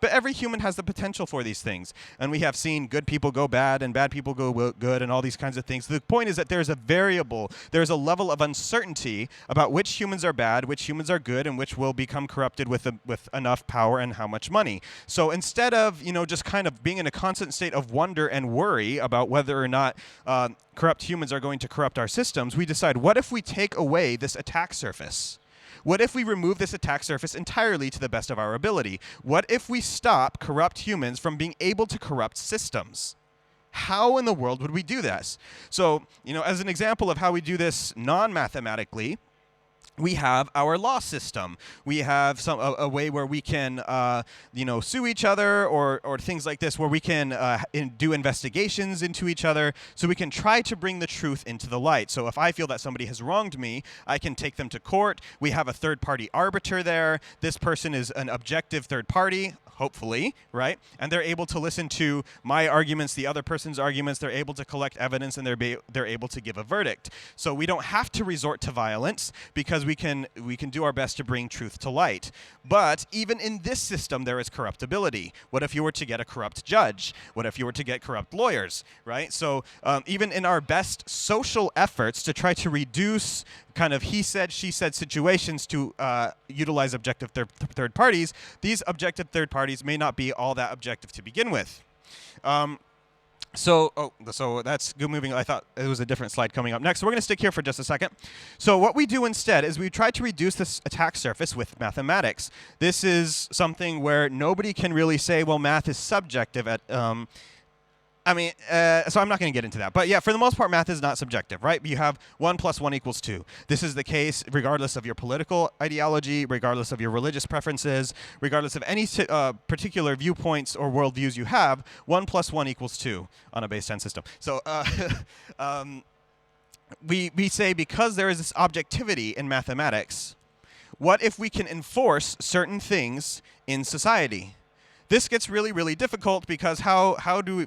but every human has the potential for these things. And we have seen good people go bad and bad people go good and all these kinds of things. The point is that there's a variable, there's a level of uncertainty about which humans are bad, which humans are good, and which will become corrupted with enough power and how much money. So instead of, just kind of being in a constant state of wonder and worry about whether or not corrupt humans are going to corrupt our systems, we decide, what if we take away this attack surface? What if we remove this attack surface entirely to the best of our ability? What if we stop corrupt humans from being able to corrupt systems? How in the world would we do this? So, as an example of how we do this non-mathematically, we have our law system. We have a way where we can, sue each other or things like this, where we can do investigations into each other, so we can try to bring the truth into the light. So if I feel that somebody has wronged me, I can take them to court. We have a third-party arbiter there. This person is an objective third party, hopefully, right? And they're able to listen to my arguments, the other person's arguments. They're able to collect evidence, and they're able to give a verdict. So we don't have to resort to violence because we can do our best to bring truth to light. But even in this system, there is corruptibility. What if you were to get a corrupt judge? What if you were to get corrupt lawyers, right? So even in our best social efforts to try to reduce kind of he said, she said situations to utilize objective third parties, these objective third parties may not be all that objective to begin with. So that's good moving. I thought it was a different slide coming up next. So we're going to stick here for just a second. So what we do instead is we try to reduce this attack surface with mathematics. This is something where nobody can really say, well, math is subjective at so I'm not going to get into that. But yeah, for the most part, math is not subjective, right? You have 1 + 1 = 2. This is the case regardless of your political ideology, regardless of your religious preferences, regardless of any particular viewpoints or worldviews you have. 1 + 1 = 2 on a base 10 system. So we say, because there is this objectivity in mathematics, what if we can enforce certain things in society? This gets really, really difficult because how do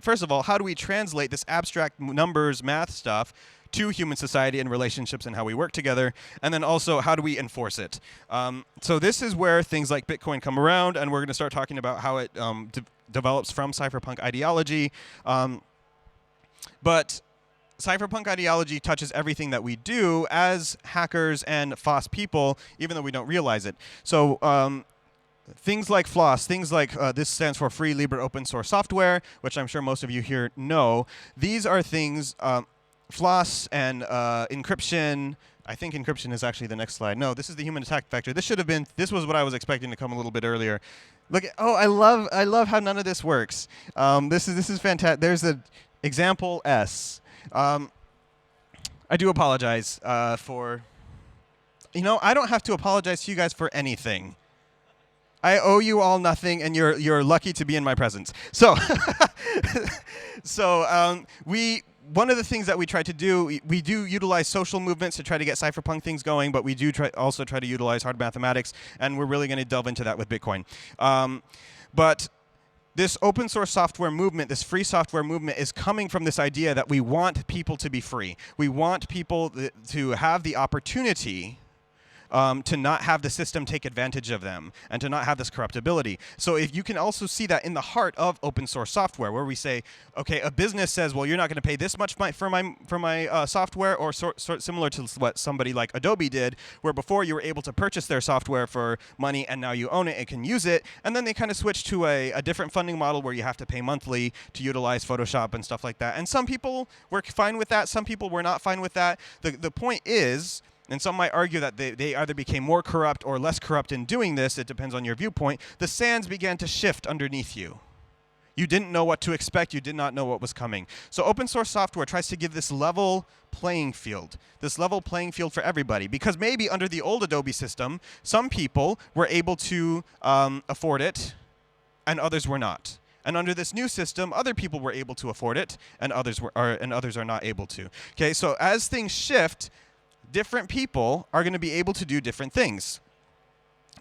we translate this abstract numbers math stuff to human society and relationships and how we work together? And then also, how do we enforce it? So this is where things like Bitcoin come around, and we're going to start talking about how it develops from cypherpunk ideology. But cypherpunk ideology touches everything that we do as hackers and FOSS people, even though we don't realize it. So things like FLOSS, things like this stands for Free Libre Open Source Software, which I'm sure most of you here know. These are things, FLOSS and encryption. I think encryption is actually the next slide. No, this is the human attack vector. This was what I was expecting to come a little bit earlier. Look, I love how none of this works. This is fantastic. There's an example S. I do apologize for, I don't have to apologize to you guys for anything. I owe you all nothing, and you're lucky to be in my presence. So, one of the things that we try to do, we do utilize social movements to try to get cypherpunk things going, but we do also try to utilize hard mathematics, and we're really going to delve into that with Bitcoin. But this open source software movement, this free software movement, is coming from this idea that we want people to be free. We want people to have the opportunity to not have the system take advantage of them and to not have this corruptibility. So if you can also see that in the heart of open source software, where we say, okay, a business says, well, you're not going to pay this much for my software, or similar to what somebody like Adobe did, where before you were able to purchase their software for money and now you own it and can use it. And then they kind of switched to a different funding model where you have to pay monthly to utilize Photoshop and stuff like that. And some people were fine with that. Some people were not fine with that. The point is, and some might argue that they either became more corrupt or less corrupt in doing this. It depends on your viewpoint. The sands began to shift underneath you. You didn't know what to expect. You did not know what was coming. So open source software tries to give this level playing field for everybody. Because maybe under the old Adobe system, some people were able to afford it, and others were not. And under this new system, other people were able to afford it, and others are not able to. Okay, so as things shift, different people are going to be able to do different things.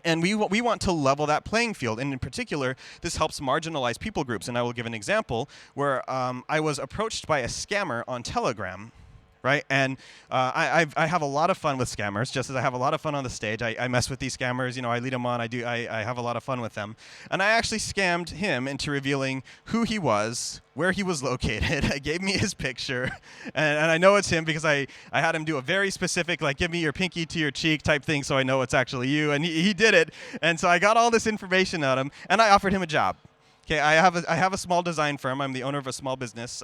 And we want to level that playing field. And in particular, this helps marginalize people groups. And I will give an example where I was approached by a scammer on Telegram, right? And I have a lot of fun with scammers, just as I have a lot of fun on the stage. I mess with these scammers, you know, I lead them on, I have a lot of fun with them. And I actually scammed him into revealing who he was, where he was located. I gave me his picture, and I know it's him because I had him do a very specific, like, give me your pinky to your cheek type thing so I know it's actually you, and he did it. And so I got all this information out of him, and I offered him a job. Okay, I have a small design firm. I'm the owner of a small business,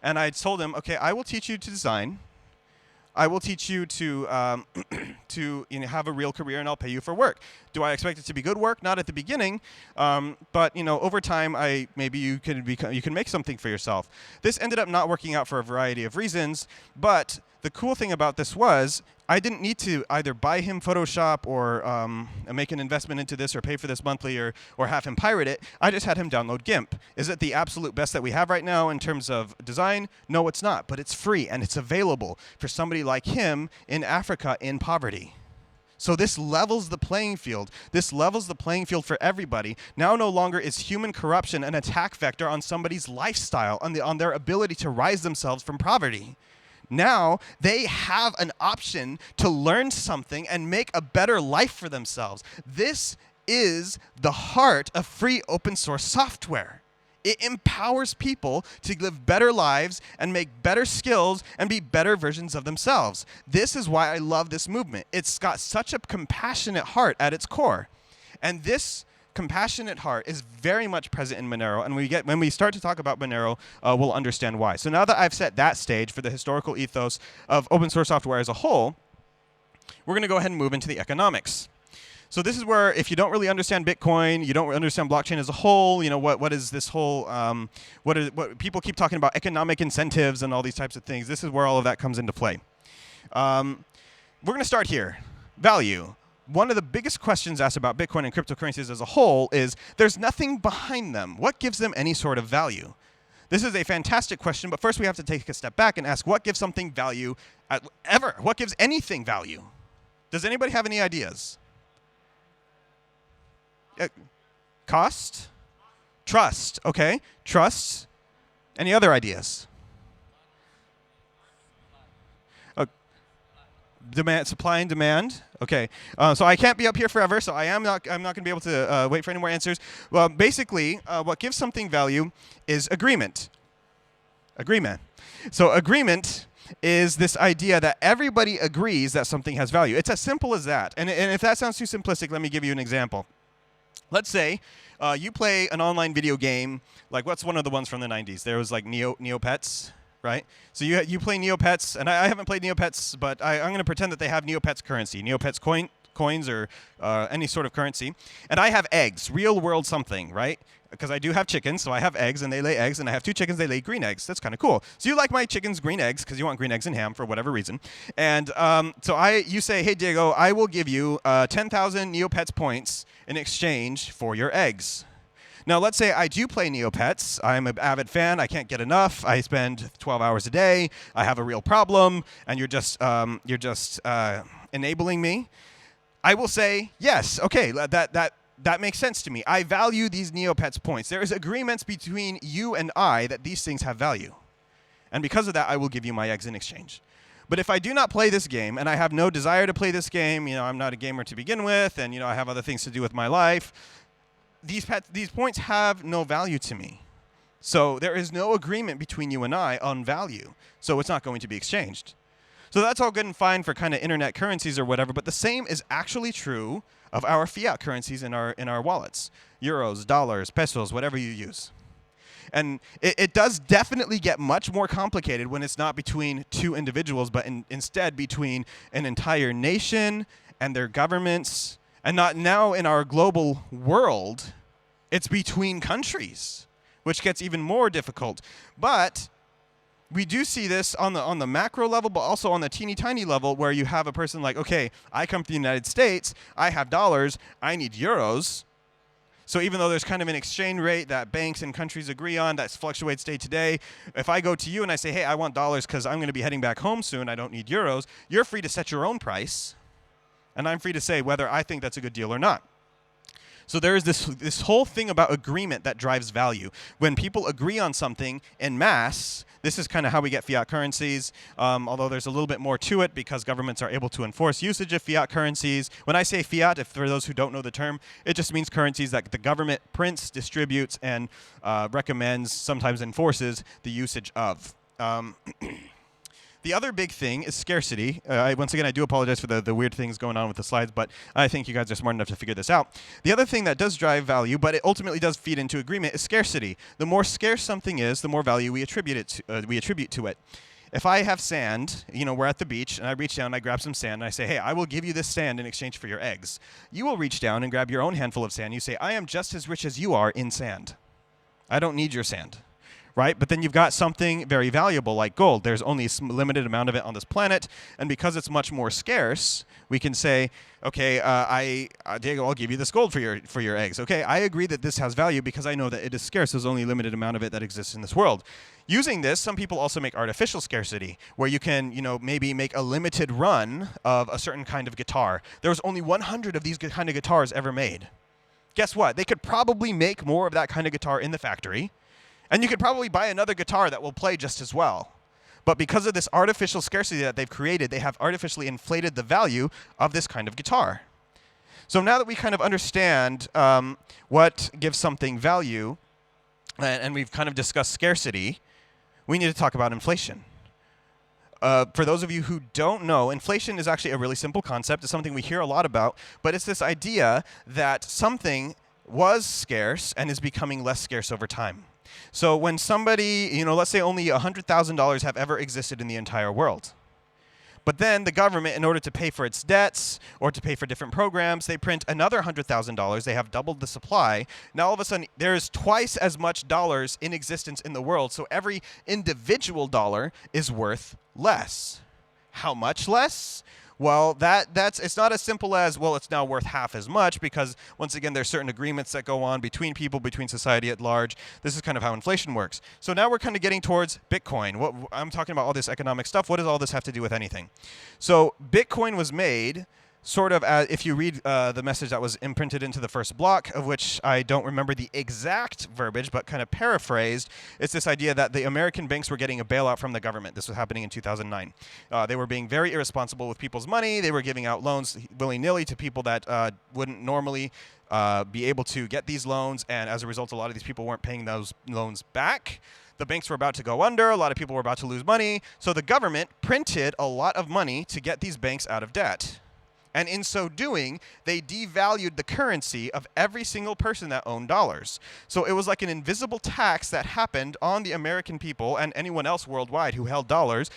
and I told him, okay, I will teach you to design. I will teach you to have a real career, and I'll pay you for work. Do I expect it to be good work? Not at the beginning, but over time, maybe you can make something for yourself. This ended up not working out for a variety of reasons, but the cool thing about this was I didn't need to either buy him Photoshop or make an investment into this or pay for this monthly or have him pirate it. I just had him download GIMP. Is it the absolute best that we have right now in terms of design? No, it's not, but it's free and it's available for somebody like him in Africa in poverty. So this levels the playing field. This levels the playing field for everybody. Now no longer is human corruption an attack vector on somebody's lifestyle, on their ability to rise themselves from poverty. Now they have an option to learn something and make a better life for themselves. This is the heart of free open source software. It empowers people to live better lives and make better skills and be better versions of themselves. This is why I love this movement. It's got such a compassionate heart at its core. And this compassionate heart is very much present in Monero, and when we start to talk about Monero, we'll understand why. So now that I've set that stage for the historical ethos of open source software as a whole, we're going to go ahead and move into the economics. So this is where, if you don't really understand Bitcoin, you don't understand blockchain as a whole, what is this whole, what people keep talking about economic incentives and all these types of things. This is where all of that comes into play. We're going to start here. Value. One of the biggest questions asked about Bitcoin and cryptocurrencies as a whole is there's nothing behind them. What gives them any sort of value? This is a fantastic question, but first we have to take a step back and ask what gives something value ever? What gives anything value? Does anybody have any ideas? Cost? Trust. Okay. Trust. Any other ideas? Demand, supply and demand. Okay, so I can't be up here forever, so I'm not going to be able to wait for any more answers. Well, basically, what gives something value is agreement. Agreement. So agreement is this idea that everybody agrees that something has value. It's as simple as that. And if that sounds too simplistic, let me give you an example. Let's say you play an online video game, like what's one of the ones from the 90s? There was like Neopets. Right? So you play Neopets, and I haven't played Neopets, but I'm going to pretend that they have Neopets currency, Neopets coins or any sort of currency. And I have eggs, real world something, right? Because I do have chickens, so I have eggs, and they lay eggs, and I have 2 chickens, they lay green eggs. That's kind of cool. So you like my chickens' green eggs, because you want green eggs and ham for whatever reason. And you say, hey, Diego, I will give you 10,000 Neopets points in exchange for your eggs. Now, let's say I do play Neopets. I'm an avid fan. I can't get enough. I spend 12 hours a day. I have a real problem, and you're just enabling me. I will say, yes, okay, that makes sense to me. I value these Neopets points. There is agreements between you and I that these things have value. And because of that, I will give you my eggs in exchange. But if I do not play this game, and I have no desire to play this game, I'm not a gamer to begin with, and I have other things to do with my life, these points have no value to me. So there is no agreement between you and I on value. So it's not going to be exchanged. So that's all good and fine for kind of internet currencies or whatever, but the same is actually true of our fiat currencies in our wallets. Euros, dollars, pesos, whatever you use. And it does definitely get much more complicated when it's not between 2 individuals, but instead between an entire nation and their governments. And not now in our global world, it's between countries, which gets even more difficult. But we do see this on the macro level, but also on the teeny tiny level where you have a person like, okay, I come from the United States, I have dollars, I need euros. So even though there's kind of an exchange rate that banks and countries agree on that fluctuates day to day, if I go to you and I say, hey, I want dollars because I'm going to be heading back home soon, I don't need euros, you're free to set your own price. And I'm free to say whether I think that's a good deal or not. So there is this whole thing about agreement that drives value. When people agree on something en masse, this is kind of how we get fiat currencies, although there's a little bit more to it because governments are able to enforce usage of fiat currencies. When I say fiat, if for those who don't know the term, it just means currencies that the government prints, distributes, and recommends, sometimes enforces the usage of. The other big thing is scarcity. Once again, I do apologize for the weird things going on with the slides, but I think you guys are smart enough to figure this out. The other thing that does drive value, but it ultimately does feed into agreement, is scarcity. The more scarce something is, the more value we attribute to it. If I have sand, we're at the beach, and I reach down, and I grab some sand, and I say, hey, I will give you this sand in exchange for your eggs. You will reach down and grab your own handful of sand. You say, I am just as rich as you are in sand. I don't need your sand. Right? But then you've got something very valuable like gold. There's only a limited amount of it on this planet, and because it's much more scarce, we can say, okay, Diego, I'll give you this gold for your eggs. Okay, I agree that this has value because I know that it is scarce. There's only a limited amount of it that exists in this world. Using this, some people also make artificial scarcity, where you can, maybe make a limited run of a certain kind of guitar. There was only 100 of these kind of guitars ever made. Guess what? They could probably make more of that kind of guitar in the factory. And you could probably buy another guitar that will play just as well. But because of this artificial scarcity that they've created, they have artificially inflated the value of this kind of guitar. So now that we kind of understand what gives something value, and we've kind of discussed scarcity, we need to talk about inflation. For those of you who don't know, inflation is actually a really simple concept. It's something we hear a lot about, but it's this idea that something was scarce and is becoming less scarce over time. So when somebody, let's say only $100,000 have ever existed in the entire world. But then the government, in order to pay for its debts or to pay for different programs, they print another $100,000. They have doubled the supply. Now all of a sudden, there's twice as much dollars in existence in the world. So every individual dollar is worth less. How much less? Well, it's not as simple as, well, it's now worth half as much because, once again, there's certain agreements that go on between people, between society at large. This is kind of how inflation works. So now we're kind of getting towards Bitcoin. I'm talking about all this economic stuff. What does all this have to do with anything? So Bitcoin was made sort of as, if you read the message that was imprinted into the first block, of which I don't remember the exact verbiage, but kind of paraphrased, it's this idea that the American banks were getting a bailout from the government. This was happening in 2009. They were being very irresponsible with people's money. They were giving out loans willy-nilly to people that wouldn't normally be able to get these loans, and as a result, a lot of these people weren't paying those loans back. The banks were about to go under. A lot of people were about to lose money. So the government printed a lot of money to get these banks out of debt. And in so doing, they devalued the currency of every single person that owned dollars. So it was like an invisible tax that happened on the American people and anyone else worldwide who held dollars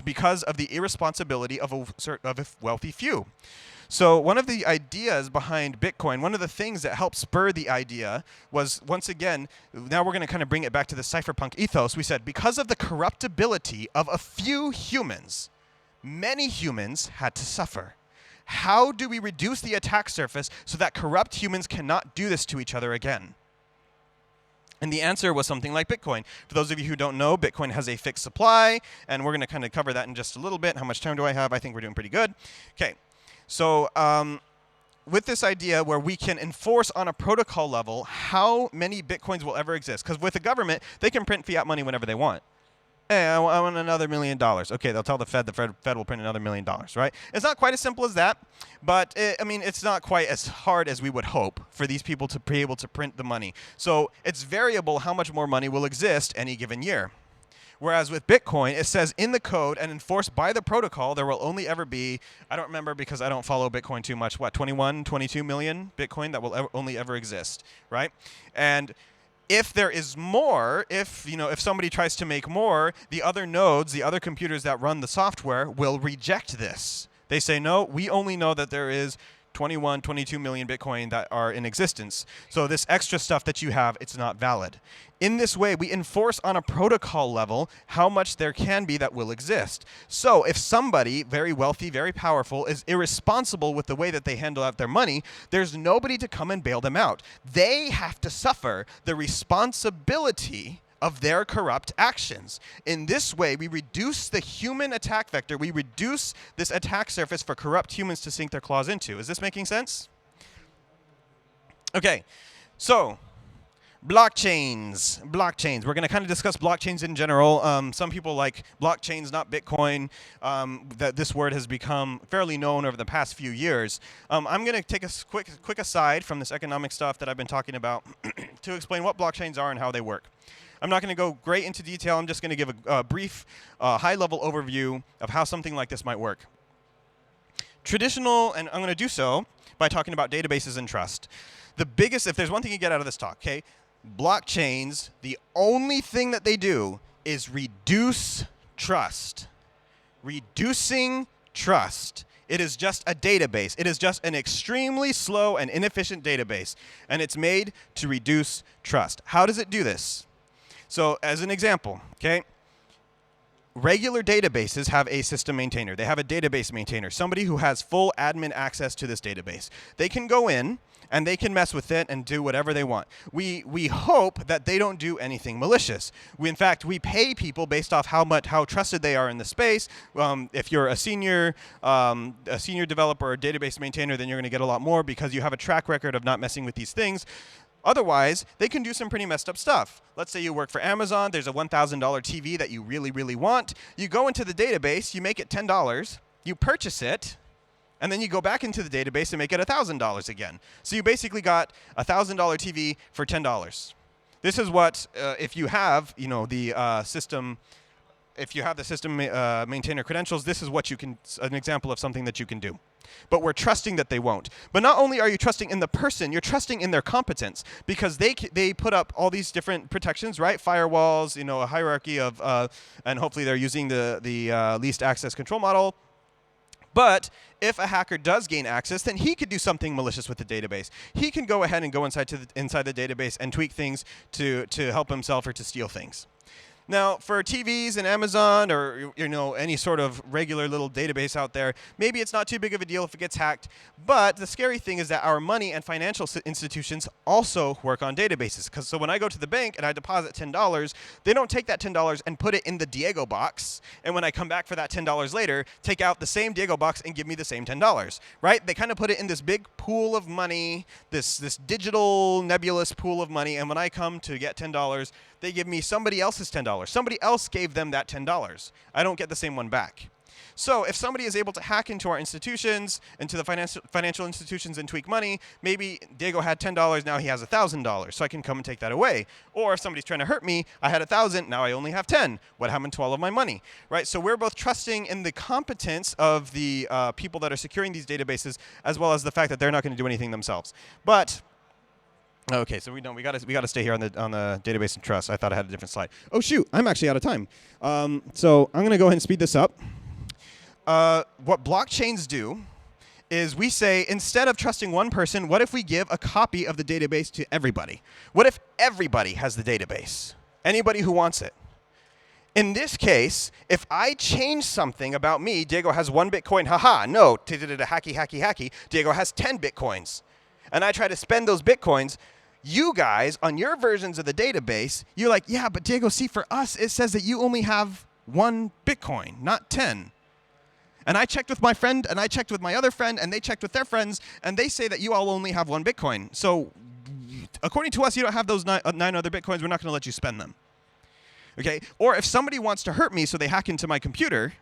because of the irresponsibility of a wealthy few. So one of the ideas behind Bitcoin, one of the things that helped spur the idea was, once again, now we're going to kind of bring it back to the cypherpunk ethos. We said, because of the corruptibility of a few humans, many humans had to suffer. How do we reduce the attack surface so that corrupt humans cannot do this to each other again? And the answer was something like Bitcoin. For those of you who don't know, Bitcoin has a fixed supply, and we're going to kind of cover that in just a little bit. How much time do I have? I think we're doing pretty good. Okay, so with this idea where we can enforce on a protocol level how many Bitcoins will ever exist. Because with the government, they can print fiat money whenever they want. Hey, I want another $1 million. Okay, they'll tell the Fed will print another $1 million, right? It's not quite as simple as that, but it's not quite as hard as we would hope for these people to be able to print the money. So it's variable how much more money will exist any given year. Whereas with Bitcoin, it says in the code and enforced by the protocol, there will only ever be, I don't remember because I don't follow Bitcoin too much, 21, 22 million Bitcoin that will only ever exist, right? And if there is more, if somebody tries to make more, the other nodes, the other computers that run the software will reject this. They say, no, we only know that there is 21, 22 million Bitcoin that are in existence. So this extra stuff that you have, it's not valid. In this way, we enforce on a protocol level how much there can be that will exist. So if somebody very wealthy, very powerful, is irresponsible with the way that they handle out their money, there's nobody to come and bail them out. They have to suffer the responsibility of their corrupt actions. In this way, we reduce the human attack vector. We reduce this attack surface for corrupt humans to sink their claws into. Is this making sense? Okay, so blockchains. We're going to kind of discuss blockchains in general. Some people like blockchains, not Bitcoin. That this word has become fairly known over the past few years. I'm going to take a quick aside from this economic stuff that I've been talking about to explain what blockchains are and how they work. I'm not going to go great into detail. I'm just going to give a brief, high-level overview of how something like this might work. Traditional, and I'm going to do so by talking about databases and trust. The biggest, if there's one thing you get out of this talk, okay, blockchains, the only thing that they do is reduce trust. Reducing trust. It is just a database. It is just an extremely slow and inefficient database, and it's made to reduce trust. How does it do this? So as an example, okay, regular databases have a system maintainer. They have a database maintainer, somebody who has full admin access to this database. They can go in and they can mess with it and do whatever they want. We hope that they don't do anything malicious. In fact, we pay people based off how trusted they are in the space. If you're a senior developer or database maintainer, then you're going to get a lot more because you have a track record of not messing with these things. Otherwise, they can do some pretty messed up stuff. Let's say you work for Amazon. There's a $1,000 TV that you really, really want. You go into the database. You make it $10. You purchase it. And then you go back into the database and make it $1,000 again. So you basically got a $1,000 TV for $10. This is what, if you have, the system, if you have the system maintainer credentials, this is what you can, an example of something that you can do. But we're trusting that they won't. But not only are you trusting in the person, you're trusting in their competence because they put up all these different protections, right? Firewalls, a hierarchy of, and hopefully they're using the least access control model. But if a hacker does gain access, then he could do something malicious with the database. He can go ahead and go inside the database and tweak things to help himself or to steal things. Now, for TVs and Amazon or any sort of regular little database out there, maybe it's not too big of a deal if it gets hacked. But the scary thing is that our money and financial institutions also work on databases. So when I go to the bank and I deposit $10, they don't take that $10 and put it in the Diego box. And when I come back for that $10 later, take out the same Diego box and give me the same $10, right? They kind of put it in this big pool of money, this digital nebulous pool of money. And when I come to get $10, they give me somebody else's $10. Somebody else gave them that $10. I don't get the same one back. So if somebody is able to hack into our institutions, into the financial institutions and tweak money, maybe Diego had $10, now he has $1,000, so I can come and take that away. Or if somebody's trying to hurt me, I had $1,000, now I only have 10. What happened to all of my money, right? So we're both trusting in the competence of the people that are securing these databases, as well as the fact that they're not going to do anything themselves. But okay, so we got to stay here on the database and trust. I thought I had a different slide. Oh shoot, I'm actually out of time. So I'm going to go ahead and speed this up. What blockchains do is we say, instead of trusting one person, what if we give a copy of the database to everybody? What if everybody has the database? Anybody who wants it. In this case, if I change something about me, Diego has 1 Bitcoin, haha, no, hacky, Diego has 10 Bitcoins. And I try to spend those Bitcoins, you guys, on your versions of the database, you're like, yeah, but Diego, see, for us, it says that you only have 1 Bitcoin, not 10. And I checked with my friend, and I checked with my other friend, and they checked with their friends, and they say that you all only have 1 Bitcoin. So according to us, you don't have those 9 other Bitcoins. We're not going to let you spend them. Okay? Or if somebody wants to hurt me, so they hack into my computer,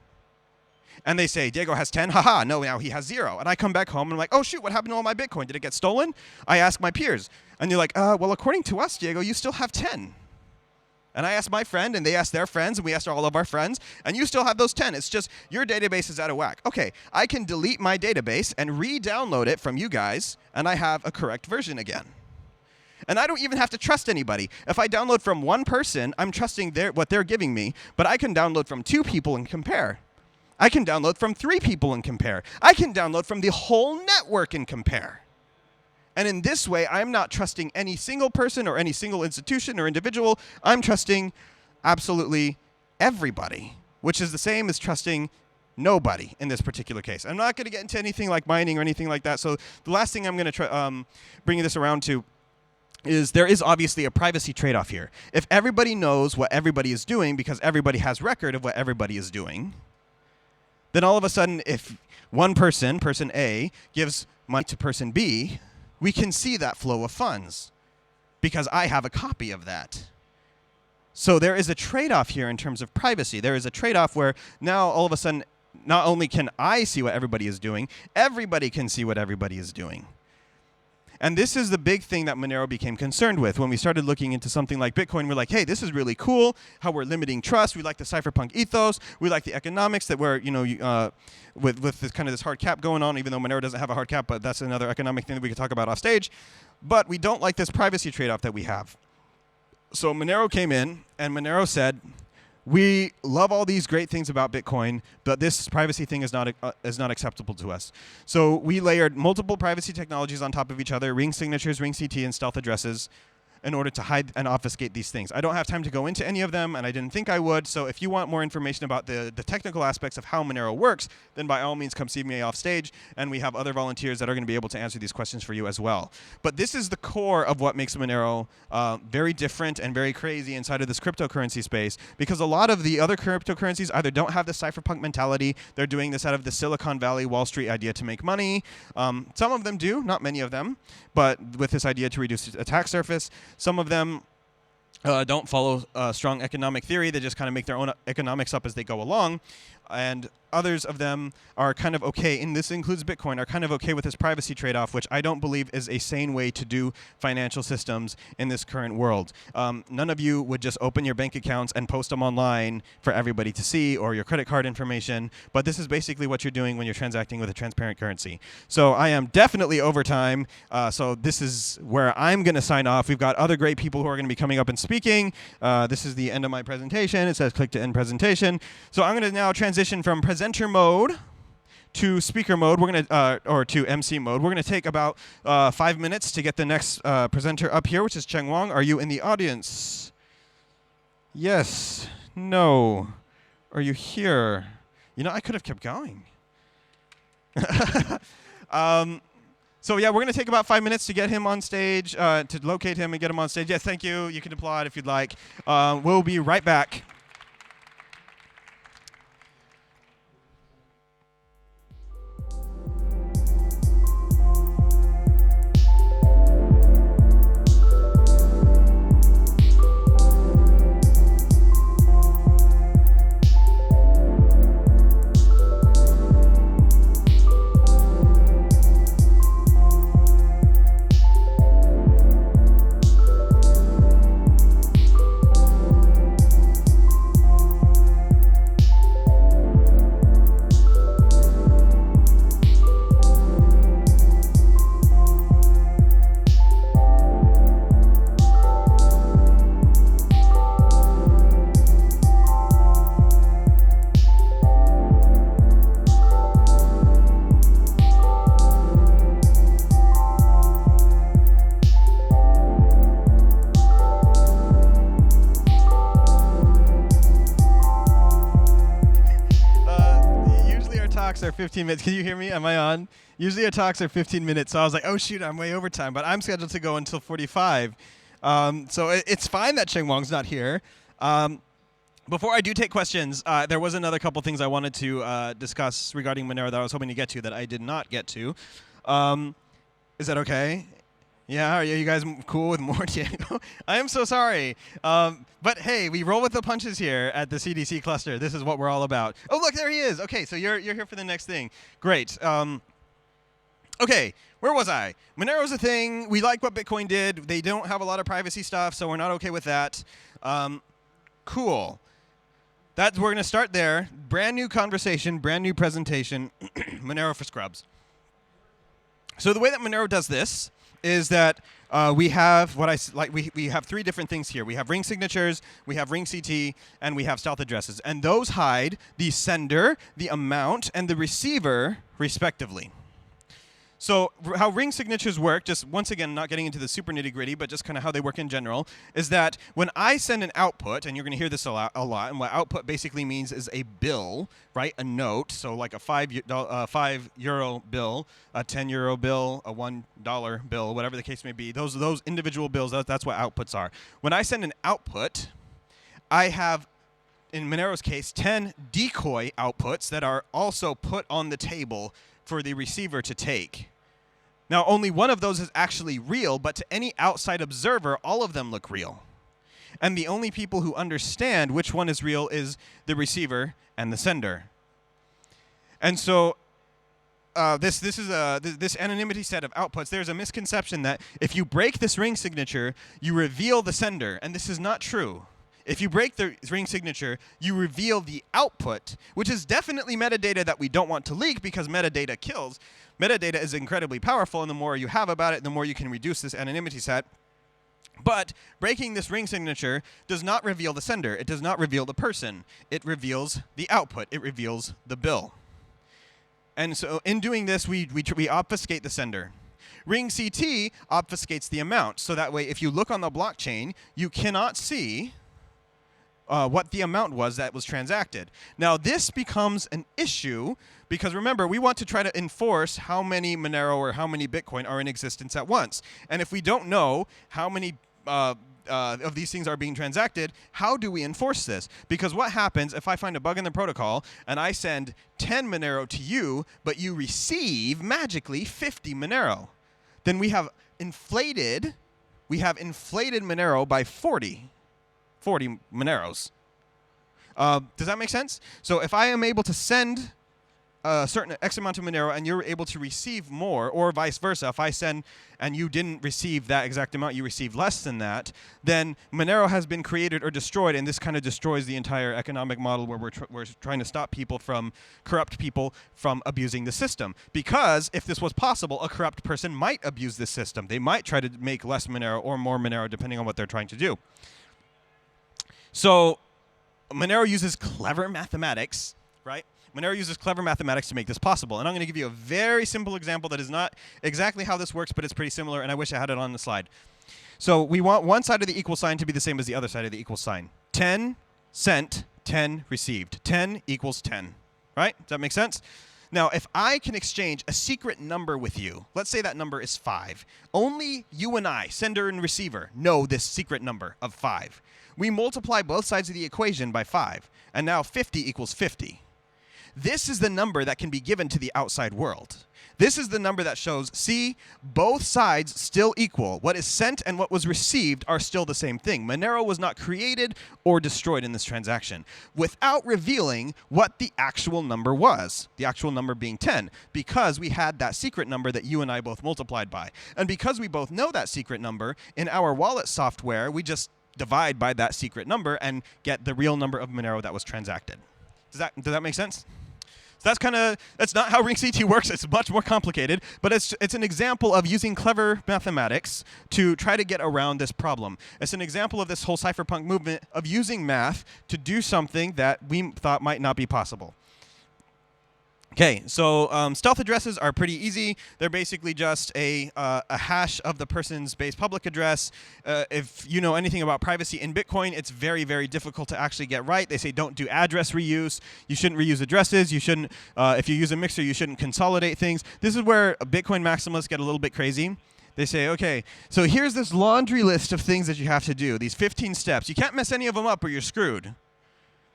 and they say, Diego has 10, haha, no, now he has 0. And I come back home, and I'm like, oh, shoot, what happened to all my Bitcoin? Did it get stolen? I ask my peers. And you're like, well, according to us, Diego, you still have 10. And I asked my friend, and they asked their friends, and we asked all of our friends, and you still have those 10. It's just your database is out of whack. Okay, I can delete my database and re-download it from you guys, and I have a correct version again. And I don't even have to trust anybody. If I download from one person, I'm trusting what they're giving me, but I can download from 2 people and compare. I can download from 3 people and compare. I can download from the whole network and compare. And in this way, I'm not trusting any single person or any single institution or individual. I'm trusting absolutely everybody, which is the same as trusting nobody in this particular case. I'm not going to get into anything like mining or anything like that. So the last thing I'm going to try bringing this around to is there is obviously a privacy trade-off here. If everybody knows what everybody is doing because everybody has record of what everybody is doing, then all of a sudden if one person, person A, gives money to person B, we can see that flow of funds because I have a copy of that. So there is a trade-off here in terms of privacy. There is a trade-off where now all of a sudden, not only can I see what everybody is doing, everybody can see what everybody is doing. And this is the big thing that Monero became concerned with. When we started looking into something like Bitcoin, we're like, hey, this is really cool, how we're limiting trust. We like the cypherpunk ethos. We like the economics that we're, with this kind of this hard cap going on, even though Monero doesn't have a hard cap, but that's another economic thing that we could talk about off stage. But we don't like this privacy trade-off that we have. So Monero came in, and Monero said, we love all these great things about Bitcoin, but this privacy thing is not acceptable to us. So we layered multiple privacy technologies on top of each other, ring signatures, ring CT, and stealth addresses, in order to hide and obfuscate these things. I don't have time to go into any of them, and I didn't think I would. So if you want more information about the technical aspects of how Monero works, then by all means come see me off stage, and we have other volunteers that are going to be able to answer these questions for you as well. But this is the core of what makes Monero very different and very crazy inside of this cryptocurrency space, because a lot of the other cryptocurrencies either don't have the cypherpunk mentality, they're doing this out of the Silicon Valley, Wall Street idea to make money. Some of them do, not many of them, but with this idea to reduce attack surface. Some of them don't follow strong economic theory. They just kind of make their own economics up as they go along. And others of them are kind of okay, and this includes Bitcoin, are kind of okay with this privacy trade-off, which I don't believe is a sane way to do financial systems in this current world. None of you would just open your bank accounts and post them online for everybody to see, or your credit card information, but this is basically what you're doing when you're transacting with a transparent currency. So I am definitely over time, so this is where I'm going to sign off. We've got other great people who are going to be coming up and speaking. This is the end of my presentation. It says click to end presentation. So I'm going to now transition from presenter mode to speaker mode. We're going to, or to MC mode. We're going to take about 5 minutes to get the next presenter up here, which is Cheng Wang. Are you in the audience? Yes. No. Are you here? I could have kept going. So yeah, we're going to take about 5 minutes to get him on stage, to locate him and get him on stage. Yes, thank you. You can applaud if you'd like. We'll be right back. Are 15 minutes. Can you hear me? Am I on? Usually our talks are 15 minutes, so I was like, oh shoot, I'm way over time, but I'm scheduled to go until 45. So it's fine that Cheng Wang's not here. Before I do take questions, there was another couple things I wanted to discuss regarding Monero that I was hoping to get to that I did not get to. Is that okay? Yeah, are you guys cool with more Diego? I am so sorry. But hey, we roll with the punches here at the CDC cluster. This is what we're all about. Oh, look, there he is. Okay, so you're here for the next thing. Great. Okay, where was I? Monero's a thing. We like what Bitcoin did. They don't have a lot of privacy stuff, so we're not okay with that. Cool. We're going to start there. Brand new conversation, brand new presentation. Monero for scrubs. So the way that Monero does this is that we have we have three different things here. We have ring signatures, we have ring CT, and we have stealth addresses. And those hide the sender, the amount, and the receiver, respectively. So how ring signatures work, just once again, not getting into the super nitty-gritty, but just kind of how they work in general, is that when I send an output, and you're going to hear this a lot, and what output basically means is a bill, right, a note, so like a €5 bill, a €10 bill, a $1 bill, whatever the case may be, those individual bills, that's what outputs are. When I send an output, I have, in Monero's case, 10 decoy outputs that are also put on the table for the receiver to take. Now, only one of those is actually real, but to any outside observer, all of them look real. And the only people who understand which one is real is the receiver and the sender. And so this anonymity set of outputs, there's a misconception that if you break this ring signature, you reveal the sender. And this is not true. If you break the ring signature, you reveal the output, which is definitely metadata that we don't want to leak because metadata kills. Metadata is incredibly powerful, and the more you have about it, the more you can reduce this anonymity set. But breaking this ring signature does not reveal the sender. It does not reveal the person. It reveals the output. It reveals the bill. And so in doing this, we obfuscate the sender. Ring CT obfuscates the amount. So that way, if you look on the blockchain, you cannot see what the amount was that was transacted. Now, this becomes an issue because, remember, we want to try to enforce how many Monero or how many Bitcoin are in existence at once. And if we don't know how many of these things are being transacted, how do we enforce this? Because what happens if I find a bug in the protocol and I send 10 Monero to you, but you receive magically 50 Monero? Then we have inflated Monero by 40 Moneros. Does that make sense? So if I am able to send a certain X amount of Monero and you're able to receive more, or vice versa, if I send and you didn't receive that exact amount, you received less than that, then Monero has been created or destroyed, and this kind of destroys the entire economic model where we're trying to stop people from, corrupt people from abusing the system. Because if this was possible, a corrupt person might abuse this system. They might try to make less Monero or more Monero depending on what they're trying to do. So Monero uses clever mathematics, right? Monero uses clever mathematics to make this possible. And I'm going to give you a very simple example that is not exactly how this works, but it's pretty similar, and I wish I had it on the slide. So we want one side of the equal sign to be the same as the other side of the equal sign. 10 sent, 10 received. 10 equals 10, right? Does that make sense? Now, if I can exchange a secret number with you, let's say that number is 5. Only you and I, sender and receiver, know this secret number of 5. We multiply both sides of the equation by 5, and now 50 equals 50. This is the number that can be given to the outside world. This is the number that shows, see, both sides still equal. What is sent and what was received are still the same thing. Monero was not created or destroyed in this transaction without revealing what the actual number was, the actual number being 10, because we had that secret number that you and I both multiplied by. And because we both know that secret number, in our wallet software, we just divide by that secret number and get the real number of Monero that was transacted. Does that make sense? So that's not how Ring CT works. It's much more complicated, but it's an example of using clever mathematics to try to get around this problem. It's an example of this whole cypherpunk movement of using math to do something that we thought might not be possible. Okay, so stealth addresses are pretty easy. They're basically just a hash of the person's base public address. If you know anything about privacy in Bitcoin, it's very, very difficult to actually get right. They say don't do address reuse. You shouldn't reuse addresses. You shouldn't, if you use a mixer, you shouldn't consolidate things. This is where Bitcoin maximalists get a little bit crazy. They say, okay, so here's this laundry list of things that you have to do, these 15 steps. You can't mess any of them up or you're screwed.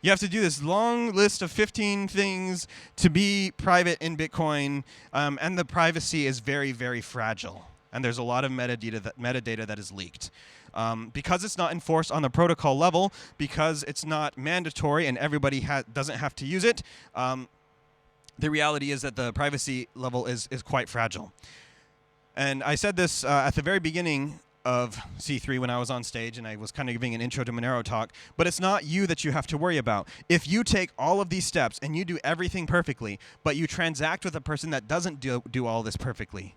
You have to do this long list of 15 things to be private in Bitcoin, and the privacy is very, very fragile. And there's a lot of metadata that is leaked. Because it's not enforced on the protocol level, because it's not mandatory and everybody doesn't have to use it, the reality is that the privacy level is quite fragile. And I said this at the very beginning of C3 when I was on stage and I was kind of giving an intro to Monero talk, but it's not you that you have to worry about. If you take all of these steps and you do everything perfectly, but you transact with a person that doesn't do all this perfectly,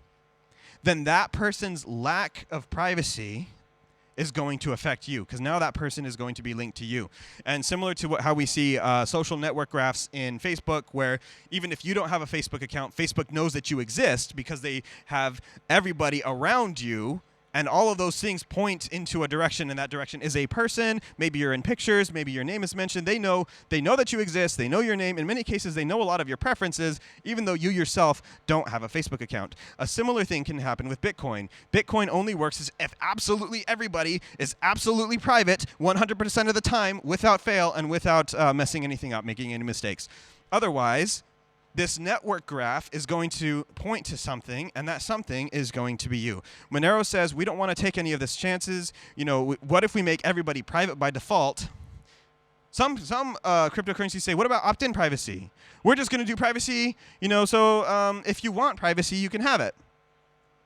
then that person's lack of privacy is going to affect you, because now that person is going to be linked to you. And similar to how we see social network graphs in Facebook, where even if you don't have a Facebook account, Facebook knows that you exist because they have everybody around you. And all of those things point into a direction, and that direction is a person. Maybe you're in pictures. Maybe your name is mentioned. They know that you exist. They know your name. In many cases, they know a lot of your preferences, even though you yourself don't have a Facebook account. A similar thing can happen with Bitcoin. Bitcoin only works if absolutely everybody is absolutely private 100% of the time, without fail, and without messing anything up, making any mistakes. Otherwise, this network graph is going to point to something, and that something is going to be you. Monero says we don't want to take any of this chances. You know, what if we make everybody private by default? Some cryptocurrencies say, what about opt-in privacy? We're just going to do privacy, you know, so if you want privacy, you can have it.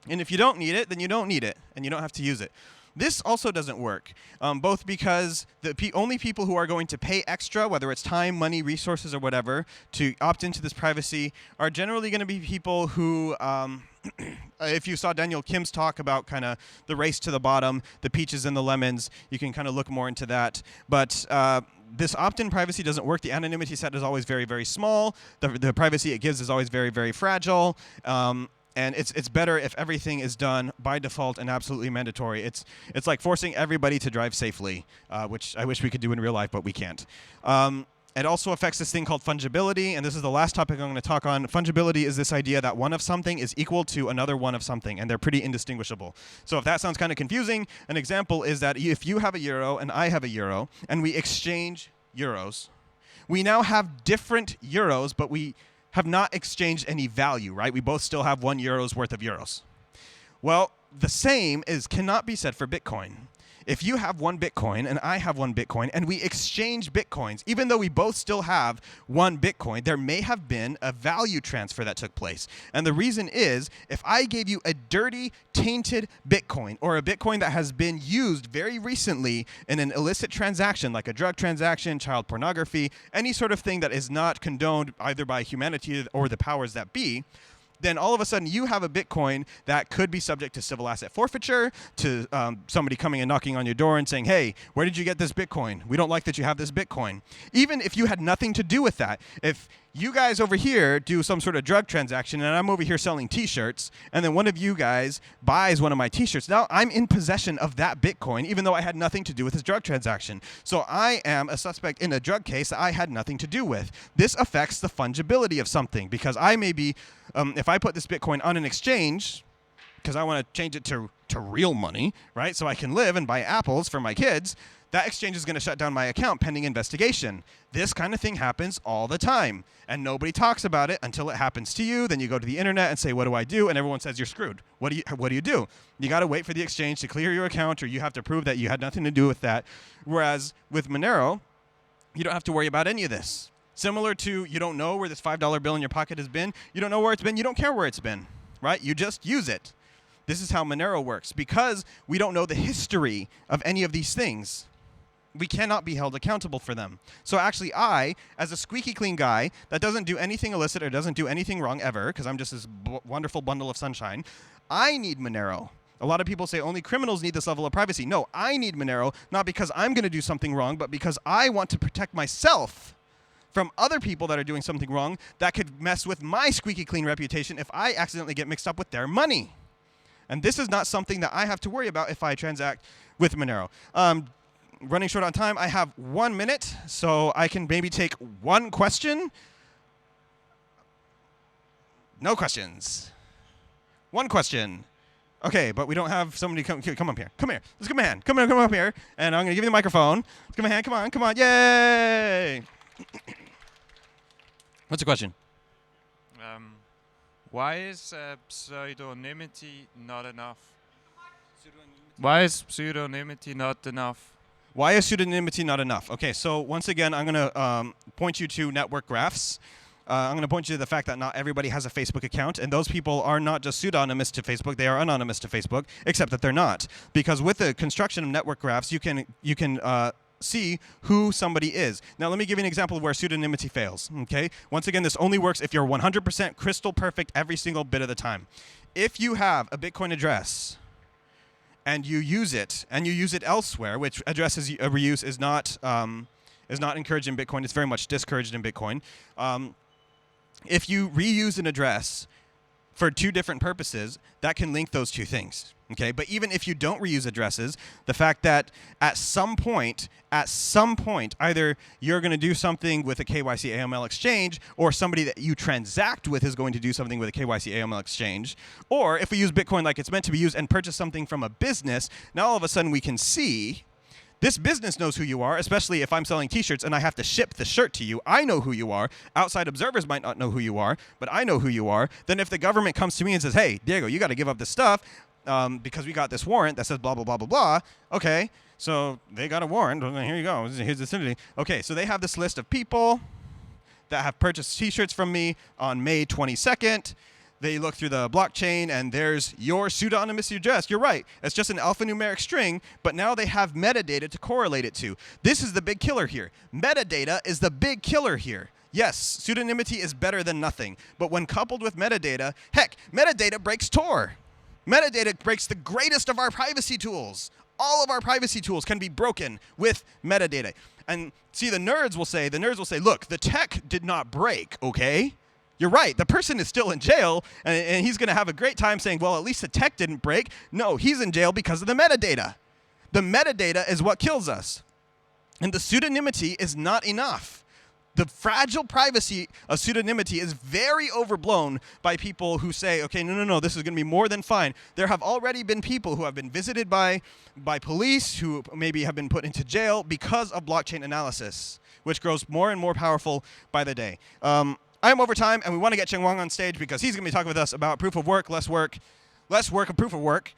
And if you don't need it, then you don't need it, and you don't have to use it. This also doesn't work, both because the only people who are going to pay extra, whether it's time, money, resources, or whatever, to opt into this privacy are generally going to be people who, if you saw Daniel Kim's talk about kind of the race to the bottom, the peaches and the lemons, you can kind of look more into that. But this opt-in privacy doesn't work. The anonymity set is always very, very small. The privacy it gives is always very, very fragile. And it's better if everything is done by default and absolutely mandatory. It's like forcing everybody to drive safely, which I wish we could do in real life, but we can't. It also affects this thing called fungibility, and this is the last topic I'm going to talk on. Fungibility is this idea that one of something is equal to another one of something, and they're pretty indistinguishable. So if that sounds kind of confusing, an example is that if you have a euro and I have a euro, and we exchange euros, we now have different euros, but we have not exchanged any value, right? We both still have 1 euro's worth of euros. Well, the same cannot be said for Bitcoin. If you have 1 Bitcoin and I have 1 Bitcoin and we exchange Bitcoins, even though we both still have 1 Bitcoin, there may have been a value transfer that took place. And the reason is, if I gave you a dirty, tainted Bitcoin, or a Bitcoin that has been used very recently in an illicit transaction, like a drug transaction, child pornography, any sort of thing that is not condoned either by humanity or the powers that be, then all of a sudden you have a Bitcoin that could be subject to civil asset forfeiture, to somebody coming and knocking on your door and saying, hey, where did you get this Bitcoin? We don't like that you have this Bitcoin. Even if you had nothing to do with that, if you guys over here do some sort of drug transaction and I'm over here selling T-shirts, and then one of you guys buys one of my T-shirts, now I'm in possession of that Bitcoin, even though I had nothing to do with this drug transaction. So I am a suspect in a drug case that I had nothing to do with. This affects the fungibility of something, because I may be, if I put this Bitcoin on an exchange, because I want to change it to real money, right, so I can live and buy apples for my kids, that exchange is going to shut down my account pending investigation. This kind of thing happens all the time, and nobody talks about it until it happens to you. Then you go to the internet and say, what do I do? And everyone says you're screwed. What do you do? You got to wait for the exchange to clear your account, or you have to prove that you had nothing to do with that. Whereas with Monero, you don't have to worry about any of this. Similar to, you don't know where this $5 bill in your pocket has been. You don't know where it's been. You don't care where it's been, right? You just use it. This is how Monero works. Because we don't know the history of any of these things, we cannot be held accountable for them. So actually I, as a squeaky clean guy that doesn't do anything illicit or doesn't do anything wrong ever, because I'm just this wonderful bundle of sunshine, I need Monero. A lot of people say only criminals need this level of privacy. No, I need Monero, not because I'm going to do something wrong, but because I want to protect myself from other people that are doing something wrong that could mess with my squeaky clean reputation if I accidentally get mixed up with their money. And this is not something that I have to worry about if I transact with Monero. Running short on time, I have 1 minute, so I can maybe take one question. No questions. One question. Okay, but we don't have somebody come up here. Come here. Let's give him a hand. Come up here, and I'm going to give you the microphone. Let's give him a hand. Come on. Yay! What's the question? Why is pseudonymity not enough? Why is pseudonymity not enough? Why is pseudonymity not enough? Okay, so once again, I'm going to point you to network graphs. I'm going to point you to the fact that not everybody has a Facebook account, and those people are not just pseudonymous to Facebook, they are anonymous to Facebook, except that they're not. Because with the construction of network graphs, you can see who somebody is. Now, let me give you an example of where pseudonymity fails. Okay. Once again, this only works if you're 100% crystal perfect every single bit of the time. If you have a Bitcoin address and you use it elsewhere, which address reuse is not encouraged in Bitcoin, it's very much discouraged in Bitcoin. If you reuse an address for 2 different purposes, that can link those 2 things. Okay, but even if you don't reuse addresses, the fact that at some point, either you're going to do something with a KYC AML exchange, or somebody that you transact with is going to do something with a KYC AML exchange, or if we use Bitcoin like it's meant to be used and purchase something from a business, now all of a sudden we can see This business knows who you are, especially if I'm selling t-shirts and I have to ship the shirt to you. I know who you are. Outside observers might not know who you are, but I know who you are. Then if the government comes to me and says, hey, Diego, you got to give up this stuff because we got this warrant that says blah, blah, blah, blah, blah. Okay, so they got a warrant. Here you go. Here's the thing. Okay, so they have this list of people that have purchased t-shirts from me on May 22nd. They look through the blockchain, and there's your pseudonymous address. You're right. It's just an alphanumeric string, but now they have metadata to correlate it to. This is the big killer here. Metadata is the big killer here. Yes, pseudonymity is better than nothing, but when coupled with metadata, heck, metadata breaks Tor. Metadata breaks the greatest of our privacy tools. All of our privacy tools can be broken with metadata. And see, the nerds will say, look, the tech did not break, okay? You're right. The person is still in jail, and he's going to have a great time saying, well, at least the tech didn't break. No, he's in jail because of the metadata. The metadata is what kills us. And the pseudonymity is not enough. The fragile privacy of pseudonymity is very overblown by people who say, okay, no, this is going to be more than fine. There have already been people who have been visited by police, who maybe have been put into jail because of blockchain analysis, which grows more and more powerful by the day. I'm over time, and we want to get Cheng Wang on stage because he's going to be talking with us about proof of work, less work of proof of work,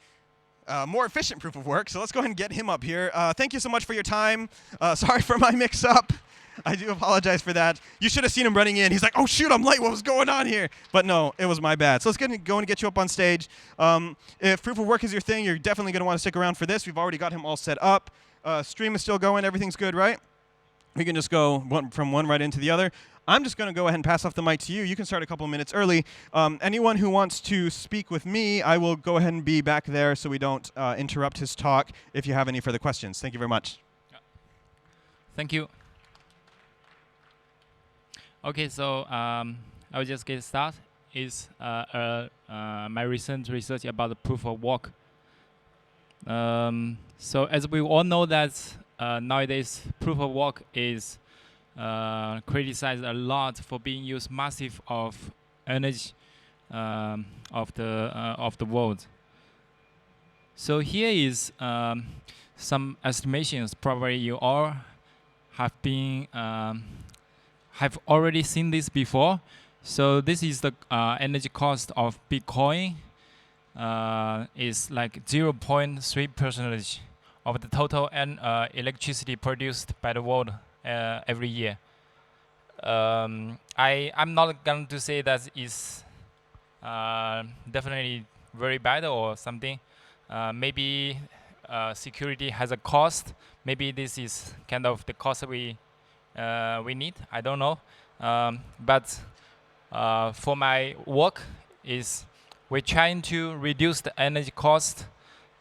more efficient proof of work. So let's go ahead and get him up here. Thank you so much for your time. Sorry for my mix-up. I do apologize for that. You should have seen him running in. He's like, oh, shoot, I'm late. What was going on here? But no, it was my bad. So let's go and get you up on stage. If proof of work is your thing, you're definitely going to want to stick around for this. We've already got him all set up. Stream is still going. Everything's good, right? We can just go from one right into the other. I'm just going to go ahead and pass off the mic to you. You can start a couple of minutes early. Anyone who wants to speak with me, I will go ahead and be back there so we don't interrupt his talk if you have any further questions. Thank you very much. Thank you. Okay, so I'll just get started. It's my recent research about the proof of work. So as we all know that nowadays proof of work is criticized a lot for being used massive of energy of the world. So here is some estimations. Probably you all have been have already seen this before. So this is the energy cost of Bitcoin. Is like 0.3% of the total electricity produced by the world every year. I'm not going to say that is definitely very bad or something. Maybe security has a cost. Maybe this is kind of the cost we need. I don't know. But for my work is we're trying to reduce the energy cost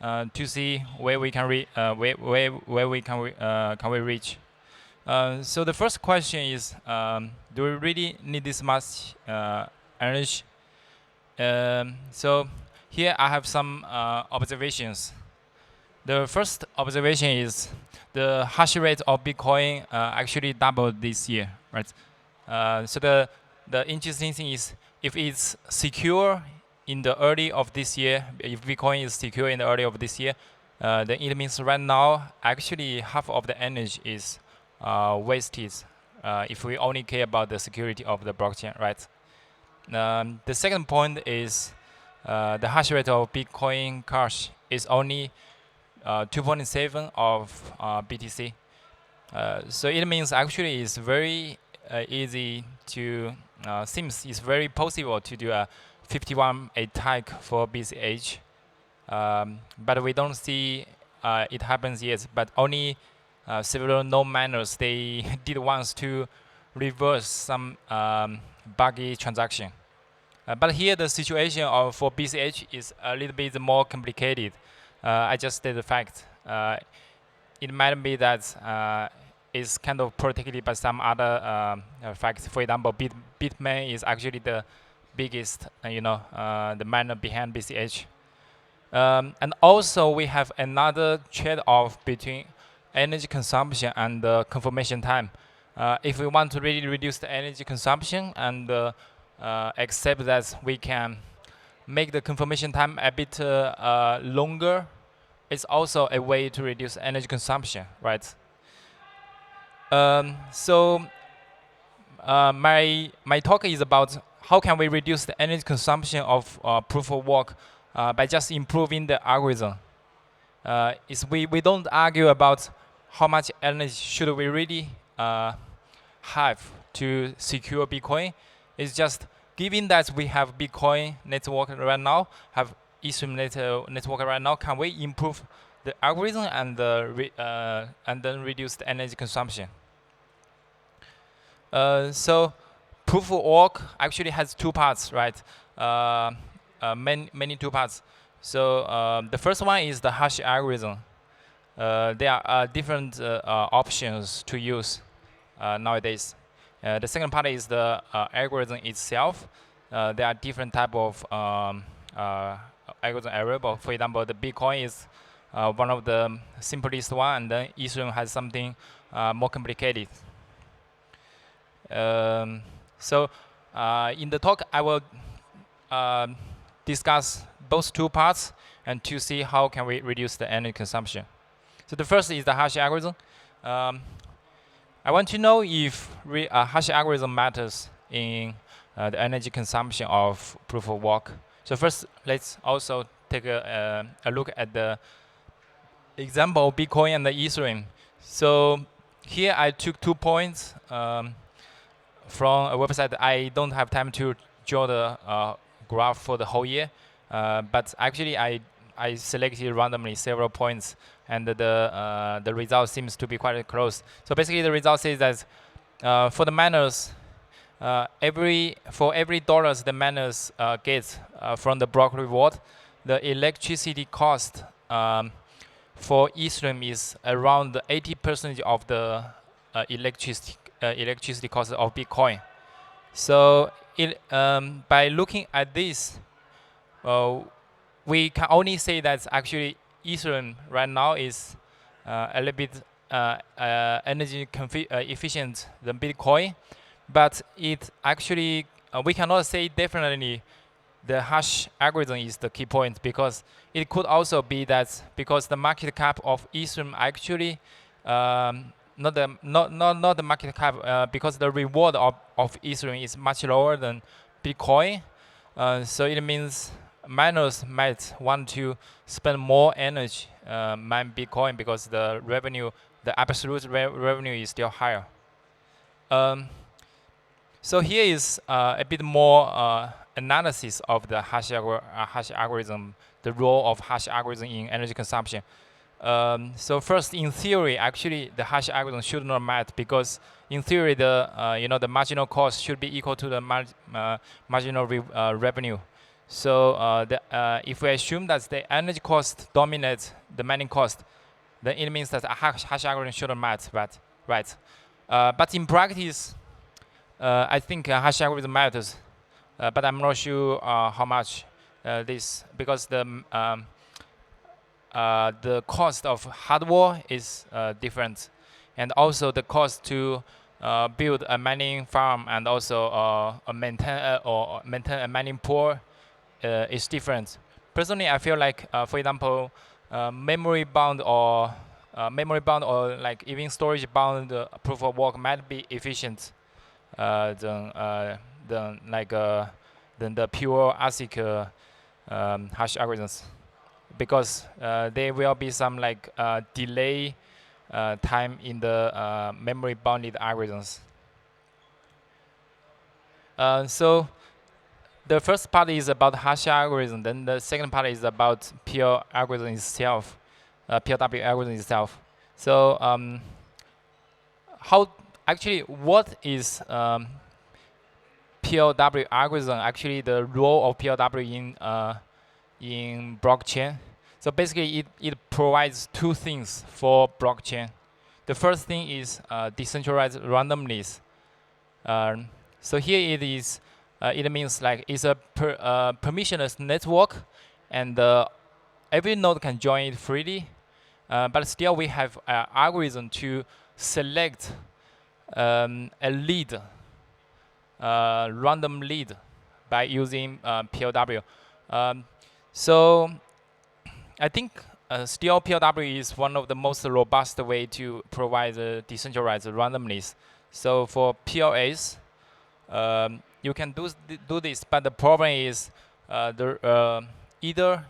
to see where we can where we can we reach. So the first question is, do we really need this much energy? So here I have some observations. The first observation is the hash rate of Bitcoin actually doubled this year, right? So the interesting thing is if it's secure in the early of this year, if Bitcoin is secure in the early of this year, then it means right now actually half of the energy is wasted if we only care about the security of the blockchain, right? The second point is the hash rate of Bitcoin Cash is only 2.7 of BTC. So it means actually it's very easy to, seems it's very possible to do a 51 attack for BCH. But we don't see it happens yet, but only several node miners, they did once to reverse some buggy transaction. But here the situation for BCH is a little bit more complicated. I just state the fact. It might be that it's kind of protected by some other facts. For example, Bitmain is actually the biggest, the miner behind BCH. And also we have another trade-off between energy consumption and confirmation time. If we want to really reduce the energy consumption and accept that we can make the confirmation time a bit longer, it's also a way to reduce energy consumption, right? So my talk is about how can we reduce the energy consumption of proof of work by just improving the algorithm. We don't argue about how much energy should we really have to secure Bitcoin. It's just given that we have Bitcoin network right now, have Ethereum network right now, can we improve the algorithm and then reduce the energy consumption? So proof of work actually has two parts, right? Many two parts. So the first one is the hash algorithm. There are different options to use nowadays. The second part is the algorithm itself. There are different type of algorithm available. For example, the Bitcoin is one of the simplest one, and then Ethereum has something more complicated. So in the talk, I will discuss both two parts and to see how can we reduce the energy consumption. So the first is the hash algorithm. I want to know if hash algorithm matters in the energy consumption of proof of work. So first, let's also take a look at the example of Bitcoin and the Ethereum. So here I took 2 points from a website. I don't have time to draw the graph for the whole year, but actually I selected randomly several points, and the result seems to be quite close. So basically, the result says that for the miners, for every dollars the miners get from the block reward, the electricity cost for Ethereum is around 80% of the electricity cost of Bitcoin. So by looking at this, we can only say that actually Ethereum right now is a little bit energy efficient than Bitcoin, but it actually we cannot say definitely the hash algorithm is the key point, because it could also be that because the market cap of Ethereum actually not the market cap, because the reward of Ethereum is much lower than Bitcoin. So it means miners might want to spend more energy mine Bitcoin because the revenue, the absolute revenue is still higher. So here is a bit more analysis of the hash algorithm, the role of hash algorithm in energy consumption. So first, in theory, actually, the hash algorithm should not matter, because in theory, the marginal cost should be equal to the marginal revenue. So if we assume that the energy cost dominates the mining cost, then it means that a hash algorithm shouldn't matter, right? But in practice, I think hash algorithm matters, but I'm not sure how much this, because the cost of hardware is different, and also the cost to build a mining farm and also maintain a mining pool is different. Personally, I feel like, for example, memory bound or like even storage bound proof of work might be efficient than the pure ASIC hash algorithms, because there will be some like delay time in the memory bounded algorithms. So the first part is about hash algorithm. Then the second part is about pure algorithm itself, PLW algorithm itself. So what is PLW algorithm? Actually, the role of PLW in blockchain. So basically, it provides two things for blockchain. The first thing is decentralized randomness. So here it is. It means like it's a permissionless network, and every node can join it freely. But still, we have an algorithm to select a lead, random lead, by using PLW. So I think still PLW is one of the most robust way to provide the decentralized randomness. So for PLAs, you can do this, but the problem is either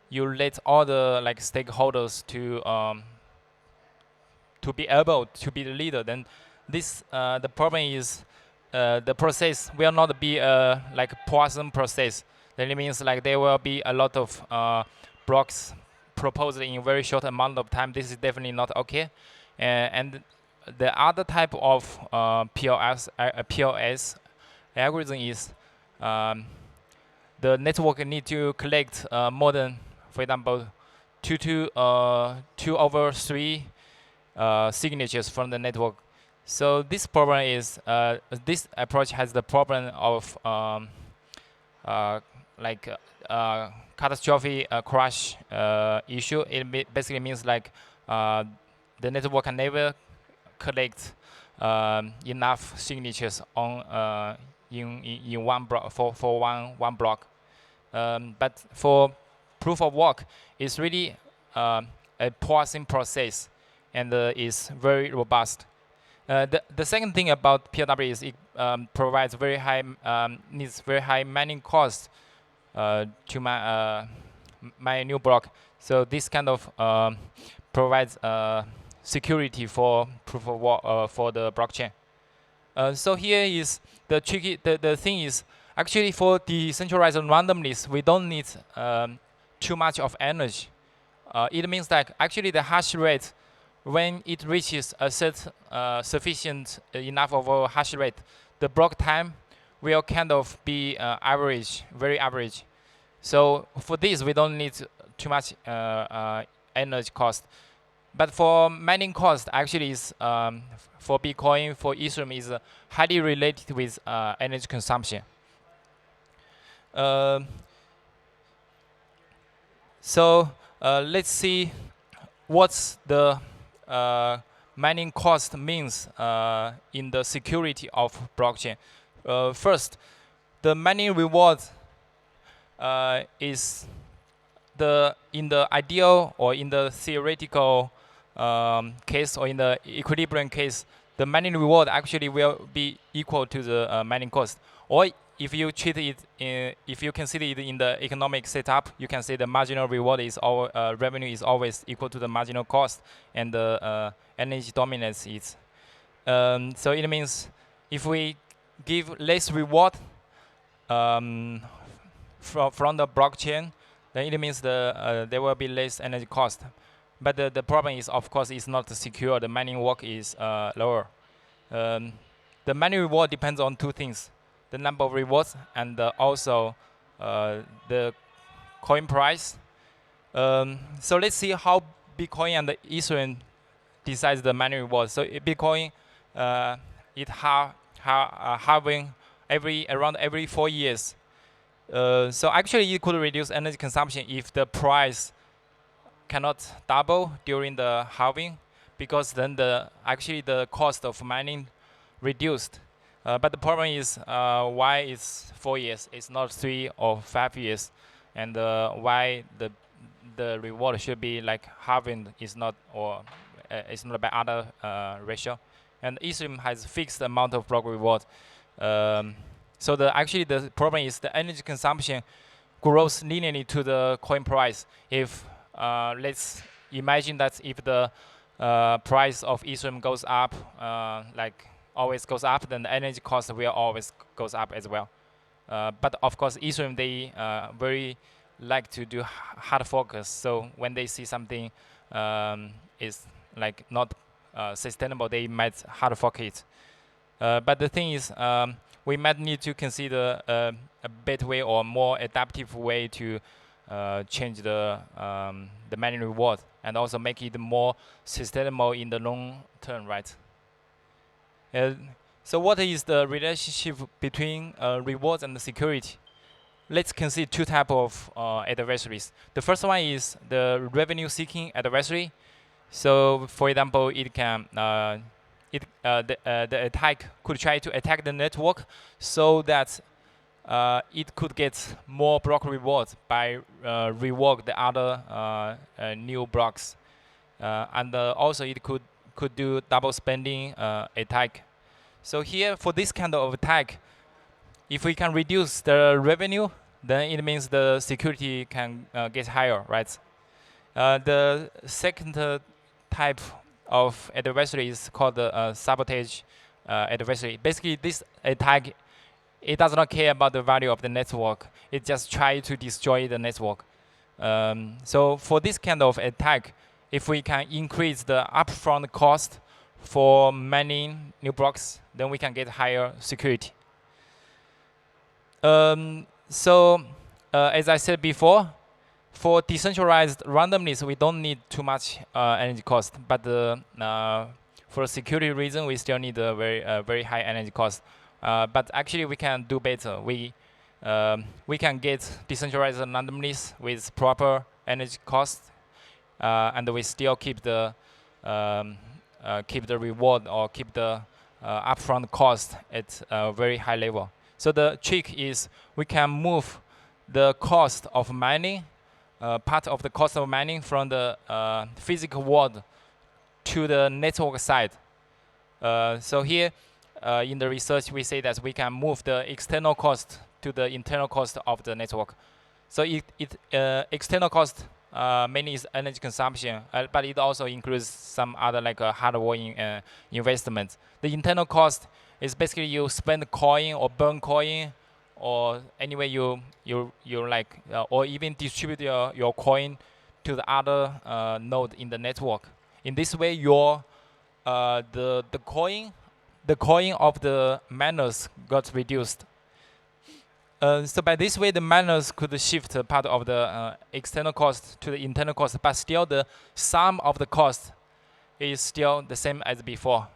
you let all the stakeholders to be able to be the leader, then this the problem is the process will not be a Poisson process. Then it means there will be a lot of blocks proposed in a very short amount of time. This is definitely not okay. And the other type of PLS algorithm is the network need to collect more than, for example, 2/3 signatures from the network. So this problem is this approach has the problem of catastrophic crash issue. It basically means the network can never collect enough signatures on in one block for one block. But for proof of work, it's really a Poisson process and is very robust. The second thing about PLW is it provides very high needs very high mining cost to my new block. So this kind of provides security for proof of work for the blockchain. So here is the tricky. The thing is actually for decentralized randomness, we don't need too much of energy. It means that actually the hash rate, when it reaches a set sufficient enough of a hash rate, the block time will kind of be average, very average. So for this, we don't need too much energy cost. But for mining cost, actually, is for Bitcoin, for Ethereum, is highly related with energy consumption. So let's see what's the mining cost means in the security of blockchain. First, the mining reward is in the ideal or in the theoretical case or in the equilibrium case, the mining reward actually will be equal to the mining cost. Or if you treat it, if you consider it in the economic setup, you can say the marginal reward is revenue is always equal to the marginal cost, and the energy dominance is. So it means if we give less reward from the blockchain, then it means there will be less energy cost. But the problem is, of course, it's not secure. The mining work is lower. The mining reward depends on two things: the number of rewards and also the coin price. So let's see how Bitcoin and the Ethereum decides the mining reward. So Bitcoin, it halving around every 4 years. So actually, you could reduce energy consumption if the price cannot double during the halving, because then actually the cost of mining reduced. But the problem is why it's 4 years, it's not 3 or 5 years, and why the reward should be halving is not, or it's not by other ratio. And Ethereum has fixed amount of block reward. So actually the problem is the energy consumption grows linearly to the coin price. If let's imagine that if the price of Ethereum goes up, always goes up, then the energy cost will always goes up as well. But of course, Ethereum, they very like to do hard focus. So when they see something is not sustainable, they might hard focus it. But the thing is, we might need to consider a better way or more adaptive way to change the mining reward and also make it more sustainable in the long term, right? So what is the relationship between rewards and the security? Let's consider two types of adversaries. The first one is the revenue-seeking adversary. So, for example, it can the attack could try to attack the network so that it could get more block rewards by rework the other new blocks, and also it could do double spending attack. So here for this kind of attack, if we can reduce the revenue, then it means the security can get higher, right? The second type of adversary is called the sabotage adversary. Basically, this attack, it does not care about the value of the network. It just tries to destroy the network. So for this kind of attack, if we can increase the upfront cost for mining new blocks, then we can get higher security. As I said before, for decentralized randomness, we don't need too much energy cost. But for security reason, we still need a very high energy cost. But actually, we can do better. We can get decentralized randomness with proper energy cost, and we still keep the reward or keep the upfront cost at a very high level. So the trick is we can move the cost of mining, part of the cost of mining from the physical world to the network side. So here in the research, we say that we can move the external cost to the internal cost of the network. So external cost mainly is energy consumption, but it also includes some other like hardware investment. The internal cost is basically you spend coin or burn coin, or anyway you like, or even distribute your coin to the other node in the network. In this way, the coin of the miners got reduced. So by this way, the miners could shift part of the external cost to the internal cost, but still the sum of the cost is still the same as before.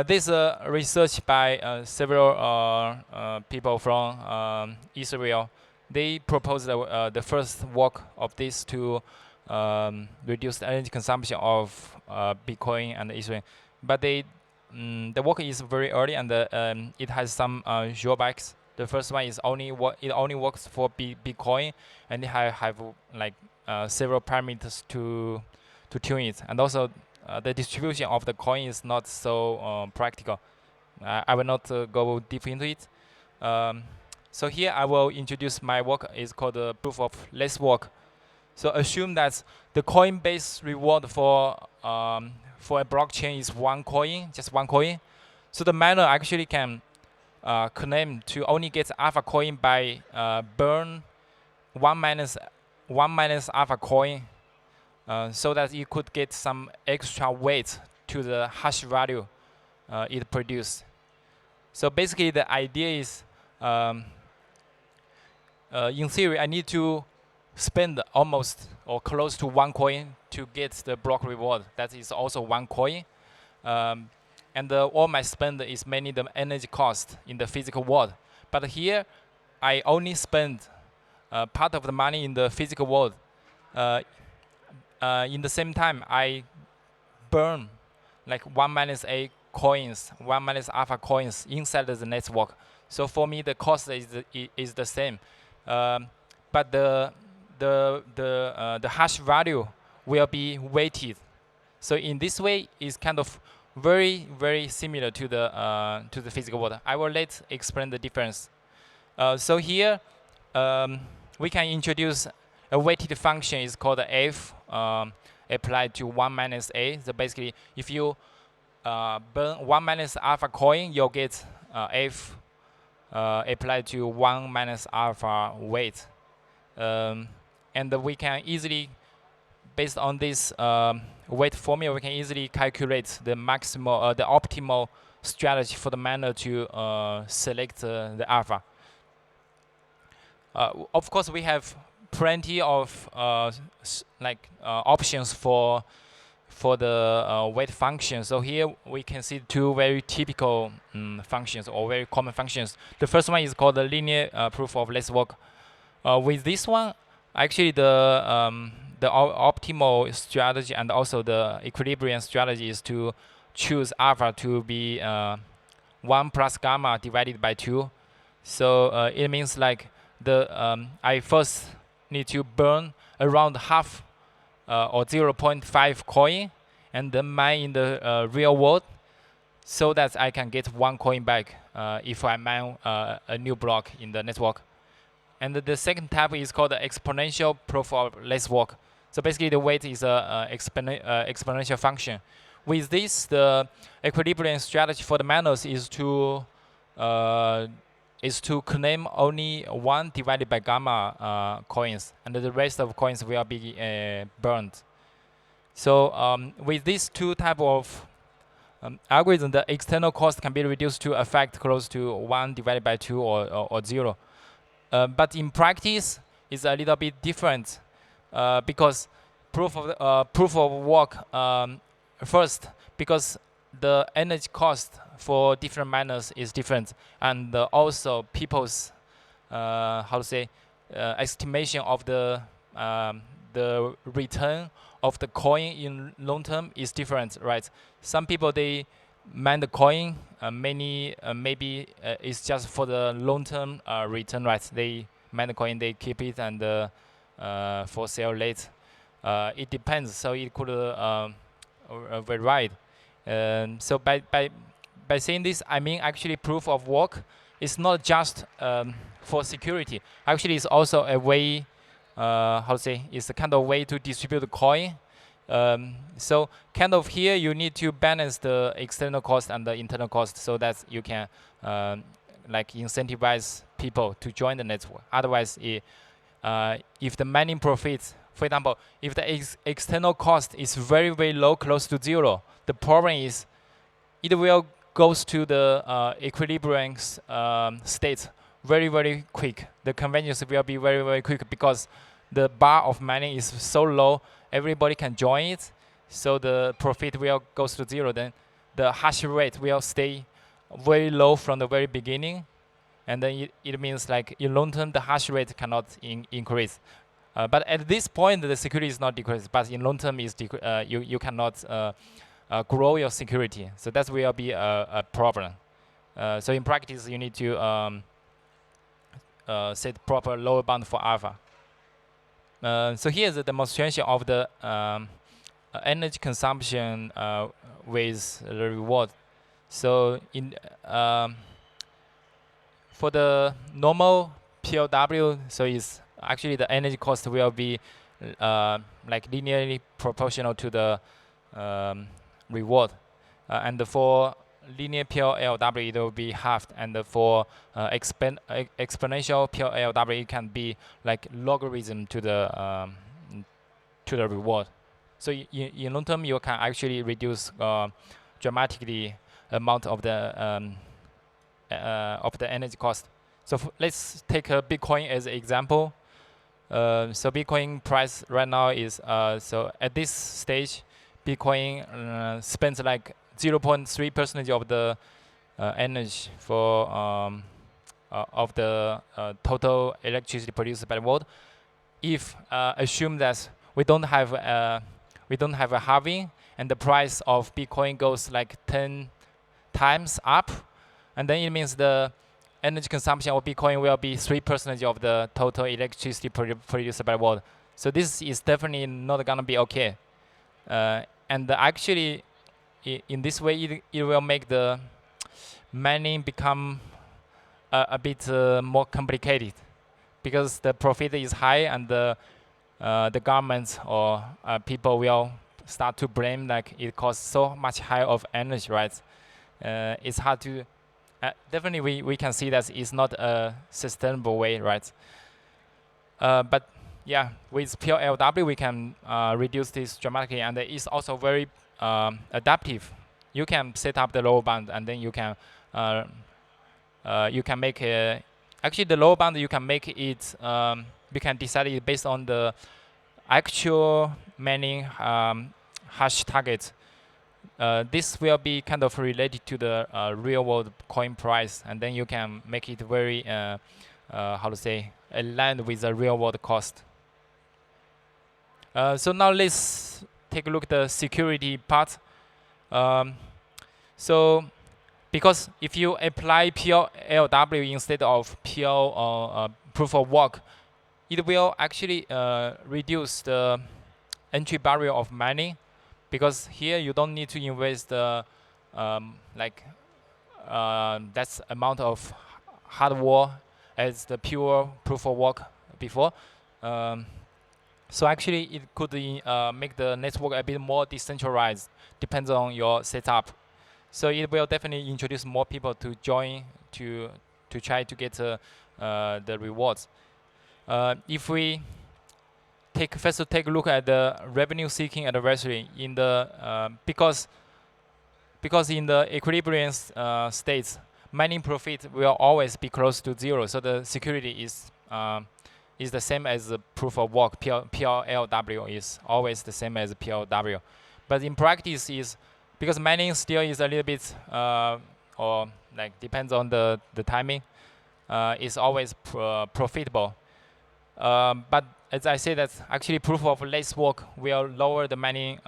This research by several people from Israel. They proposed the first work of this to reduce the energy consumption of Bitcoin and Ethereum. But the work is very early, and it has some drawbacks. The first one is it only works for Bitcoin, and it have like several parameters to tune it, and also the distribution of the coin is not so practical. I will not go deep into it. So here I will introduce my work. It's called the proof of less work. So assume that the coin-based reward for a blockchain is one coin, just one coin. So the miner actually can claim to only get alpha coin by burn one minus alpha coin, so that you could get some extra weight to the hash value it produced. So basically, the idea is, in theory, I need to spend almost or close to one coin to get the block reward. That is also one coin. And all my spend is mainly the energy cost in the physical world. But here, I only spend part of the money in the physical world. In the same time, I burn like 1 minus A coins, 1 minus alpha coins inside the network. So for me, the cost is the same. But the hash value will be weighted. So in this way, it's kind of very, very similar to the physical world. I will explain the difference. So here, we can introduce a weighted function. It's called f applied to 1 minus a. So basically, if you burn 1 minus alpha coin, you'll get f applied to 1 minus alpha weight. And we can easily, based on this weight formula, we can easily calculate the maximal, the optimal strategy for the miner to select the alpha. Of course, we have plenty of options for the weight function. So here we can see two very typical functions, or very common functions. The first one is called the linear proof of less work. With this one, actually the optimal strategy and also the equilibrium strategy is to choose alpha to be 1 plus gamma divided by 2. So it means like I first need to burn around half or 0.5 coin and then mine in the real world, so that I can get 1 coin back if I mine a new block in the network. And the second type is called the exponential proof of less work. So basically the weight is a exponential function. With this, the equilibrium strategy for the miners is to claim only 1 divided by gamma coins, and the rest of coins will be burned. So with these two type of algorithm, the external cost can be reduced to a fact close to 1 divided by 2 or 0. But in practice, it's a little bit different because proof of work first, because the energy cost for different miners is different, and also people's estimation of the return of the coin in long term is different, right? Some people, they mine the coin, maybe it's just for the long term return, right? They mine the coin, they keep it, and for sale late. It depends, so it could vary. So by saying this, I mean actually proof of work is not just for security. Actually, it's also a way, it's a kind of way to distribute the coin. So kind of here you need to balance the external cost and the internal cost, so that you can like incentivize people to join the network. Otherwise, if the mining profits, for example, if the external cost is very, very low, close to 0, the problem is it will goes to the equilibrium state very, very quick. The convenience will be very, very quick because the bar of mining is so low, everybody can join it, so the profit will go to 0. Then the hash rate will stay very low from the very beginning, and then it means like in long term the hash rate cannot increase. But at this point the security is not decreased, but in long term is you cannot grow your security. So that will be a problem. So in practice you need to set proper lower bound for alpha. So here's a demonstration of the energy consumption with the reward. So in for the normal PLW, so it's actually the energy cost will be like linearly proportional to the reward, and for linear PLW it will be halved, and for exponential PLW it can be like logarithm to the reward. So in long term you can actually reduce dramatically amount of the energy cost. So let's take a Bitcoin as an example. So Bitcoin price right now is so at this stage, Bitcoin spends like 0.3% of the energy for of the total electricity produced by the world. If assume that we don't have a halving, and the price of Bitcoin goes like 10 times up, and then it means the energy consumption of Bitcoin will be 3% of the total electricity produced by the world. So this is definitely not gonna be okay. And actually, in this way, it will make the mining become a bit more complicated, because the profit is high, and the governments or people will start to blame like it costs so much high of energy, right? It's hard to definitely we can see that it's not a sustainable way, right? But yeah, with PLW we can reduce this dramatically, and it's also very adaptive. You can set up the lower bound, and then you can make actually the lower bound you can make it you can decide it based on the actual mining hash target. This will be kind of related to the real world coin price, and then you can make it very aligned with the real world cost. So now let's take a look at the security part. So because if you apply PLW instead of proof of work, it will actually reduce the entry barrier of mining, because here you don't need to invest that's amount of hardware as the pure proof of work before. So actually, it could make the network a bit more decentralized, depends on your setup. So it will definitely introduce more people to join to try to get the rewards. If we first take a look at the revenue-seeking adversary in the because in the equilibrium states, mining profit will always be close to zero. So the security is the same as the proof of work. PLW is always the same as PLW. But in practice, is because mining still is a little bit or like depends on the timing, is always profitable. But as I said, that actually proof of less work will lower the mining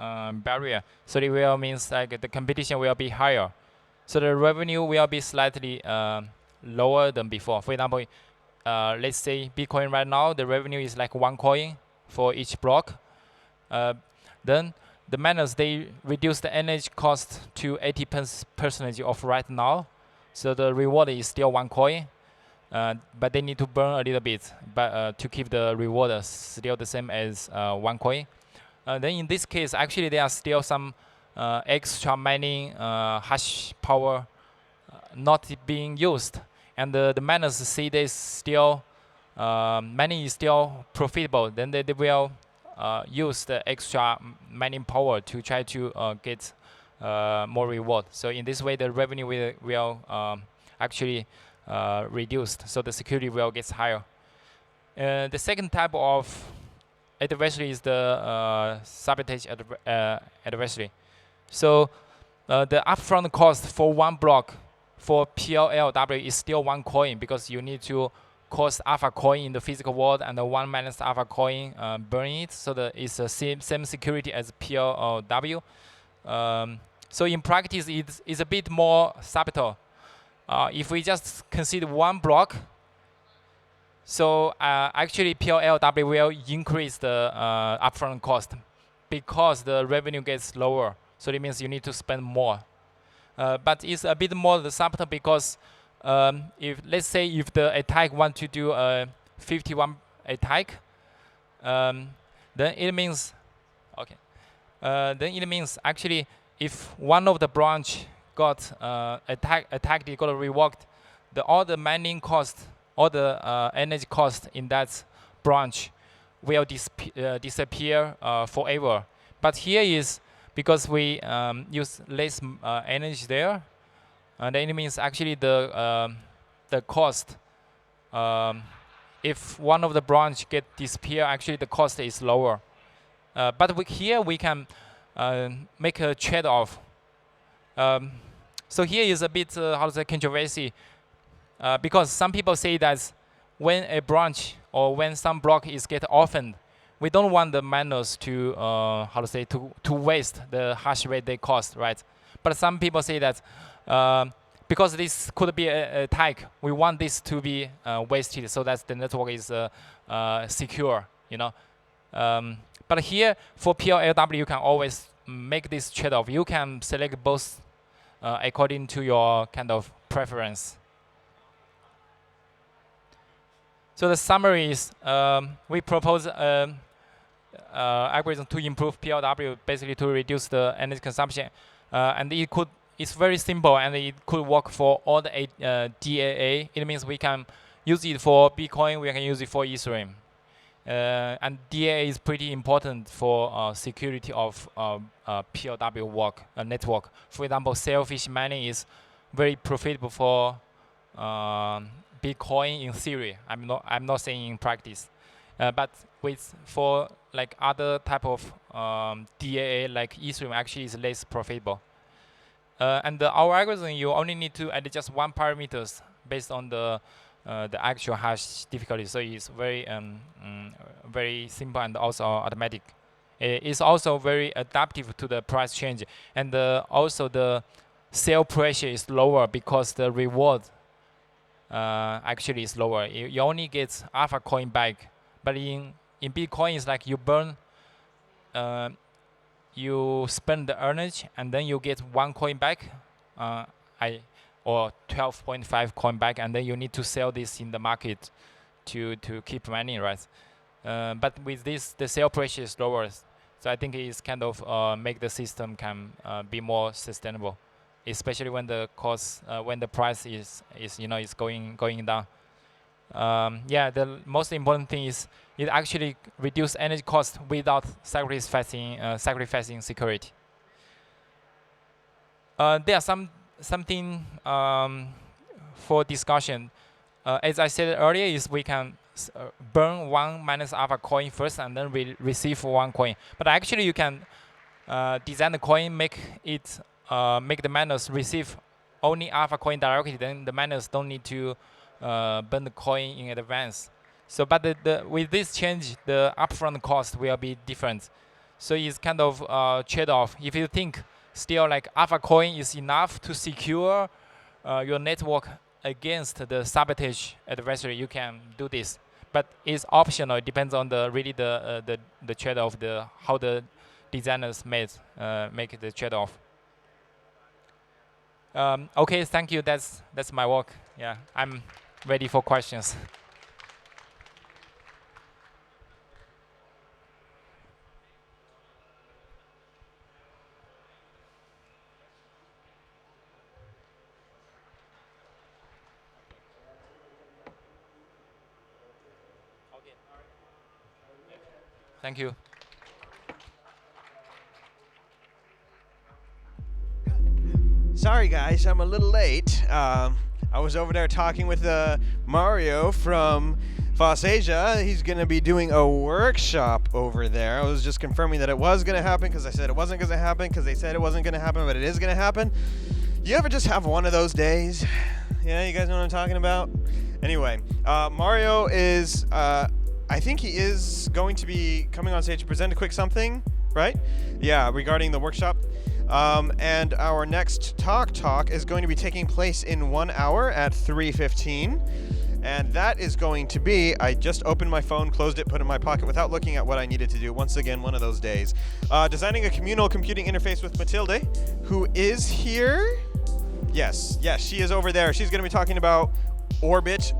barrier. So it will means like the competition will be higher. So the revenue will be slightly lower than before. For example, let's say Bitcoin right now, the revenue is like 1 coin for each block. Then the miners, they reduce the energy cost to 80% of right now. So the reward is still 1 coin. But they need to burn a little bit, but to keep the reward still the same as 1 coin. Then in this case, actually there are still some extra mining hash power not being used, and the miners see this still mining is still profitable. Then they will use the extra mining power to try to get more reward. So in this way, the revenue will actually reduced, so the security will get higher. The second type of adversary is the sabotage adversary. So the upfront cost for 1 block for PLW is still 1 coin, because you need to cost alpha coin in the physical world and the 1 minus alpha coin burning it. So it's the same security as PLW. So in practice, it's a bit more subtle. If we just consider 1 block, so actually PLW will increase the upfront cost because the revenue gets lower. So it means you need to spend more. But it's a bit more subtle, because if let's say if the attack want to do a 51 attack, then it means actually if one of the branch got attacked, it got revoked, all the mining cost, all the energy cost in that branch will disappear forever. But here is because we use less energy there, and then it means actually the cost. If one of the branch get disappear, actually the cost is lower. But here we can make a trade-off. So here is a bit controversy, because some people say that when a branch or when some block is get orphaned, we don't want the miners to to waste the hash rate they cost, right? But some people say that because this could be an attack, we want this to be wasted so that the network is secure, you know. But here for PLW, you can always make this trade-off. You can select both according to your kind of preference. So the summary is we propose algorithm to improve PLW, basically to reduce the energy consumption, and it's very simple, and it could work for all the DAA. It means we can use it for Bitcoin, we can use it for Ethereum, and DAA is pretty important for security of PLW network. For example, selfish mining is very profitable for Bitcoin in theory. I'm not saying in practice, but for like other type of DAA like Ethereum, actually is less profitable. And our algorithm, you only need to add just 1 parameters based on the actual hash difficulty. So it's very very simple and also automatic. It's also very adaptive to the price change, and also the sale pressure is lower because the reward actually is lower. You only get alpha coin back, but in Bitcoin it's like you burn, you spend the energy and then you get 1 coin back, or 12.5 coin back, and then you need to sell this in the market to keep money, right? But with this, the sale pressure is lower, so I think it's kind of make the system can be more sustainable, especially when the cost, when the price is going down. Yeah, the most important thing is it actually reduce energy cost without sacrificing security. There are something for discussion. As I said earlier, is we can burn 1 minus alpha coin first and then receive 1 coin. But actually, you can design the coin, make the miners receive only alpha coin directly. Then the miners don't need to burn the coin in advance. So, but with this change, the upfront cost will be different. So it's kind of trade-off. If you think still like alpha coin is enough to secure your network against the sabotage adversary, you can do this. But it's optional. It depends on the trade-off, how the designers make the trade-off. Okay, thank you. That's my work. Yeah, I'm ready for questions. Thank you. Sorry, guys, I'm a little late. I was over there talking with Mario from vacy. He's going to be doing a workshop over there. I was just confirming that it was going to happen because I said it wasn't going to happen because they said it wasn't going to happen, but it is going to happen. You ever just have one of those days? Yeah, you guys know what I'm talking about? Anyway, Mario is... I think he is going to be coming on stage to present a quick something, right? Yeah, regarding the workshop. And our next talk is going to be taking place in 1 hour at 3:15. And that is going to be, I just opened my phone, closed it, put it in my pocket without looking at what I needed to do. Once again, one of those days. Designing a communal computing interface with Matilde, who is here. Yes, she is over there. She's going to be talking about orbit,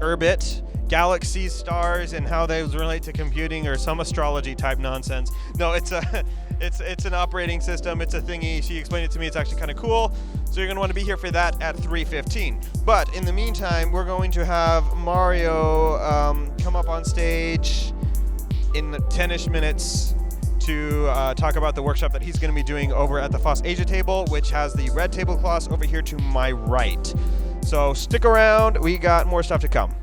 galaxies, stars, and how those relate to computing or some astrology type nonsense. No, it's an operating system. It's a thingy. She explained it to me. It's actually kind of cool. So you're going to want to be here for that at 3:15. But in the meantime, we're going to have Mario come up on stage in 10-ish minutes to talk about the workshop that he's going to be doing over at the FOSS Asia table, which has the red tablecloths over here to my right. So stick around. We got more stuff to come.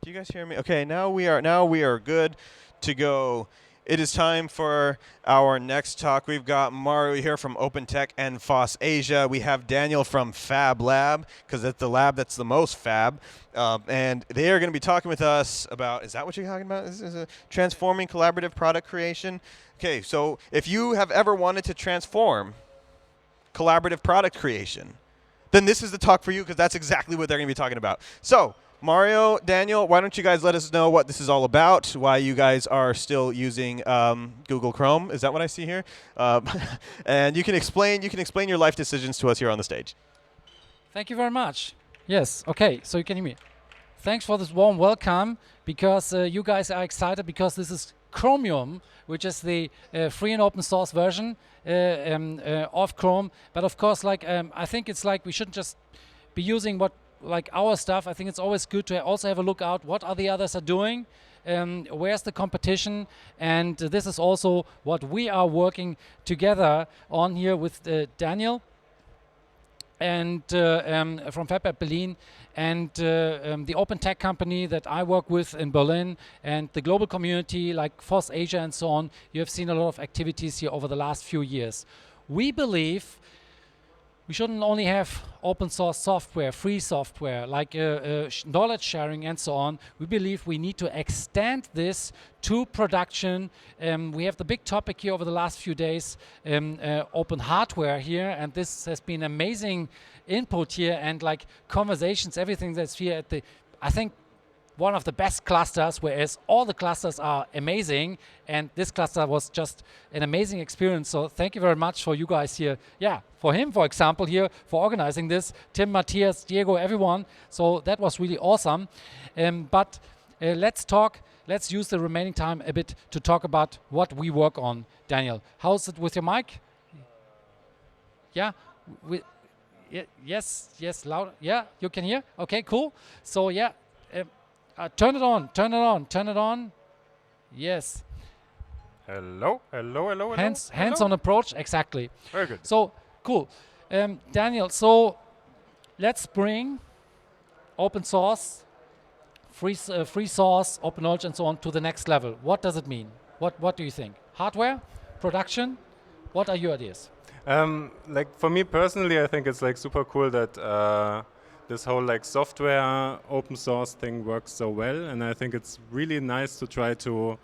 Do you guys hear me? Okay, now we are good to go. It is time for our next talk. We've got Mario here from Open Tech and FOSS Asia. We have Daniel from Fab Lab, because it's the lab that's the most fab. And they are going to be talking with us about, is that what you're talking about? Is transforming collaborative product creation? Okay, so if you have ever wanted to transform collaborative product creation, then this is the talk for you, because that's exactly what they're going to be talking about. So, Mario, Daniel, why don't you guys let us know what this is all about, why you guys are still using Google Chrome. Is that what I see here? And you can explain your life decisions to us here on the stage. Thank you very much. Yes, okay, so you can hear me. Thanks for this warm welcome, because you guys are excited because this is Chromium, which is the free and open source version of Chrome. But of course, like I think it's like we shouldn't just be using our stuff. I think it's always good to also have a look out what are the others are doing, where's the competition, and this is also what we are working together on here with Daniel and from Fab at Behling and the open tech company that I work with in Berlin and the global community like FOSS Asia and so on. You have seen a lot of activities here over the last few years. We believe we shouldn't only have open source software, free software, like knowledge sharing and so on. We believe we need to extend this to production. We have the big topic here over the last few days, open hardware here, and this has been amazing input here and like conversations, everything that's here at the, I think, one of the best clusters, whereas all the clusters are amazing, and this cluster was just an amazing experience. So thank you very much for you guys here. Yeah, for him, for example, here, for organizing this, Tim, Matthias, Diego, everyone. So that was really awesome. But let's use the remaining time a bit to talk about what we work on. Daniel, how's it with your mic? Yeah? Yes, loud. Yeah, you can hear? Okay, cool. So yeah. Turn it on. Yes. Hello. Hands on approach, exactly. Very good. So, cool. Daniel, so let's bring open source, free source, open knowledge and so on to the next level. What does it mean? What do you think? Hardware? Production? What are your ideas? Like for me personally, I think it's like super cool that this whole like software open source thing works so well, and I think it's really nice to try to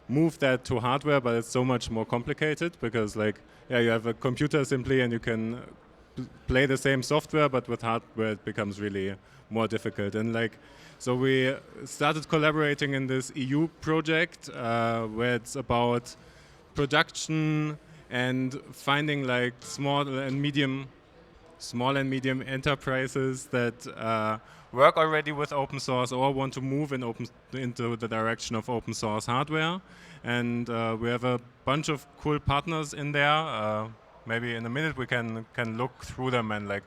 move that to hardware, but it's so much more complicated because like you have a computer simply and you can play the same software, but with hardware it becomes really more difficult. And like so we started collaborating in this EU project where it's about production and finding like small and medium enterprises that work already with open source or want to move into the direction of open source hardware. And we have a bunch of cool partners in there. Maybe in a minute we can look through them and like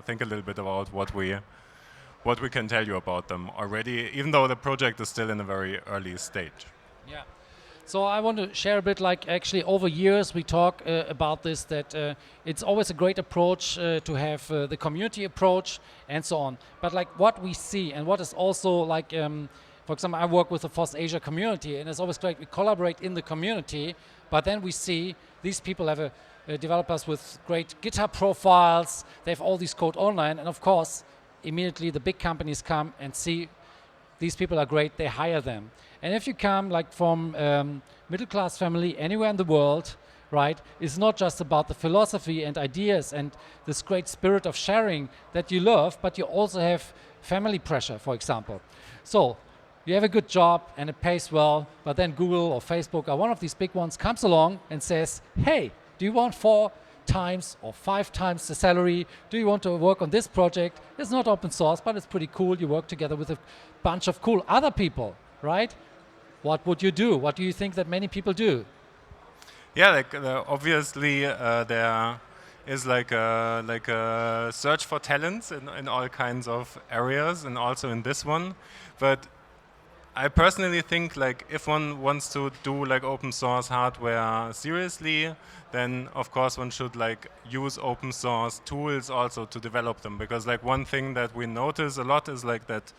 think a little bit about what we can tell you about them already, even though the project is still in a very early stage. Yeah. So I want to share a bit, like actually over years we talk about this, that it's always a great approach to have the community approach and so on. But like what we see and what is also like, for example, I work with the FOSS Asia community, and it's always great we collaborate in the community, but then we see these people have developers with great GitHub profiles, they have all this code online, and of course immediately the big companies come and see these people are great, they hire them. And if you come like from middle class family anywhere in the world, right, it's not just about the philosophy and ideas and this great spirit of sharing that you love, but you also have family pressure, for example. So you have a good job and it pays well, but then Google or Facebook or one of these big ones comes along and says, hey, do you want 4 times or 5 times the salary? Do you want to work on this project? It's not open source, but it's pretty cool. You work together with a bunch of cool other people, right? What would you do? What do you think that many people do? Yeah, like obviously there is like a search for talents in all kinds of areas, and also in this one. But I personally think like if one wants to do like open source hardware seriously, then of course one should like use open source tools also to develop them, because like one thing that we notice a lot is like that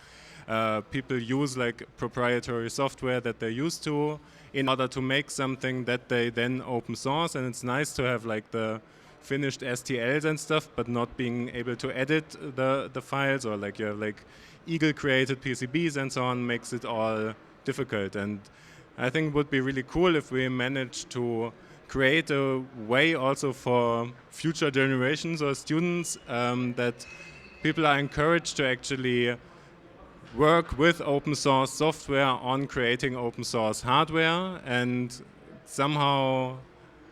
people use like proprietary software that they're used to in order to make something that they then open source. And it's nice to have like the finished STLs and stuff, but not being able to edit the files, or like you have like Eagle created PCBs and so on, makes it all difficult. And I think it would be really cool if we manage to create a way also for future generations or students that people are encouraged to actually work with open source software on creating open source hardware. And somehow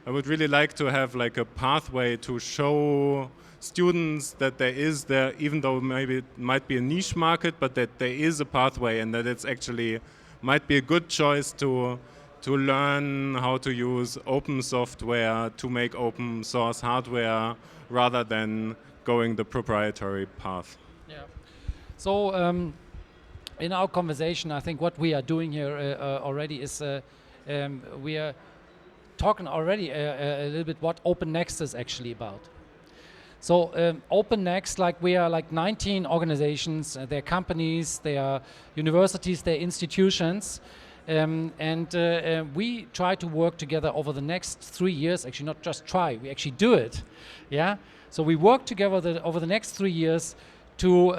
I would really like to have like a pathway to show students that there, even though maybe it might be a niche market, but that there is a pathway, and that it's actually might be a good choice to learn how to use open software to make open source hardware rather than going the proprietary path. Yeah. So in our conversation, I think what we are doing here already is we are talking already a little bit what OpenNext is actually about. So OpenNext, like we are like 19 organizations, they're companies, they are universities, they're institutions, and we try to work together over the next 3 years. Actually, not just try, we actually do it. Yeah. So we work together over the next 3 years to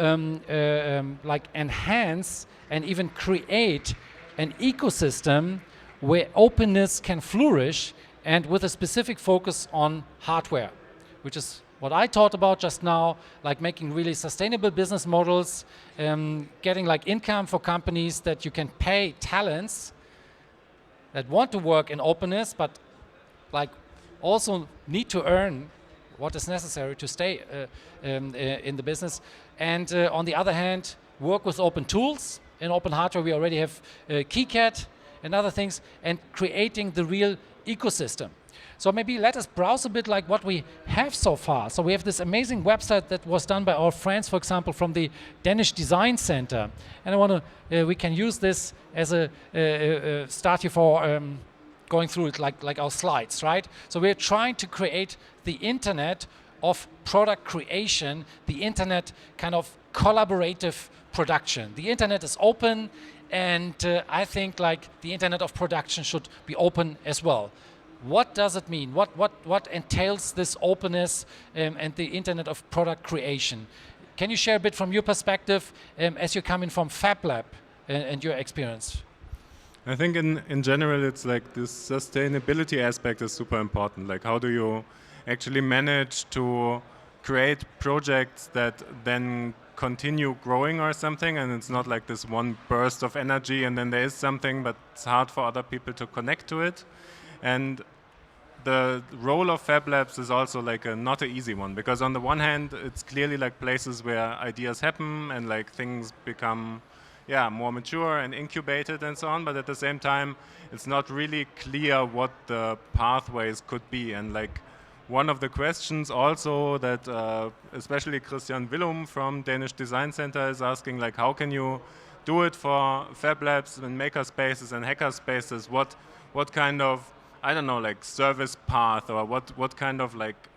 like enhance and even create an ecosystem where openness can flourish, and with a specific focus on hardware, which is what I talked about just now, like making really sustainable business models, getting like income for companies that you can pay talents that want to work in openness, but like also need to earn what is necessary to stay in the business. And on the other hand, work with open tools. In open hardware, we already have KiCad and other things, and creating the real ecosystem. So maybe let us browse a bit like what we have so far. So we have this amazing website that was done by our friends, for example, from the Danish Design Center. And I want to, we can use this as a start here for going through it like our slides, right? So we're trying to create the internet of product creation, the internet kind of collaborative production. The internet is open, and I think like the internet of production should be open as well. What does it mean? What entails this openness and the internet of product creation? Can you share a bit from your perspective as you're coming from Fab Lab and your experience? I think in general it's like this sustainability aspect is super important. Like how do you actually manage to create projects that then continue growing or something, and it's not like this one burst of energy and then there is something, but it's hard for other people to connect to it. And the role of Fab Labs is also like not an easy one, because on the one hand it's clearly like places where ideas happen and like things become more mature and incubated and so on, but at the same time it's not really clear what the pathways could be. And like one of the questions also that especially Christian Willum from Danish Design Center is asking, like how can you do it for Fab Labs and maker spaces and hacker spaces? What kind of, I don't know, like service path, or what kind of like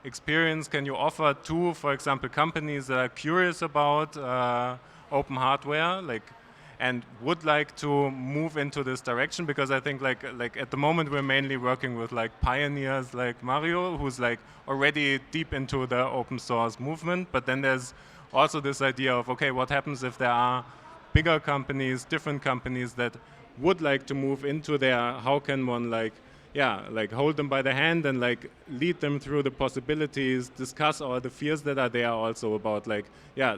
experience can you offer to, for example, companies that are curious about open hardware, like, and would like to move into this direction? Because I think like at the moment we're mainly working with like pioneers like Mario, who's like already deep into the open source movement. But then there's also this idea of, okay, what happens if there are bigger companies, different companies that would like to move into there? How can one like hold them by the hand and like lead them through the possibilities, discuss all the fears that are there also about like,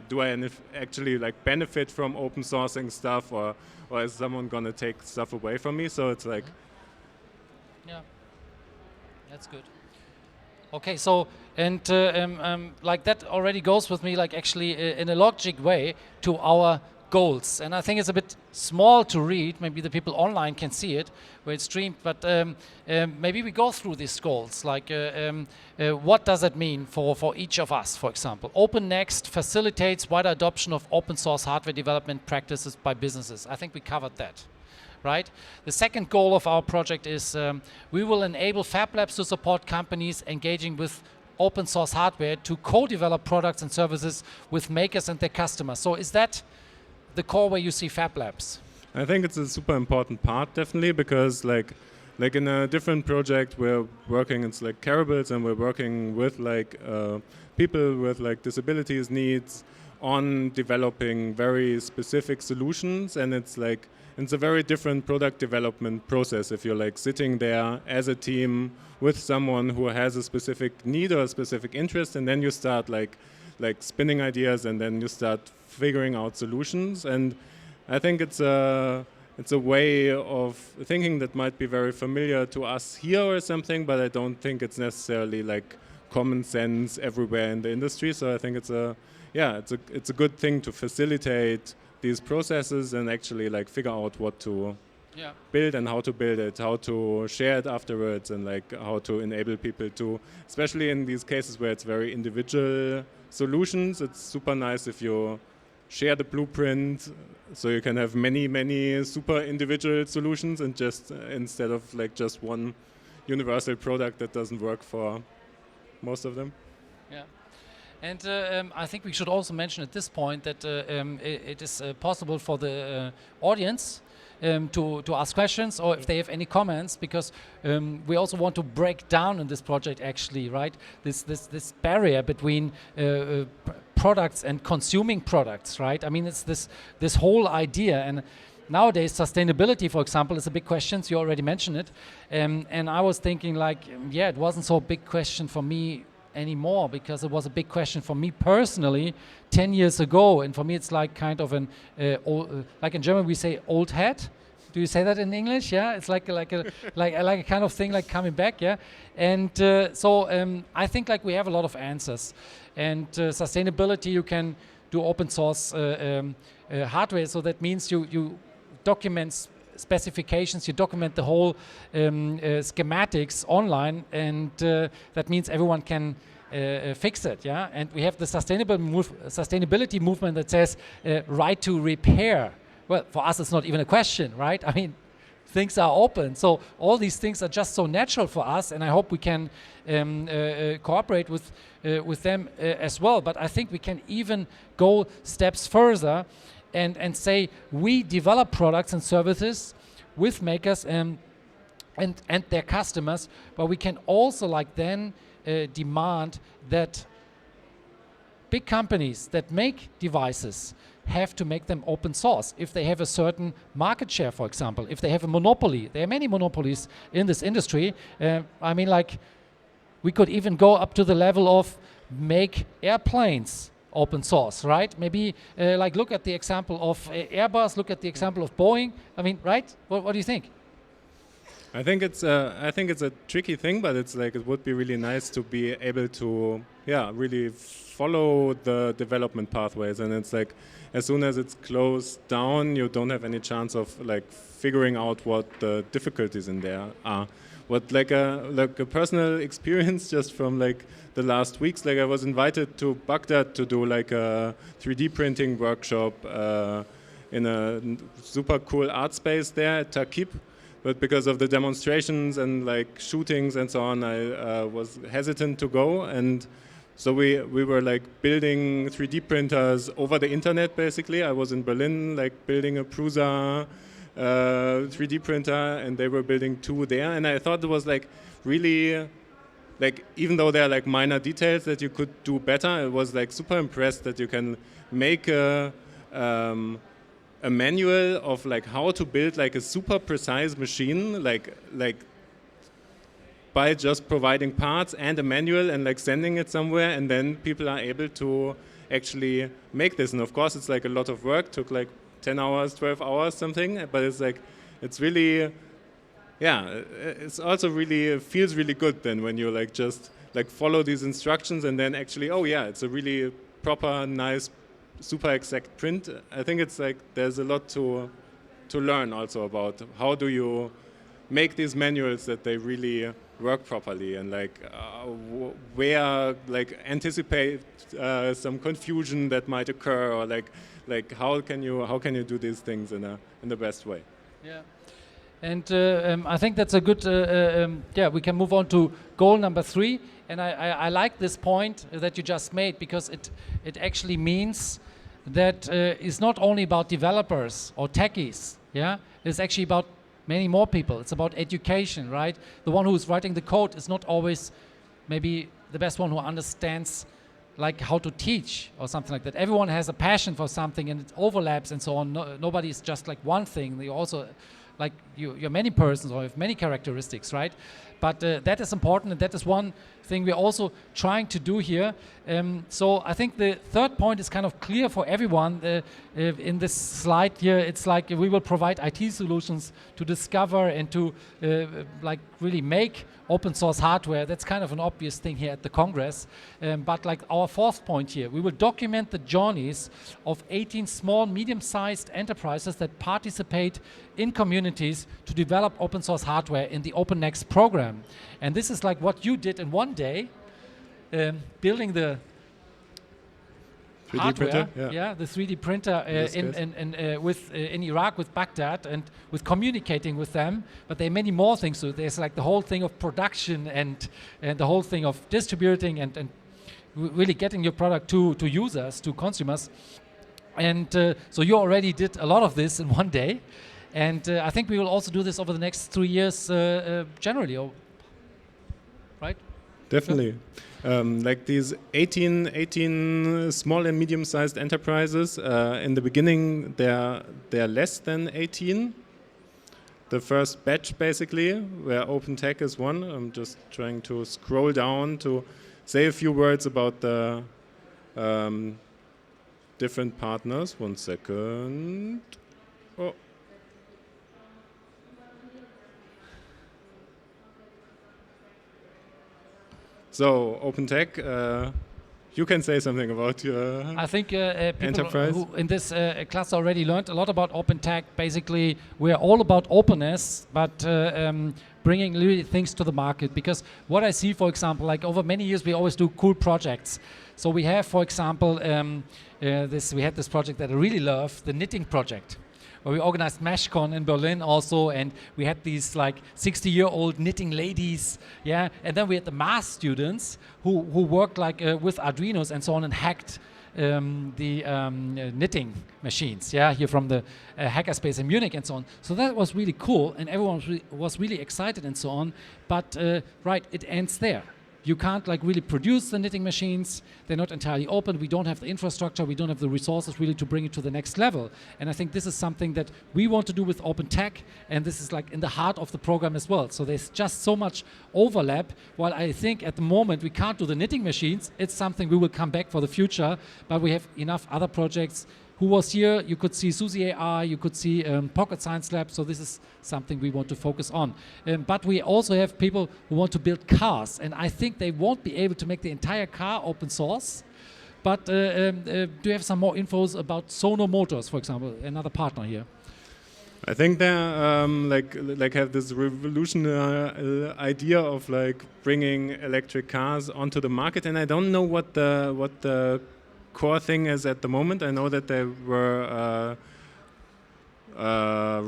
do I actually like benefit from open sourcing stuff, or is someone gonna take stuff away from me? So it's like, yeah, that's good. Okay, so and like that already goes with me like actually in a logic way to our goals, and I think it's a bit small to read. Maybe the people online can see it where it's streamed, but maybe we go through these goals. Like, what does it mean for each of us? For example, OpenNext facilitates wider adoption of open source hardware development practices by businesses. I think we covered that, right? The second goal of our project is we will enable Fab Labs to support companies engaging with open source hardware to co-develop products and services with makers and their customers. So is that the core where you see Fab Labs? I think it's a super important part, definitely, because like in a different project we're working, it's like Carables, and we're working with like people with like disabilities needs on developing very specific solutions, and it's a very different product development process if you're like sitting there as a team with someone who has a specific need or a specific interest, and then you start like spinning ideas, and then you start figuring out solutions. And I think it's a way of thinking that might be very familiar to us here or something, but I don't think it's necessarily like common sense everywhere in the industry. So I think it's a good thing to facilitate these processes and actually like figure out what to build and how to build it, how to share it afterwards, and like how to enable people to, especially in these cases where it's very individual solutions, it's super nice if you share the blueprint so you can have many super individual solutions, and just instead of like just one universal product that doesn't work for most of them. Yeah. And I think we should also mention at this point that it is possible for the audience to ask questions, or if they have any comments, because we also want to break down in this project actually, right? This barrier between products and consuming products, right? I mean, it's this whole idea, and nowadays sustainability, for example, is a big question. So you already mentioned it, and I was thinking like, it wasn't so a big question for me anymore, because it was a big question for me personally 10 years ago, and for me it's like kind of an old, like in German we say old hat. Do you say that in English? Yeah, it's like a kind of thing like coming back. Yeah, and so I think like we have a lot of answers, and sustainability, you can do open source hardware, so that means you document specifications, you document the whole schematics online, and that means everyone can fix it, yeah. And we have the sustainability movement that says right to repair. Well, for us it's not even a question, right? I mean, things are open, so all these things are just so natural for us, and I hope we can cooperate with them as well. But I think we can even go steps further and say we develop products and services with makers and their customers, but we can also like then demand that big companies that make devices have to make them open source if they have a certain market share, for example. If they have a monopoly, there are many monopolies in this industry. I mean, like, we could even go up to the level of make airplanes open source, right? Maybe like look at the example of Airbus, look at the example of Boeing. I mean, right? What do you think? I think it's a tricky thing, but it's like it would be really nice to be able to really follow the development pathways, and it's like as soon as it's closed down, you don't have any chance of like figuring out what the difficulties in there are. What like a personal experience just from like the last weeks, like I was invited to Baghdad to do like a 3D printing workshop in a super cool art space there at Takib. But because of the demonstrations and like shootings and so on, I was hesitant to go. And so we were like building 3D printers over the internet, basically. I was in Berlin, like building a Prusa 3D printer, and they were building two there. And I thought it was like really, like even though there are like minor details that you could do better, I was like super impressed that you can make a manual of like how to build like a super precise machine, like by just providing parts and a manual and like sending it somewhere, and then people are able to actually make this. And of course it's like a lot of work, took like 10 hours, 12 hours, something, but it's like, it's really, it's also really, it feels really good then when you like just like follow these instructions and then actually, it's a really proper, nice, super exact print. I think it's like there's a lot to learn also about how do you make these manuals that they really work properly, and like where like anticipate some confusion that might occur, or like how can you do these things in the best way. Yeah. And I think that's a good, we can move on to goal number 3. And I like this point that you just made, because it actually means that is not only about developers or techies, yeah? It's actually about many more people. It's about education, right? The one who's writing the code is not always maybe the best one who understands like how to teach or something like that. Everyone has a passion for something and it overlaps and so on. Nobody is just like one thing. You also, like you're many persons or have many characteristics, right? But that is important, and that is one thing we're also trying to do here. So I think the third point is kind of clear for everyone. In this slide here, it's like we will provide IT solutions to discover and to like really make open source hardware. That's kind of an obvious thing here at the Congress. But like our fourth point here, we will document the journeys of 18 small, medium-sized enterprises that participate in communities to develop open source hardware in the OpenNext program. And this is like what you did in one day, building the 3D hardware, printer, the 3D printer in Iraq with Baghdad, and with communicating with them. But there are many more things. So there's like the whole thing of production and the whole thing of distributing and really getting your product to users, to consumers. And so you already did a lot of this in one day. And I think we will also do this over the next 3 years generally, right? Definitely. Like these 18 small and medium-sized enterprises, in the beginning they're less than 18. The first batch basically, where OpenTech is one. I'm just trying to scroll down to say a few words about the different partners. 1 second. Oh. So, OpenTech, you can say something about your I think people enterprise. who in this class already learned a lot about OpenTech. Basically, we're all about openness, but bringing really things to the market. Because what I see, for example, like over many years, we always do cool projects. So we have, for example, we had this project that I really love, the knitting project, where we organized MeshCon in Berlin also, and we had these like 60-year-old knitting ladies, yeah, and then we had the math students who worked like with Arduinos and so on and hacked the knitting machines, yeah, here from the hackerspace in Munich and so on. So that was really cool, and everyone was really excited and so on. But right, it ends there. You can't like really produce the knitting machines. They're not entirely open. We don't have the infrastructure. We don't have the resources really to bring it to the next level. And I think this is something that we want to do with OpenTech. And this is like in the heart of the program as well. So there's just so much overlap. While I think at the moment we can't do the knitting machines, it's something we will come back for the future. But we have enough other projects. Who was here? You could see Suzy AI, you could see Pocket Science Lab, so this is something we want to focus on. But we also have people who want to build cars, and I think they won't be able to make the entire car open source. But do you have some more infos about Sono Motors, for example, another partner here? I think they like have this revolutionary idea of like bringing electric cars onto the market, and I don't know what the core thing is at the moment. I know that they were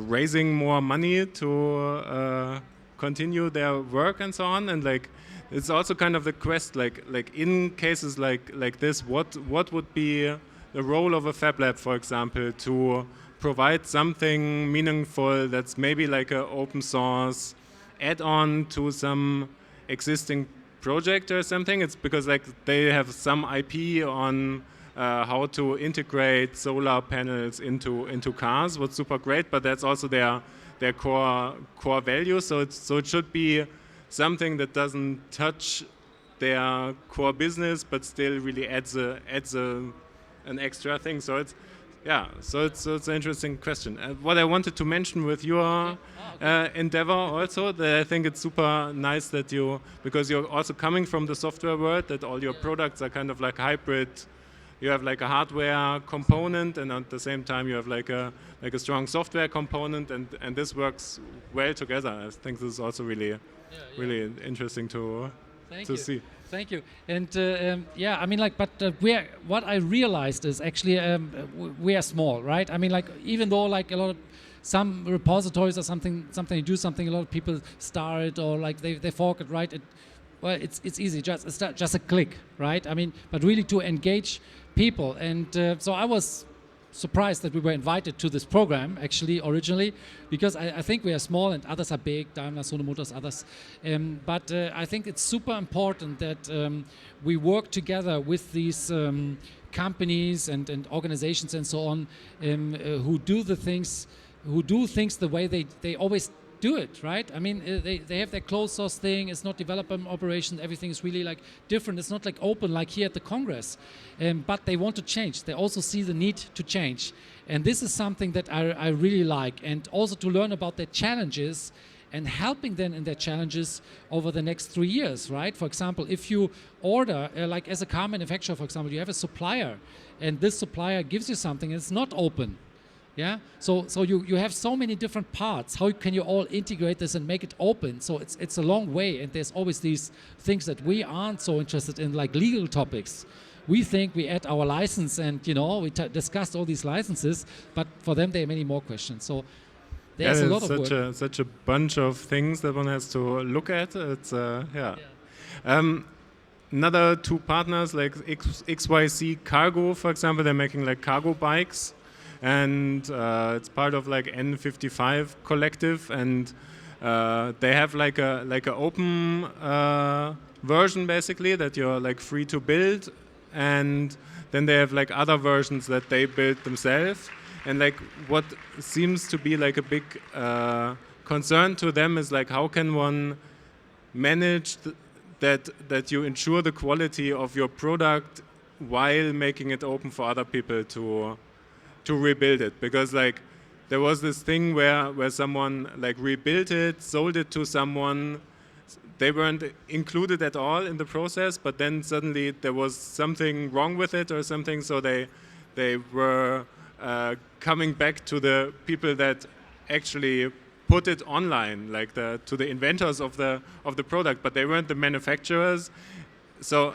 raising more money to continue their work and so on, and like it's also kind of the quest, like in cases like this, what would be the role of a Fab Lab, for example, to provide something meaningful that's maybe like an open source add-on to some existing project or something. It's because like they have some IP on how to integrate solar panels into cars, what's super great, but that's also their core value. So it should be something that doesn't touch their core business, but still really adds an extra thing. So it's an interesting question. What I wanted to mention with your endeavor also, that I think it's super nice that because you're also coming from the software world, that all your products are kind of like hybrid. You have like a hardware component, and at the same time you have like a strong software component, and this works well together. I think this is also really interesting to see. Thank you. And I mean, like, but what I realized is actually we are small, right? I mean, like, even though like some repositories or something you do something, a lot of people start it or like they fork it, right? well, it's easy. It's just a click, right? I mean, but really to engage people. And so I was surprised that we were invited to this program actually originally, because I think we are small and others are big, Daimler, Sono Motors, others. But I think it's super important that we work together with these companies and organizations and so on, who do things the way they always do it, right? I mean, they have their closed source thing. It's not development operation. Everything is really like different. It's not like open like here at the Congress. But they want to change. They also see the need to change. And this is something that I really like. And also to learn about their challenges and helping them in their challenges over the next 3 years, right? For example, if you order, like as a car manufacturer, for example, you have a supplier and this supplier gives you something and it's not open. Yeah, so you have so many different parts. How can you all integrate this and make it open? So it's a long way, and there's always these things that we aren't so interested in, like legal topics. We think we add our license, and we discussed all these licenses, but for them there are many more questions. So there's a lot of work. Such a bunch of things that one has to look at. It's another two partners like XYZ Cargo, for example, they're making like cargo bikes. And it's part of like N55 collective, and they have like a open version basically that you're like free to build, and then they have like other versions that they build themselves. And like what seems to be like a big concern to them is like how can one manage that you ensure the quality of your product while making it open for other people to rebuild it, because like there was this thing where someone like rebuilt it, sold it to someone, they weren't included at all in the process, but then suddenly there was something wrong with it or something, so they were coming back to the people that actually put it online, like to the inventors of the product, but they weren't the manufacturers. So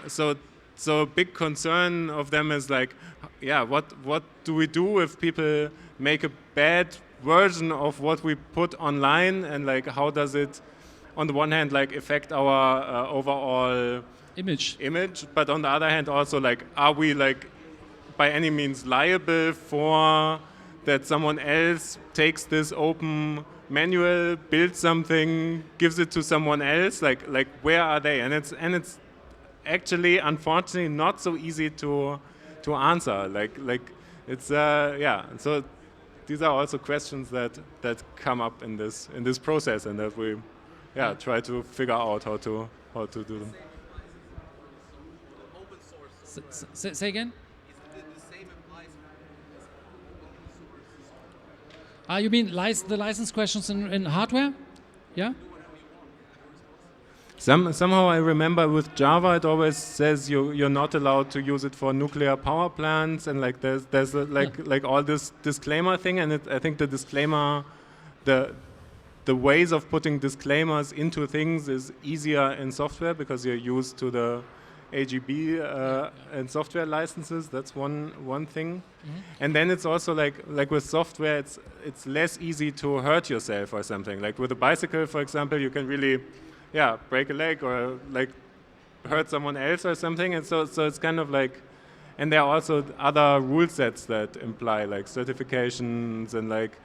a big concern of them is like, yeah, what do we do if people make a bad version of what we put online, and like how does it, on the one hand, like affect our overall image, but on the other hand also like, are we like by any means liable for that someone else takes this open manual, builds something, gives it to someone else, like where are they? And it's actually, unfortunately, not so easy to answer. Like it's So these are also questions that come up in this process, and that we try to figure out how to do them. Say again? You mean the license questions in hardware? Yeah. Somehow I remember with Java it always says you're not allowed to use it for nuclear power plants, and like there's like all this disclaimer thing, and I think the disclaimer, the ways of putting disclaimers into things is easier in software because you're used to the AGB and software licenses. That's one thing. Mm-hmm. And then it's also like with software, it's less easy to hurt yourself or something. Like with a bicycle, for example, you can really break a leg or like hurt someone else or something. And so it's kind of like, and there are also other rule sets that imply like certifications and like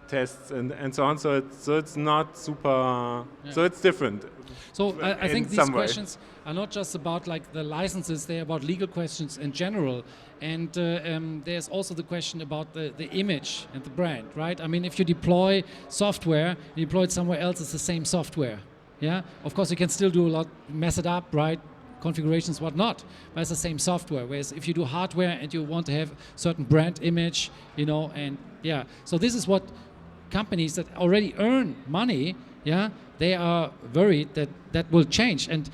tests and so on. So it's not super. Yeah. So it's different. So I think these questions are not just about like the licenses; they're about legal questions in general. And there's also the question about the image and the brand, right? I mean, if you deploy software, you deploy it somewhere else, it's the same software. Yeah. Of course, you can still do a lot, mess it up, right? Configurations, whatnot, but it's the same software. Whereas if you do hardware and you want to have certain brand image, and so this is what companies that already earn money, they are worried that will change. And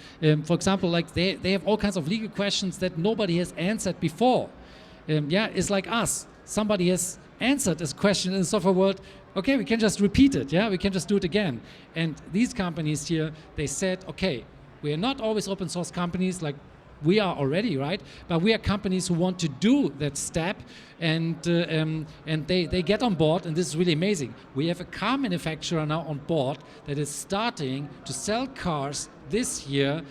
for example, like they have all kinds of legal questions that nobody has answered before. It's like us. Somebody has answered this question in the software world. Okay, we can just repeat it. We can just do it again. And these companies here, they said, okay, we are not always open source companies like we are already, right? But we are companies who want to do that step, and they get on board, and this is really amazing. We have a car manufacturer now on board that is starting to sell cars this year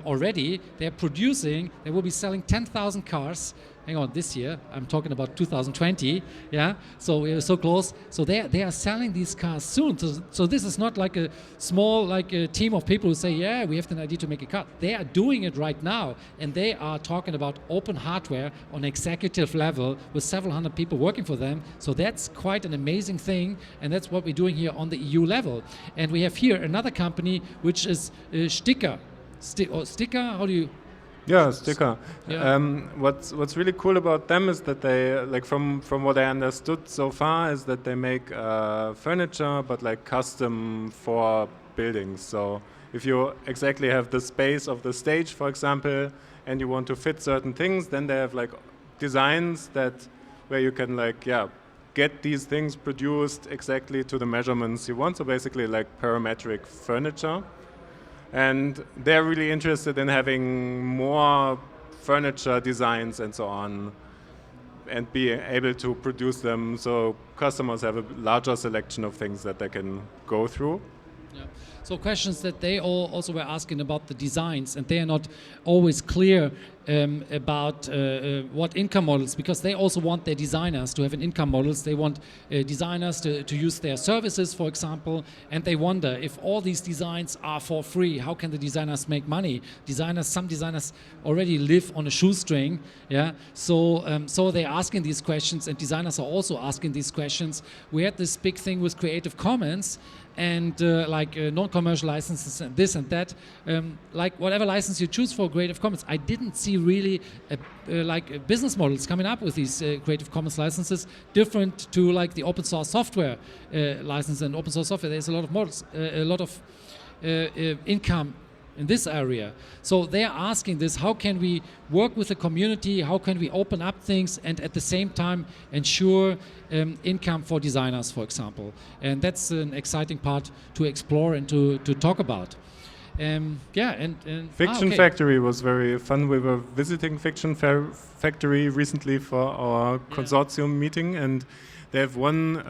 already they will be selling 10,000 cars. Hang on, this year, I'm talking about 2020, yeah? So we're so close. So they are selling these cars soon. So this is not like a small a team of people who say, yeah, we have an idea to make a car. They are doing it right now, and they are talking about open hardware on executive level with several hundred people working for them. So that's quite an amazing thing, and that's what we're doing here on the EU level. And we have here another company, which is Sticker. Sticker, how do you... Yeah, Sticker. Yeah. What's really cool about them is that they, like from what I understood so far, is that they make furniture, but like custom for buildings. So if you exactly have the space of the stage, for example, and you want to fit certain things, then they have like designs where you can get these things produced exactly to the measurements you want. So basically like parametric furniture. And they're really interested in having more furniture designs and so on, and be able to produce them so customers have a larger selection of things that they can go through. Yeah. So questions that they all also were asking about the designs, and they are not always clear about what income models, because they also want their designers to have an income models. They want designers to use their services, for example, and they wonder if all these designs are for free, how can the designers make money? Some designers already live on a shoestring, yeah. So they're asking these questions, and designers are also asking these questions. We had this big thing with Creative Commons, and non-commercial licenses and this and that, like whatever license you choose for Creative Commons, I didn't see really business models coming up with these Creative Commons licenses, different to like the open source software license. And open source software, there's a lot of models, a lot of income in this area. So they are asking this: how can we work with the community? How can we open up things and at the same time ensure income for designers, for example? And that's an exciting part to explore and to talk about. Fiction Factory was very fun. We were visiting Fiction Factory recently for our consortium meeting, and they have one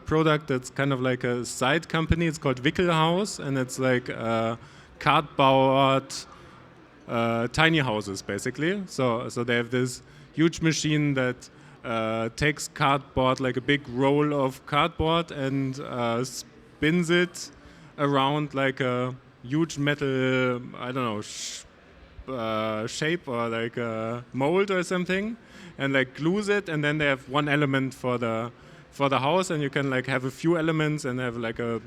product that's kind of like a side company. It's called Wickelhaus, and it's like cardboard tiny houses, basically. So they have this huge machine that takes cardboard, like a big roll of cardboard, and spins it around like a huge metal, I don't know, shape or like a mold or something, and like glues it, and then they have one element for the house, and you can like have a few elements and have like a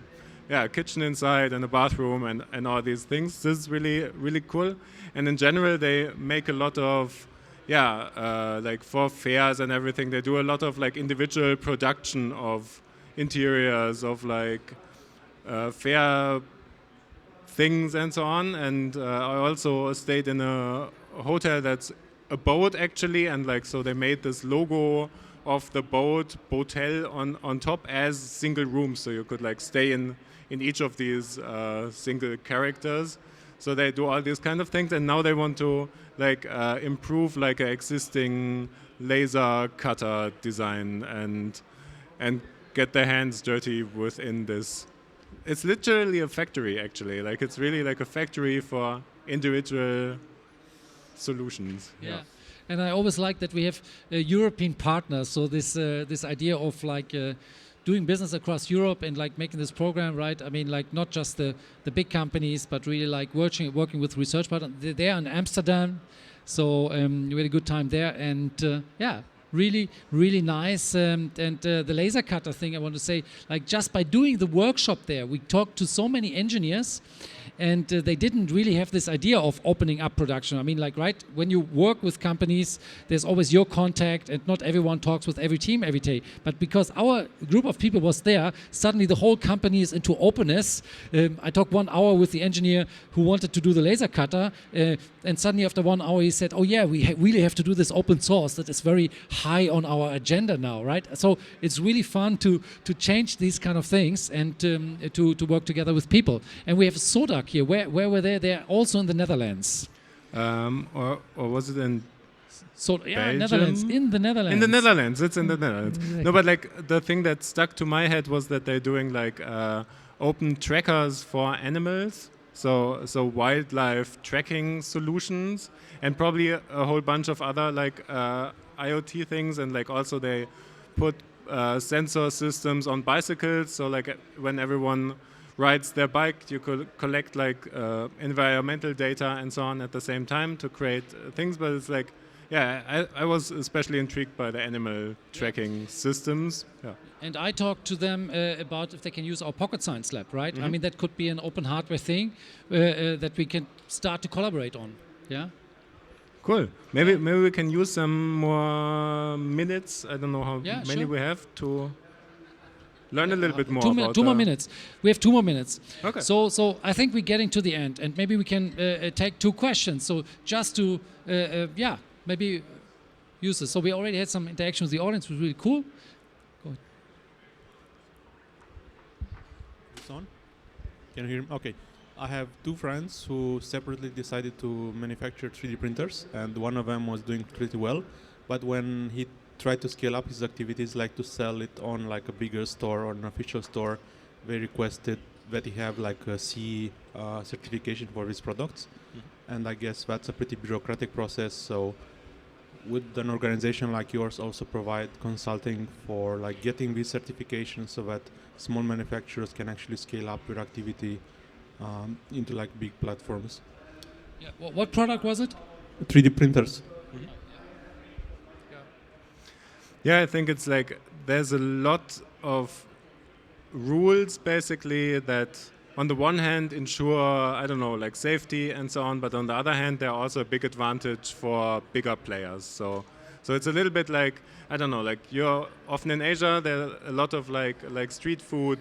kitchen inside and a bathroom and all these things. This is really, really cool. And in general, they make a lot of, like for fairs and everything, they do a lot of like individual production of interiors, of like fair things and so on. And I also stayed in a hotel that's a boat actually, and like so they made this logo of the boatel on top as single rooms, so you could like stay in each of these single characters. So they do all these kind of things, and now they want to like improve like an existing laser cutter design and get their hands dirty within this. It's literally a factory actually. Like it's really like a factory for individual solutions. Yeah. And I always like that we have European partners. So this idea of like doing business across Europe and like making this program, right? I mean, like not just the big companies, but really like working with research partners. They're in Amsterdam, so we had a good time there, and really, really nice. And the laser cutter thing, I want to say, like just by doing the workshop there, we talked to so many engineers, and they didn't really have this idea of opening up production. I mean, like, right, when you work with companies, there's always your contact, and not everyone talks with every team every day. But because our group of people was there, suddenly the whole company is into openness. I talked 1 hour with the engineer who wanted to do the laser cutter, and suddenly after 1 hour he said, oh yeah, we really have to do this open source. That is very high on our agenda now, right? So it's really fun to change these kind of things and to work together with people. And we have Sodak here. Where were they? They're also in the Netherlands. Or was it in Belgium? Netherlands. In the Netherlands. In the Netherlands. It's in the Netherlands. Exactly. No, but like the thing that stuck to my head was that they're doing like open trackers for animals. so wildlife tracking solutions, and probably a whole bunch of other like IoT things, and like also they put sensor systems on bicycles, so like when everyone rides their bike, you could collect like environmental data and so on at the same time to create things. But it's like, yeah, I was especially intrigued by the animal tracking systems. Yeah. And I talked to them about if they can use our Pocket Science Lab, right? I mean, that could be an open hardware thing that we can start to collaborate on. Yeah. Cool. Maybe we can use some more minutes. I don't know how many we have to learn a little bit more about two more minutes. We have 2 more minutes. Okay. So I think we're getting to the end, and maybe we can take 2 questions. So just to maybe use this. So we already had some interaction with the audience, which was really cool. Go ahead. It's on? Can you hear me? Okay. I have 2 friends who separately decided to manufacture 3D printers, and one of them was doing pretty well. But when he tried to scale up his activities, like to sell it on like a bigger store or an official store, they requested that he have like a CE certification for his products. And I guess that's a pretty bureaucratic process. So would an organization like yours also provide consulting for like getting these certifications so that small manufacturers can actually scale up their activity into like big platforms? Yeah. What product was it? 3D printers. Yeah, I think it's like there's a lot of rules basically that on the one hand ensure, I don't know, like safety and so on, but on the other hand they're also a big advantage for bigger players. So it's a little bit like, I don't know, like you're often in Asia, there are a lot of like street food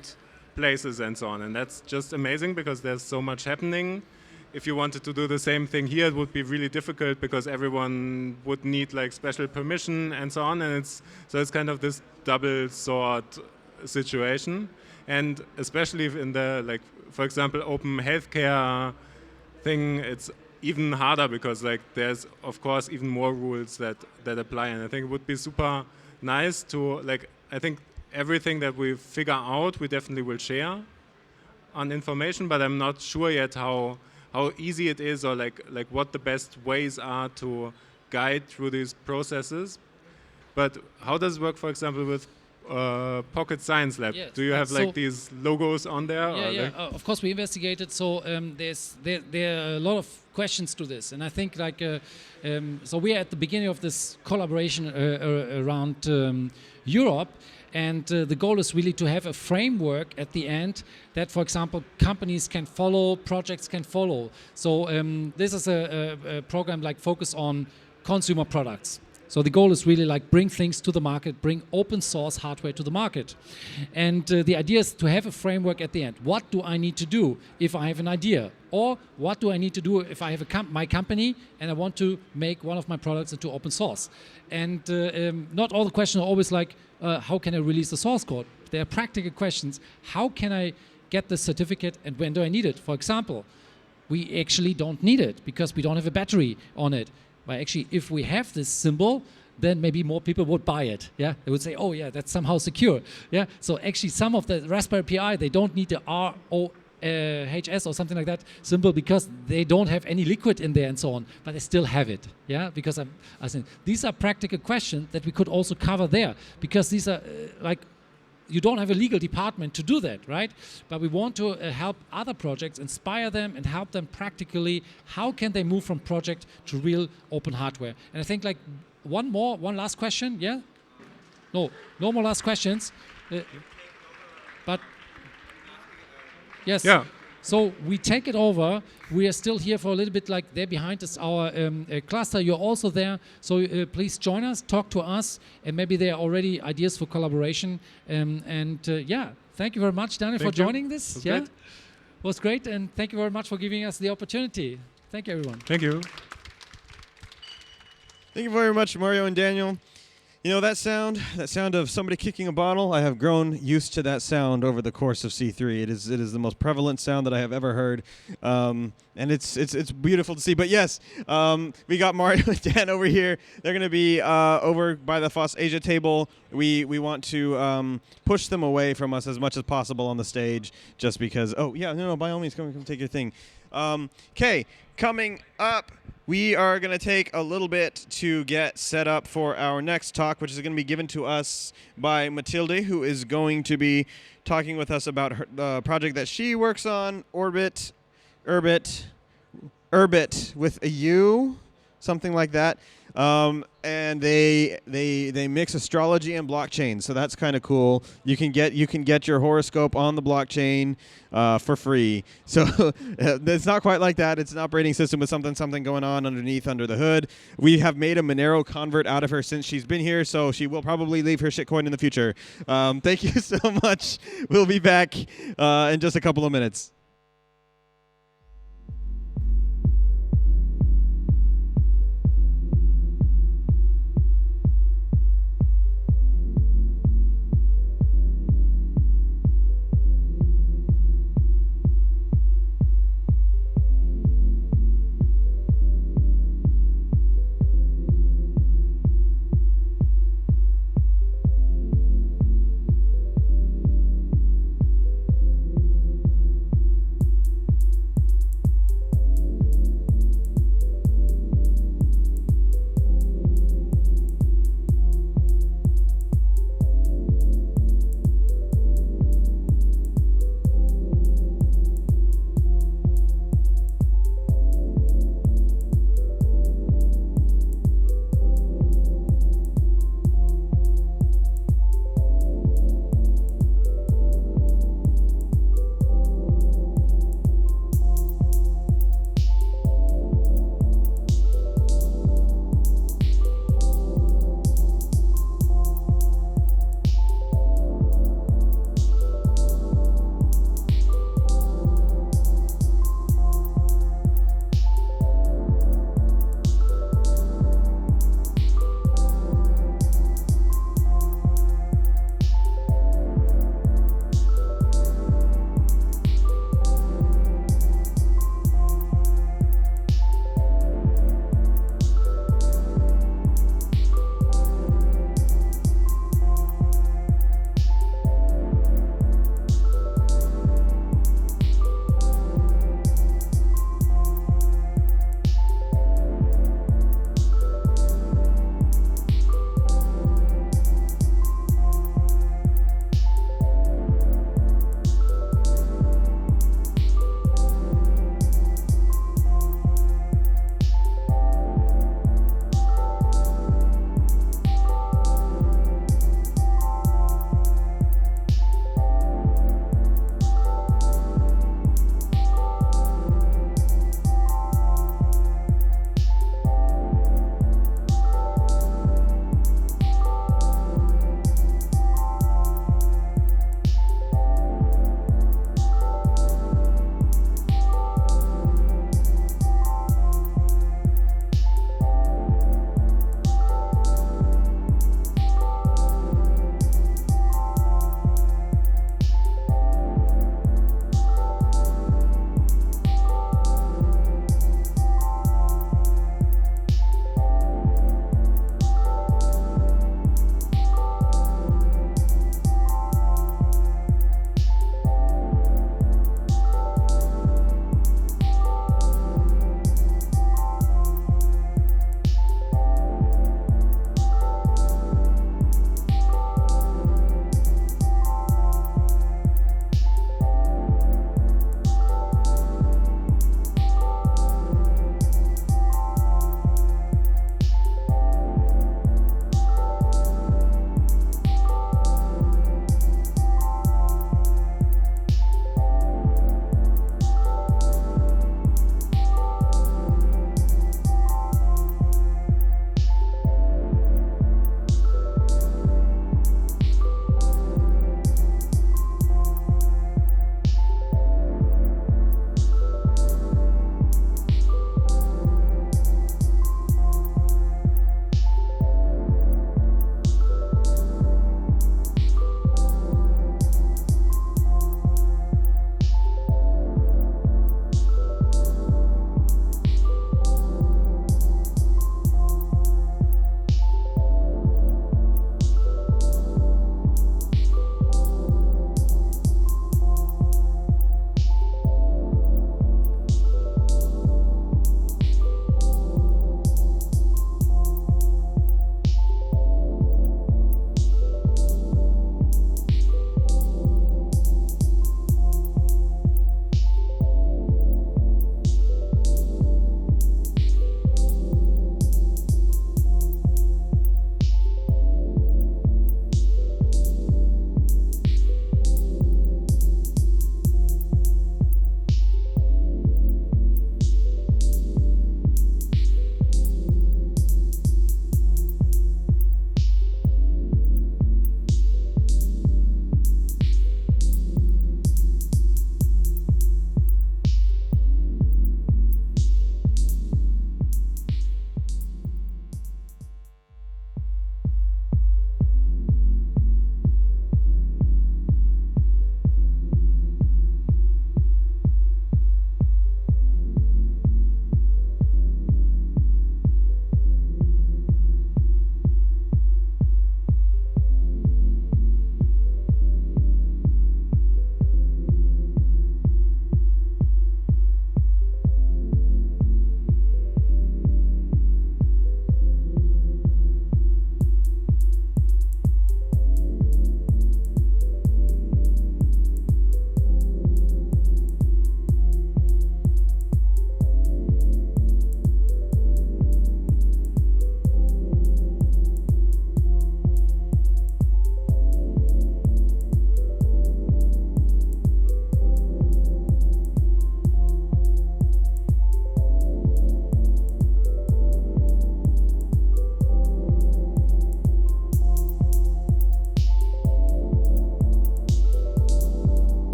places and so on, and that's just amazing because there's so much happening. If you wanted to do the same thing here, it would be really difficult because everyone would need like special permission and so on, and it's kind of this double sword situation. And especially in the, like, for example, open healthcare thing, it's even harder because like there's of course even more rules that apply. And I think it would be super nice to, like, I think everything that we figure out we definitely will share on information, but I'm not sure yet how easy it is, or like what the best ways are to guide through these processes. But how does it work, for example, with Pocket Science Lab? Yes. Do you have like these logos on there? Yeah. Of course, we investigated. So there are a lot of questions to this, and I think like so we are at the beginning of this collaboration around Europe. And the goal is really to have a framework at the end that, for example, companies can follow, projects can follow. So this is a program like focus on consumer products. So the goal is really like bring things to the market, bring open source hardware to the market. And the idea is to have a framework at the end. What do I need to do if I have an idea? Or what do I need to do if I have my company and I want to make one of my products into open source? And not all the questions are always like, how can I release the source code? There are practical questions. How can I get the certificate and when do I need it? For example, we actually don't need it because we don't have a battery on it. But actually, if we have this symbol, then maybe more people would buy it. Yeah, they would say, "Oh, yeah, that's somehow secure." Yeah. So actually, some of the Raspberry Pi, they don't need the ROHS or something like that symbol because they don't have any liquid in there and so on. But they still have it. Yeah, because I think these are practical questions that we could also cover there because these are like. You don't have a legal department to do that, right? But we want to help other projects, inspire them and help them practically. How can they move from project to real open hardware? And I think like one last question, yeah? No more last questions. But yes. Yeah. So we take it over. We are still here for a little bit, like there behind is our cluster. You're also there. So please join us, talk to us, and maybe there are already ideas for collaboration. Yeah, thank you very much, Daniel, for joining this. Yeah, it was great. And thank you very much for giving us the opportunity. Thank you, everyone. Thank you. Thank you very much, Mario and Daniel. You know that sound of somebody kicking a bottle? I have grown used to that sound over the course of C3. It is the most prevalent sound that I have ever heard, and it's beautiful to see. But yes, we got Mario and Dan over here. They're going to be over by the FOSS Asia table. We want to push them away from us as much as possible on the stage, just because. Oh yeah, no, by all means, come take your thing. Okay, coming up. We are going to take a little bit to get set up for our next talk, which is going to be given to us by Matilde, who is going to be talking with us about the project that she works on, Urbit with a U, something like that. And they mix astrology and blockchain, so that's kind of cool. You can get your horoscope on the blockchain for free. So it's not quite like that. It's an operating system with something going on underneath under the hood. We have made a Monero convert out of her since she's been here, so she will probably leave her shitcoin in the future. Thank you so much. We'll be back in just a couple of minutes.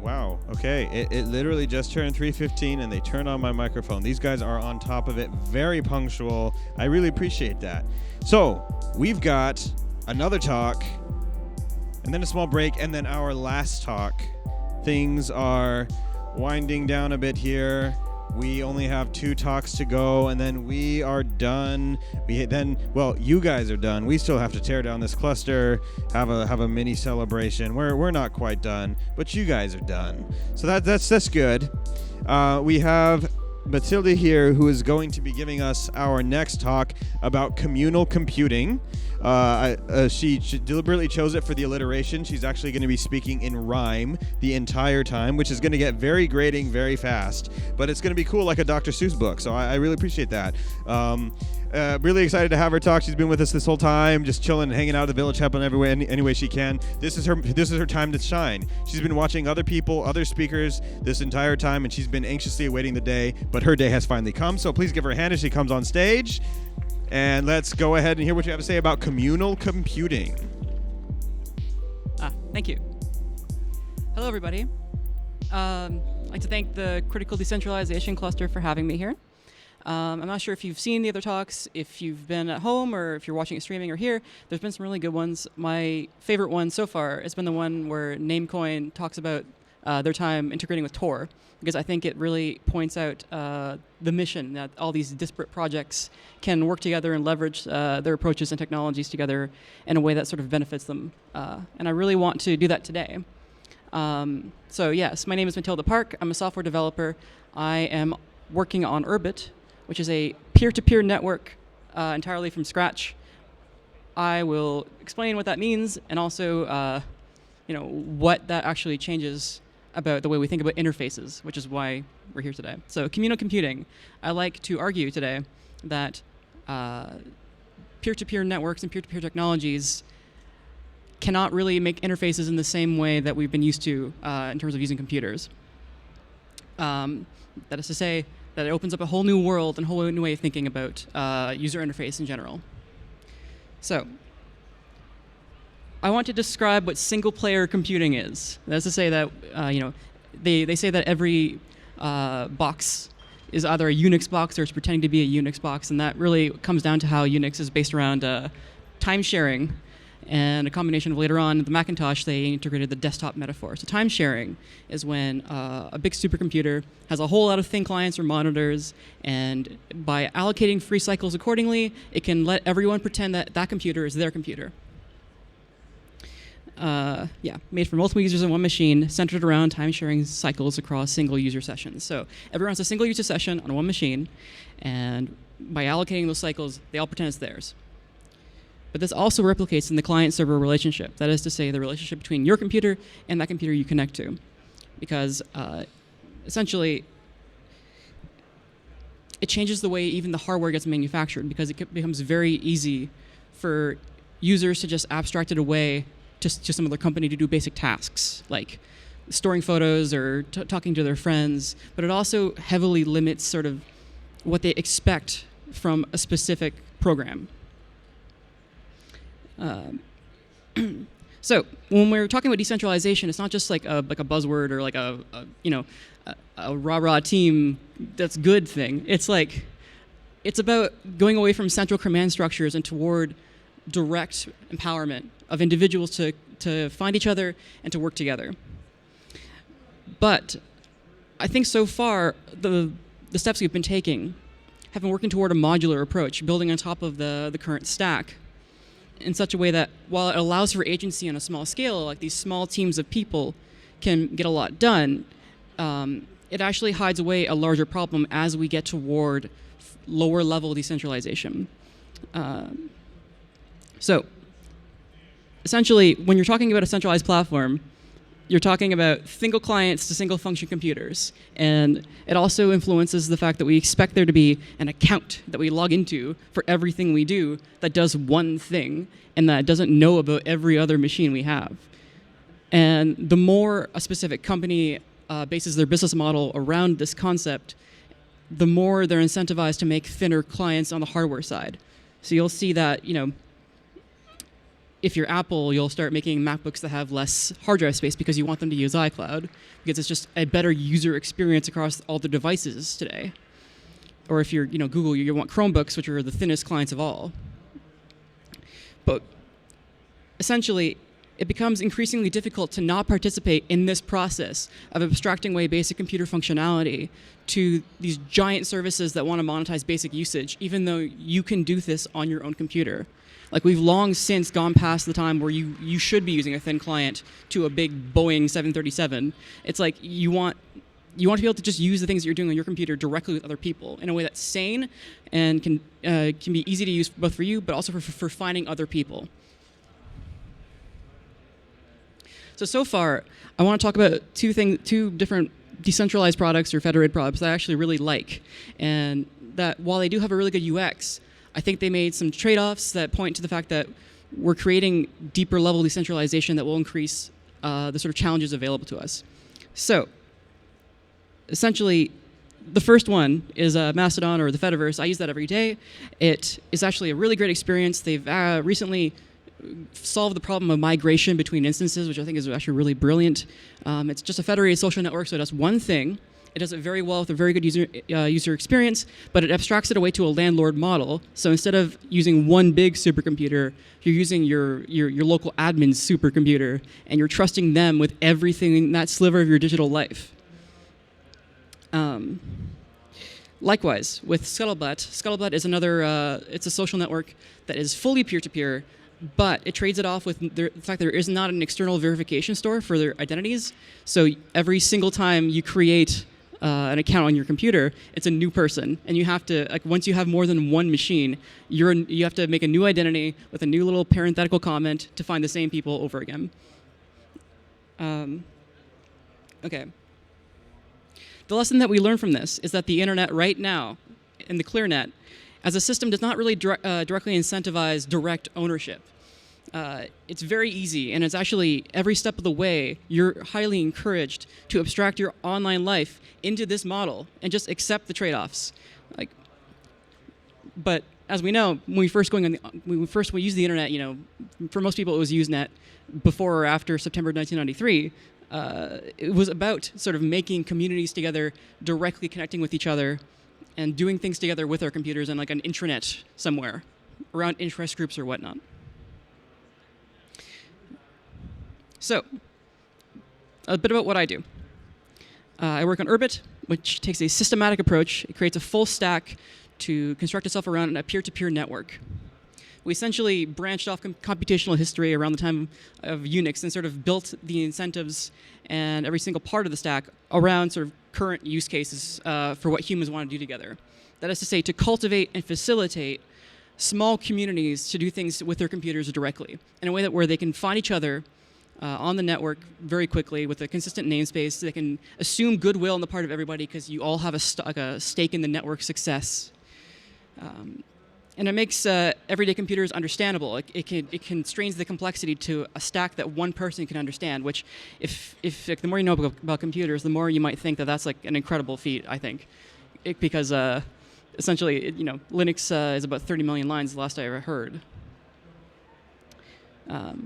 Wow. Okay. It literally just turned 3:15 and they turned on my microphone. These guys are on top of it. Very punctual. I really appreciate that. So we've got another talk and then a small break and then our last talk. Things are winding down a bit here. We only have 2 talks to go, and then we are done. You guys are done. We still have to tear down this cluster, have a mini celebration. We're not quite done, but you guys are done. So that's good. We have Matilde here, who is going to be giving us our next talk about communal computing. She deliberately chose it for the alliteration. She's actually going to be speaking in rhyme the entire time, which is going to get very grating very fast. But it's going to be cool, like a Dr. Seuss book. So I really appreciate that. Really excited to have her talk. She's been with us this whole time, just chilling and hanging out at the Village Chapel any way she can. This is her time to shine. She's been watching other people, other speakers this entire time, and she's been anxiously awaiting the day. But her day has finally come. So please give her a hand as she comes on stage. And let's go ahead and hear what you have to say about communal computing. Thank you. Hello, everybody. I'd like to thank the Critical Decentralization Cluster for having me here. I'm not sure if you've seen the other talks, if you've been at home or if you're watching it streaming or here. There's been some really good ones. My favorite one so far has been the one where Namecoin talks about their time integrating with Tor, because I think it really points out the mission that all these disparate projects can work together and leverage their approaches and technologies together in a way that sort of benefits them. And I really want to do that today. So yes, my name is Matilde Park. I'm a software developer. I am working on Urbit, which is a peer-to-peer network entirely from scratch. I will explain what that means and also what that actually changes about the way we think about interfaces, which is why we're here today. So communal computing. I like to argue today that peer-to-peer networks and peer-to-peer technologies cannot really make interfaces in the same way that we've been used to in terms of using computers. That is to say that it opens up a whole new world and a whole new way of thinking about user interface in general. So I want to describe what single-player computing is. That's to say that, they say that every box is either a Unix box or it's pretending to be a Unix box, and that really comes down to how Unix is based around time sharing and a combination of later on the Macintosh, they integrated the desktop metaphor. So time sharing is when a big supercomputer has a whole lot of thin clients or monitors, and by allocating free cycles accordingly, it can let everyone pretend that that computer is their computer. Made for multiple users on one machine, centered around time-sharing cycles across single user sessions. So everyone has a single user session on one machine, and by allocating those cycles, they all pretend it's theirs. But this also replicates in the client-server relationship. That is to say, the relationship between your computer and that computer you connect to. Because essentially, it changes the way even the hardware gets manufactured, because it becomes very easy for users to just abstract it away to some other company to do basic tasks, like storing photos or talking to their friends. But it also heavily limits sort of what they expect from a specific program. So when we're talking about decentralization, it's not just like a buzzword or like a rah-rah team that's good thing. It's about going away from central command structures and toward direct empowerment of individuals to find each other and to work together. But I think so far the steps we've been taking have been working toward a modular approach, building on top of the current stack in such a way that while it allows for agency on a small scale, like these small teams of people can get a lot done, it actually hides away a larger problem as we get toward lower level decentralization. So essentially, when you're talking about a centralized platform, you're talking about single clients to single function computers. And it also influences the fact that we expect there to be an account that we log into for everything we do that does one thing and that doesn't know about every other machine we have. And the more a specific company bases their business model around this concept, the more they're incentivized to make thinner clients on the hardware side. So you'll see that, if you're Apple, you'll start making MacBooks that have less hard drive space because you want them to use iCloud, because it's just a better user experience across all the devices today. Or if you're Google, you want Chromebooks, which are the thinnest clients of all. But essentially, it becomes increasingly difficult to not participate in this process of abstracting away basic computer functionality to these giant services that want to monetize basic usage, even though you can do this on your own computer. Like, we've long since gone past the time where you should be using a thin client to a big Boeing 737. It's like you want to be able to just use the things that you're doing on your computer directly with other people in a way that's sane and can be easy to use both for you, but also for finding other people. So far, I want to talk about two different decentralized products or federated products that I actually really like. And that while they do have a really good UX, I think they made some trade-offs that point to the fact that we're creating deeper level decentralization that will increase the sort of challenges available to us. So essentially, the first one is Mastodon or the Fediverse. I use that every day. It is actually a really great experience. They've recently solved the problem of migration between instances, which I think is actually really brilliant. It's just a federated social network, so it does one thing. It does it very well with a very good user experience, but it abstracts it away to a landlord model. So instead of using one big supercomputer, you're using your local admin's supercomputer, and you're trusting them with everything in that sliver of your digital life. Likewise, with Scuttlebutt is another, it's a social network that is fully peer-to-peer, but it trades it off with the fact that there is not an external verification store for their identities. So every single time you create an account on your computer, it's a new person, and you have to, like, once you have more than one machine, you have to make a new identity with a new little parenthetical comment to find the same people over again. Okay. The lesson that we learn from this is that the internet right now, and the ClearNet, as a system does not really directly incentivize direct ownership. It's very easy, and it's actually every step of the way, you're highly encouraged to abstract your online life into this model and just accept the trade-offs. But as we know, when we first used the internet, for most people it was Usenet before or after September 1993. It was about sort of making communities together, directly connecting with each other, and doing things together with our computers in like an intranet somewhere, around interest groups or whatnot. So, a bit about what I do. I work on Urbit, which takes a systematic approach. It creates a full stack to construct itself around a peer-to-peer network. We essentially branched off computational history around the time of Unix and sort of built the incentives and every single part of the stack around sort of current use cases for what humans want to do together. That is to say, to cultivate and facilitate small communities to do things with their computers directly in a way where they can find each other on the network very quickly with a consistent namespace. They can assume goodwill on the part of everybody because you all have a stake in the network success. And it makes everyday computers understandable. It constrains the complexity to a stack that one person can understand, which if the more you know about computers, the more you might think that that's like an incredible feat, I think. Because essentially, Linux is about 30 million lines, the last I ever heard.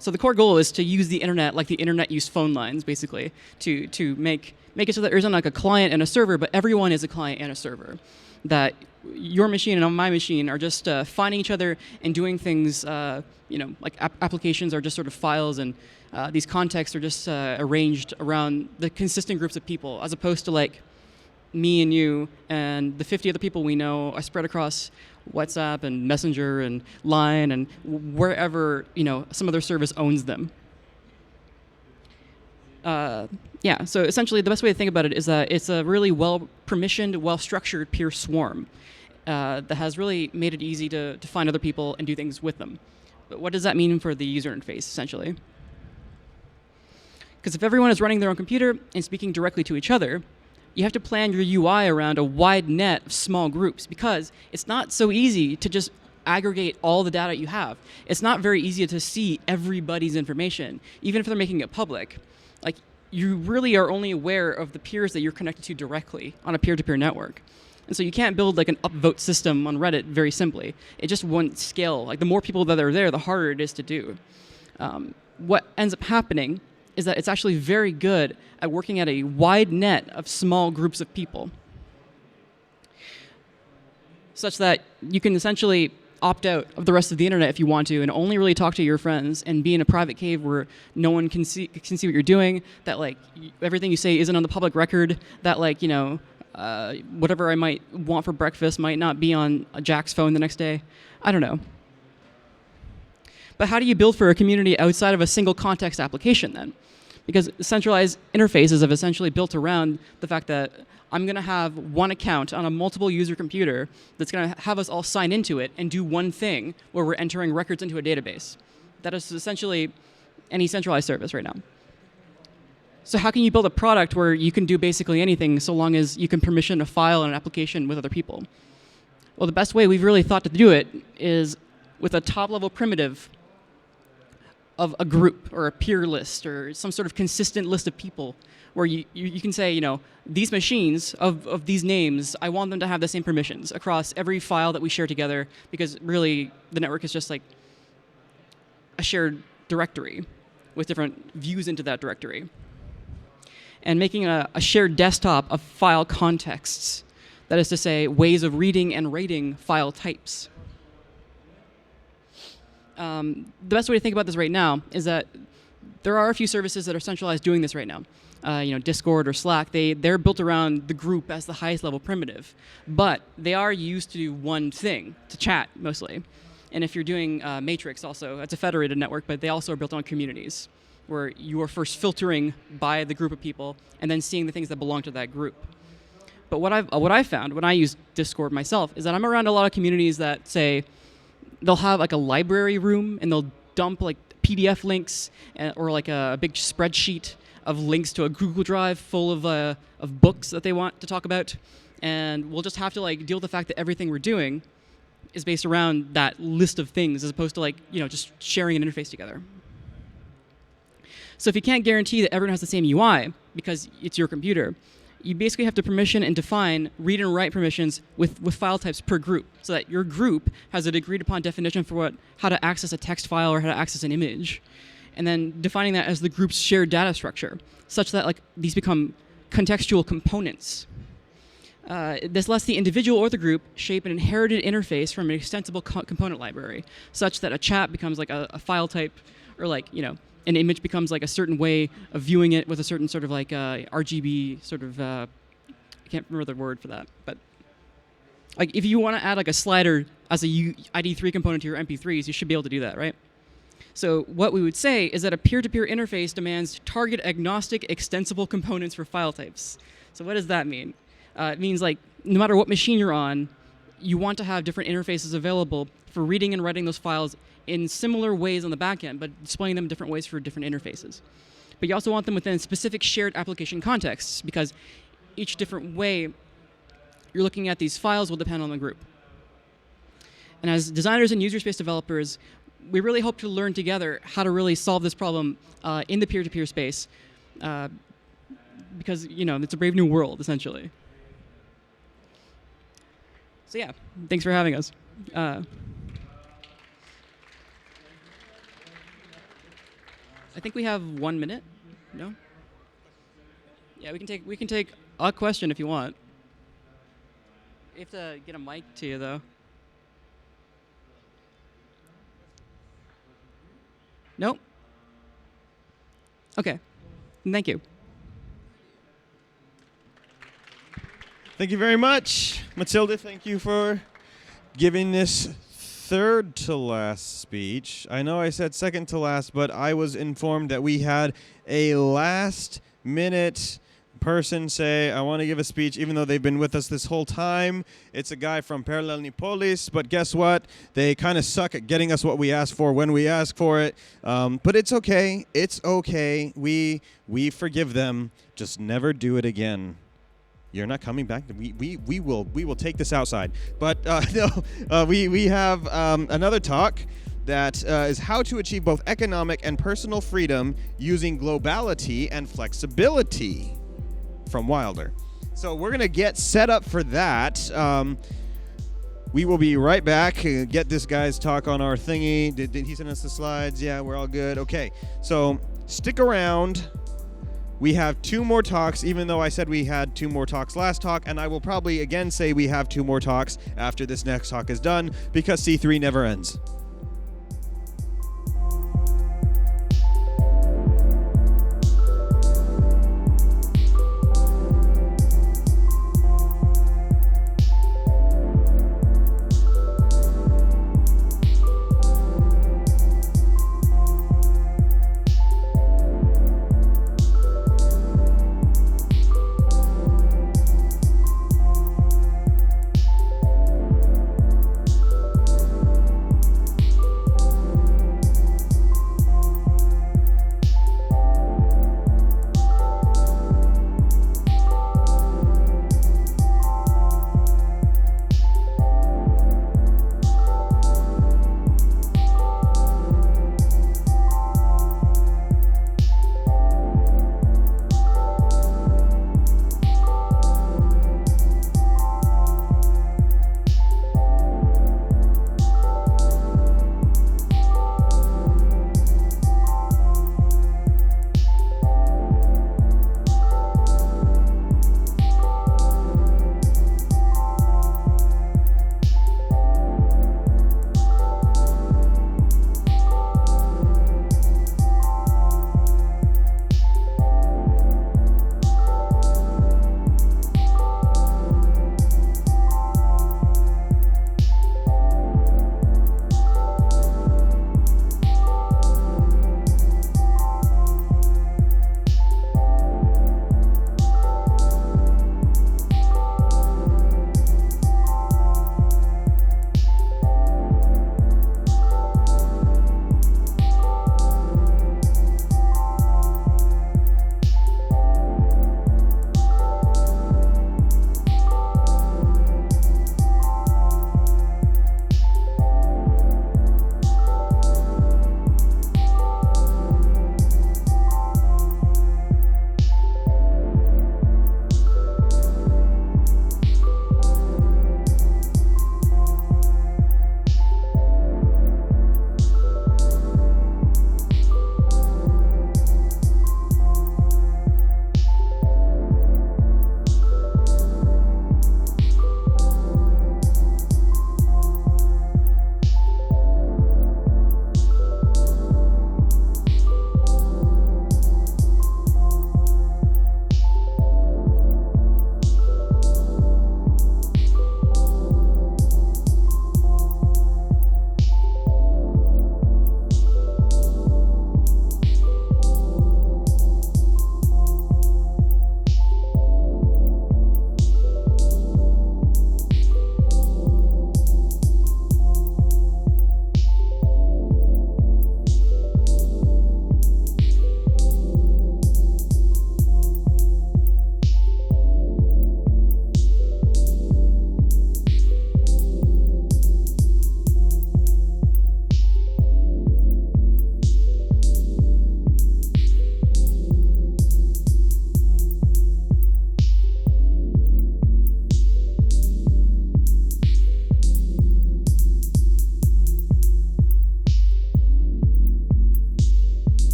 So the core goal is to use the internet like the internet used phone lines, basically, to make it so that there isn't like a client and a server, but everyone is a client and a server. That your machine and my machine are just finding each other and doing things, like applications are just sort of files, and these contexts are just arranged around the consistent groups of people, as opposed to like me and you and the 50 other people we know are spread across WhatsApp and Messenger and Line and wherever some other service owns them. So essentially the best way to think about it is that it's a really well-permissioned, well-structured peer swarm that has really made it easy to find other people and do things with them. But what does that mean for the user interface, essentially? Because if everyone is running their own computer and speaking directly to each other, you have to plan your UI around a wide net of small groups, because it's not so easy to just aggregate all the data you have. It's not very easy to see everybody's information, even if they're making it public. Like, you really are only aware of the peers that you're connected to directly on a peer-to-peer network. And so you can't build like an upvote system on Reddit very simply. It just won't scale. Like, the more people that are there, the harder it is to do. what ends up happening is that it's actually very good at working at a wide net of small groups of people, such that you can essentially opt out of the rest of the internet if you want to, and only really talk to your friends and be in a private cave where no one can see what you're doing, that like everything you say isn't on the public record, that like, you know, whatever I might want for breakfast might not be on Jack's phone the next day. I don't know. But how do you build for a community outside of a single context application then? Because centralized interfaces have essentially built around the fact that I'm going to have one account on a multiple user computer that's going to have us all sign into it and do one thing where we're entering records into a database. That is essentially any centralized service right now. So how can you build a product where you can do basically anything so long as you can permission a file and an application with other people? Well, the best way we've really thought to do it is with a top-level primitive of a group or a peer list or some sort of consistent list of people where you can say, you know, these machines of these names, I want them to have the same permissions across every file that we share together, because really the network is just like a shared directory with different views into that directory. And making a shared desktop of file contexts, that is to say, ways of reading and rating file types. The best way to think about this right now is that there are a few services that are centralized doing this right now. You know, Discord or Slack, they're built around the group as the highest level primitive. But they are used to do one thing, to chat mostly. And if you're doing Matrix also, it's a federated network, but they also are built on communities, where you are first filtering by the group of people and then seeing the things that belong to that group. But what I've found when I use Discord myself is that I'm around a lot of communities that say, they'll have like a library room and they'll dump like PDF links or like a big spreadsheet of links to a Google Drive full of books that they want to talk about. And we'll just have to like deal with the fact that everything we're doing is based around that list of things as opposed to like, you know, just sharing an interface together. So if you can't guarantee that everyone has the same UI because it's your computer, you basically have to permission and define read and write permissions with file types per group, so that your group has an agreed upon definition for how to access a text file or how to access an image. And then defining that as the group's shared data structure, such that like these become contextual components. This lets the individual or the group shape an inherited interface from an extensible component library, such that a chat becomes like a file type, or like, you know, an image becomes like a certain way of viewing it with a certain sort of like RGB sort of, I can't remember the word for that, but like if you want to add like a slider as a ID3 component to your MP3s, you should be able to do that, right? So what we would say is that a peer-to-peer interface demands target-agnostic extensible components for file types. So what does that mean? It means like no matter what machine you're on, you want to have different interfaces available for reading and writing those files in similar ways on the back end, but displaying them in different ways for different interfaces. But you also want them within specific shared application contexts, because each different way you're looking at these files will depend on the group. And as designers and user space developers, we really hope to learn together how to really solve this problem in the peer-to-peer space, because, you know, it's a brave new world, essentially. So yeah, thanks for having us. I think we have 1 minute. No? Yeah, we can take a question if you want. You have to get a mic to you though. Nope. Okay. Thank you. Thank you very much. Matilde, thank you for giving this third to last speech. I know I said second to last, but I was informed that we had a last minute person say, I want to give a speech, even though they've been with us this whole time. It's a guy from Paralelni Polis, but guess what? They kind of suck at getting us what we ask for when we ask for it. But it's okay. It's okay. We forgive them. Just never do it again. You're not coming back. We will take this outside. But no, we have another talk that is how to achieve both economic and personal freedom using globality and flexibility from Wilder. So we're gonna get set up for that. We will be right back. Get this guy's talk on our thingy. Did he send us the slides? Yeah, we're all good. Okay, so stick around. We have 2 more talks, even though I said we had 2 more talks last talk, and I will probably again say we have 2 more talks after this next talk is done, because C3 never ends.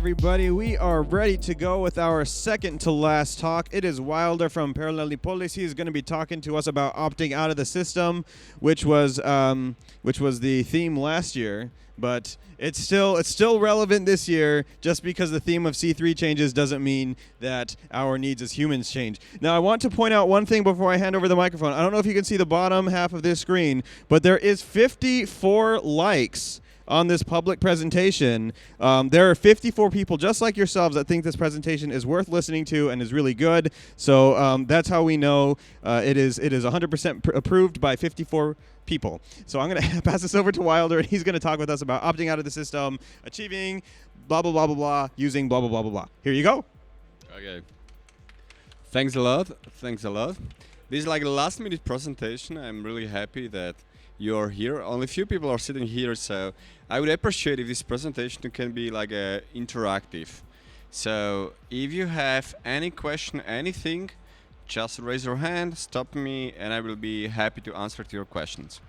everybody. We are ready to go with our second to last talk. It is Wilder from Paralelni Polis. He is going to be talking to us about opting out of the system, which was the theme last year. But it's still relevant this year. Just because the theme of C3 changes doesn't mean that our needs as humans change. Now, I want to point out one thing before I hand over the microphone. I don't know if you can see the bottom half of this screen, but there is 54 likes on this public presentation. There are 54 people just like yourselves that think this presentation is worth listening to and is really good. So that's how we know it is 100% approved by 54 people. So I'm going to pass this over to Wilder, and he's going to talk with us about opting out of the system, achieving blah, blah, blah, blah, blah, using blah, blah, blah, blah, blah. Here you go. Okay. Thanks a lot. This is like a last minute presentation. I'm really happy that you're here. Only few people are sitting here, so I would appreciate if this presentation can be like interactive. So if you have any question, anything, just raise your hand, stop me, and I will be happy to answer to your questions.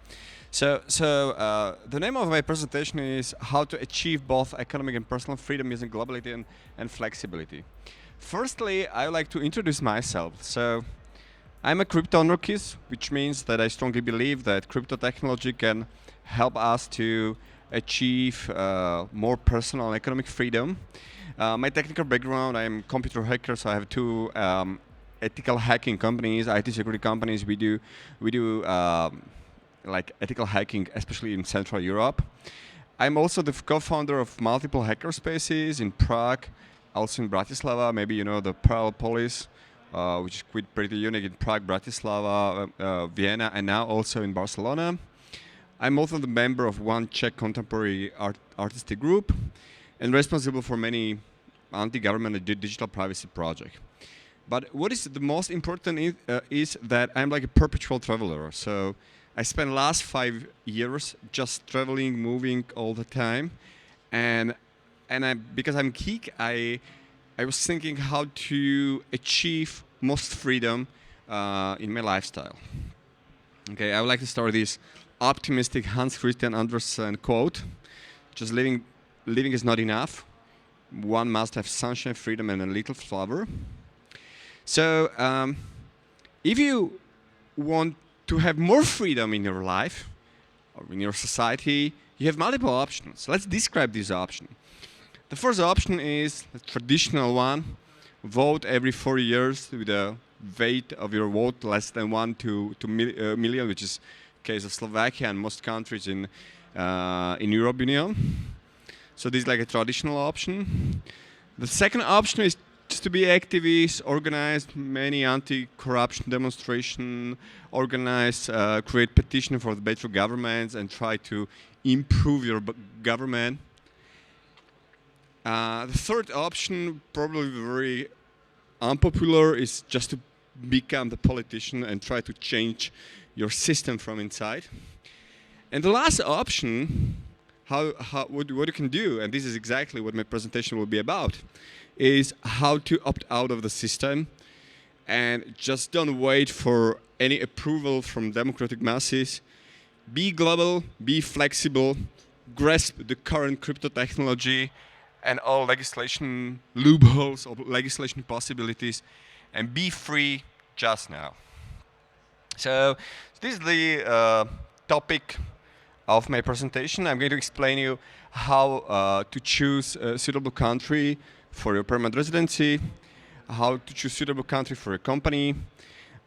So the name of my presentation is How to Achieve Both Economic and Personal Freedom Using Globality and Flexibility. Firstly, I would like to introduce myself. So I'm a crypto anarchist, which means that I strongly believe that crypto technology can help us to achieve more personal and economic freedom. My technical background, I'm a computer hacker, so I have two ethical hacking companies, IT security companies. We do like ethical hacking, especially in Central Europe. I'm also the co-founder of multiple hackerspaces in Prague, also in Bratislava. Maybe you know the Polis, which is quite pretty unique in Prague, Bratislava, Vienna, and now also in Barcelona. I'm also the member of one Czech contemporary artistic group and responsible for many anti-government digital privacy projects. But what is the most important is that I'm like a perpetual traveler. So I spent the last 5 years just traveling, moving all the time, and because I'm geek, I was thinking how to achieve most freedom in my lifestyle. Okay, I would like to start this optimistic Hans Christian Andersen quote: "Just living is not enough. One must have sunshine, freedom, and a little flower." So, if you want to have more freedom in your life or in your society, you have multiple options. Let's describe this option. The first option is the traditional one: vote every 4 years with a weight of your vote less than 1 to million, which is the case of Slovakia and most countries in European Union. So this is like a traditional option. The second option is just to be activists, organize many anti-corruption demonstrations, organize, create petition for the better governments, and try to improve your government. The third option, probably very unpopular, is just to become the politician and try to change your system from inside. And the last option, what you can do, and this is exactly what my presentation will be about, is how to opt out of the system and just don't wait for any approval from democratic masses. Be global, be flexible, grasp the current crypto technology and all legislation loopholes or legislation possibilities, and be free just now. So this is the topic of my presentation. I'm going to explain you how to choose a suitable country for your permanent residency, how to choose suitable country for a company,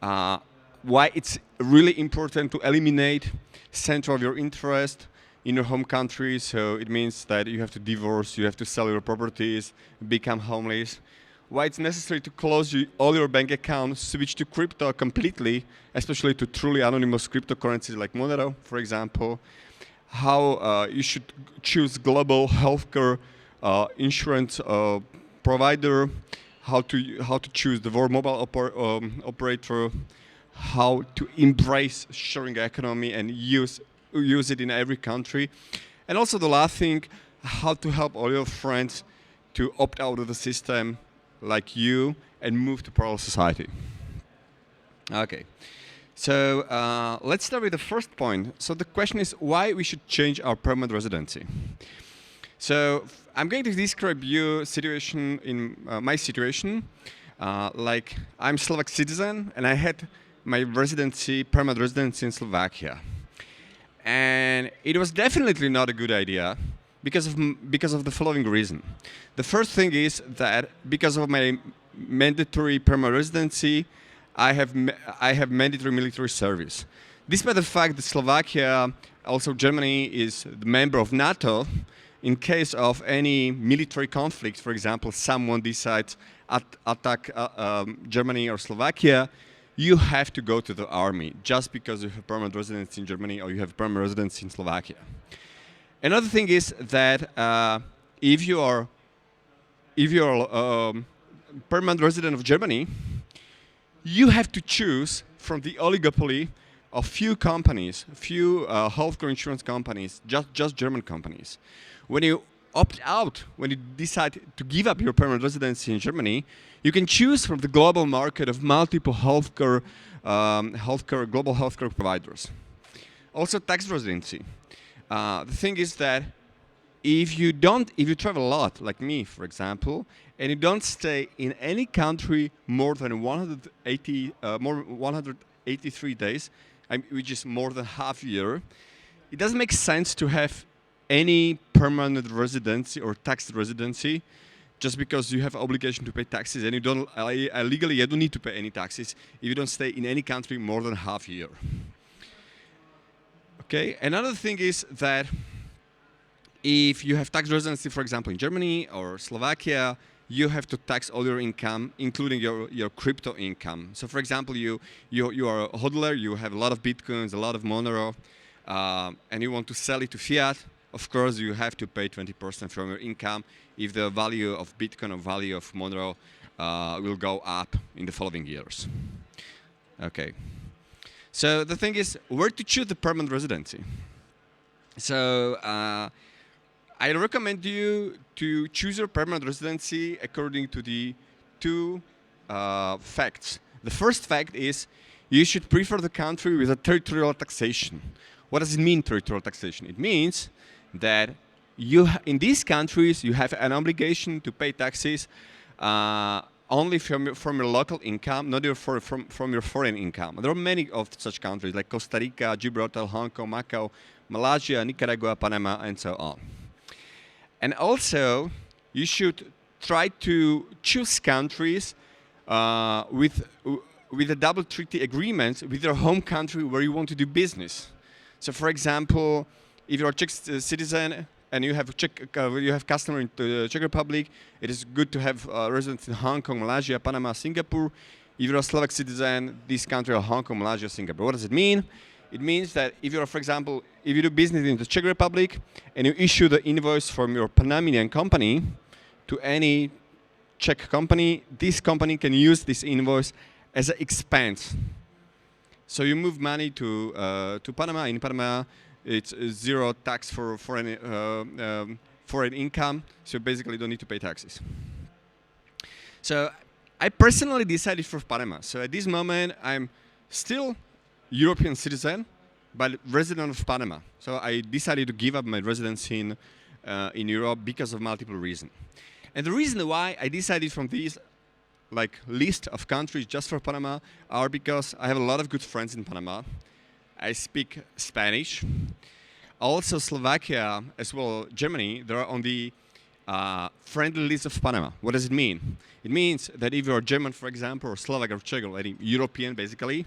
why it's really important to eliminate center of your interest in your home country. So it means that you have to divorce, you have to sell your properties, become homeless. Why it's necessary to close all your bank accounts, switch to crypto completely, especially to truly anonymous cryptocurrencies like Monero, for example. How you should choose global healthcare insurance provider, how to choose the world mobile operator, how to embrace sharing economy and use it in every country, and also the last thing, how to help all your friends to opt out of the system like you and move to parallel society. Okay, so let's start with the first point. So the question is why we should change our permanent residency. So I'm going to describe you situation in my situation. Like I'm Slovak citizen and I had my residency, permanent residency in Slovakia. And it was definitely not a good idea because of the following reason. The first thing is that because of my mandatory permanent residency, I have mandatory military service. Despite the fact that Slovakia, also Germany, is the member of NATO, in case of any military conflict, for example, someone decides attack Germany or Slovakia, you have to go to the army just because you have permanent residence in Germany or you have permanent residence in Slovakia. Another thing is that if you are permanent resident of Germany, you have to choose from the oligopoly of few companies, few healthcare insurance companies, just German companies. When you opt out, when you decide to give up your permanent residency in Germany, you can choose from the global market of multiple global healthcare providers. Also, tax residency. The thing is that if you travel a lot, like me, for example, and you don't stay in any country more than 183 days, which is more than half a year, it doesn't make sense to have any permanent residency or tax residency just because you have obligation to pay taxes and you don't legally you don't need to pay any taxes if you don't stay in any country more than half a year. Okay, another thing is that if you have tax residency, for example, in Germany or Slovakia, you have to tax all your income, including your crypto income. So, for example, you are a hodler, you have a lot of bitcoins, a lot of Monero, and you want to sell it to fiat. Of course, you have to pay 20% from your income if the value of Bitcoin or value of Monero will go up in the following years. Okay. So the thing is, where to choose the permanent residency? So I recommend you to choose your permanent residency according to the two facts. The first fact is you should prefer the country with a territorial taxation. What does it mean, territorial taxation? It means that in these countries you have an obligation to pay taxes only from your local income, not from your foreign income. There are many of such countries like Costa Rica, Gibraltar, Hong Kong, Macau, Malaysia, Nicaragua, Panama, and so on. And also, you should try to choose countries with a double treaty agreement with your home country where you want to do business. So, for example, if you're a Czech citizen and you have customer in the Czech Republic, it is good to have residents in Hong Kong, Malaysia, Panama, Singapore. If you're a Slovak citizen, this country are Hong Kong, Malaysia, Singapore. What does it mean? It means that if you're, for example, if you do business in the Czech Republic and you issue the invoice from your Panamanian company to any Czech company, this company can use this invoice as an expense. So you move money to Panama. In Panama, it's zero tax for foreign income, so basically you don't need to pay taxes. So I personally decided for Panama. So at this moment, I'm still European citizen, but resident of Panama. So I decided to give up my residency in Europe because of multiple reasons. And the reason why I decided from these list of countries just for Panama are because I have a lot of good friends in Panama. I speak Spanish. Also Slovakia, as well Germany, they are on the friendly list of Panama. What does it mean? It means that if you're German, for example, or Slovak or Czech, or any European, basically,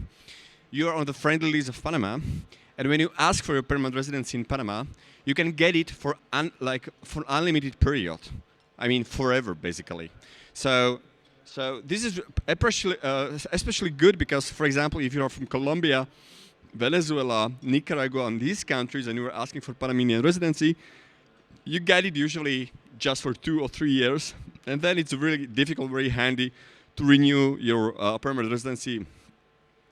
you are on the friendly list of Panama. And when you ask for your permanent residency in Panama, you can get it for unlimited period. I mean, forever, basically. So this is especially good because, for example, if you are from Colombia, Venezuela, Nicaragua, and these countries, and you are asking for Panamanian residency, you get it usually just for 2 or 3 years, and then it's really difficult, very handy to renew your permanent residency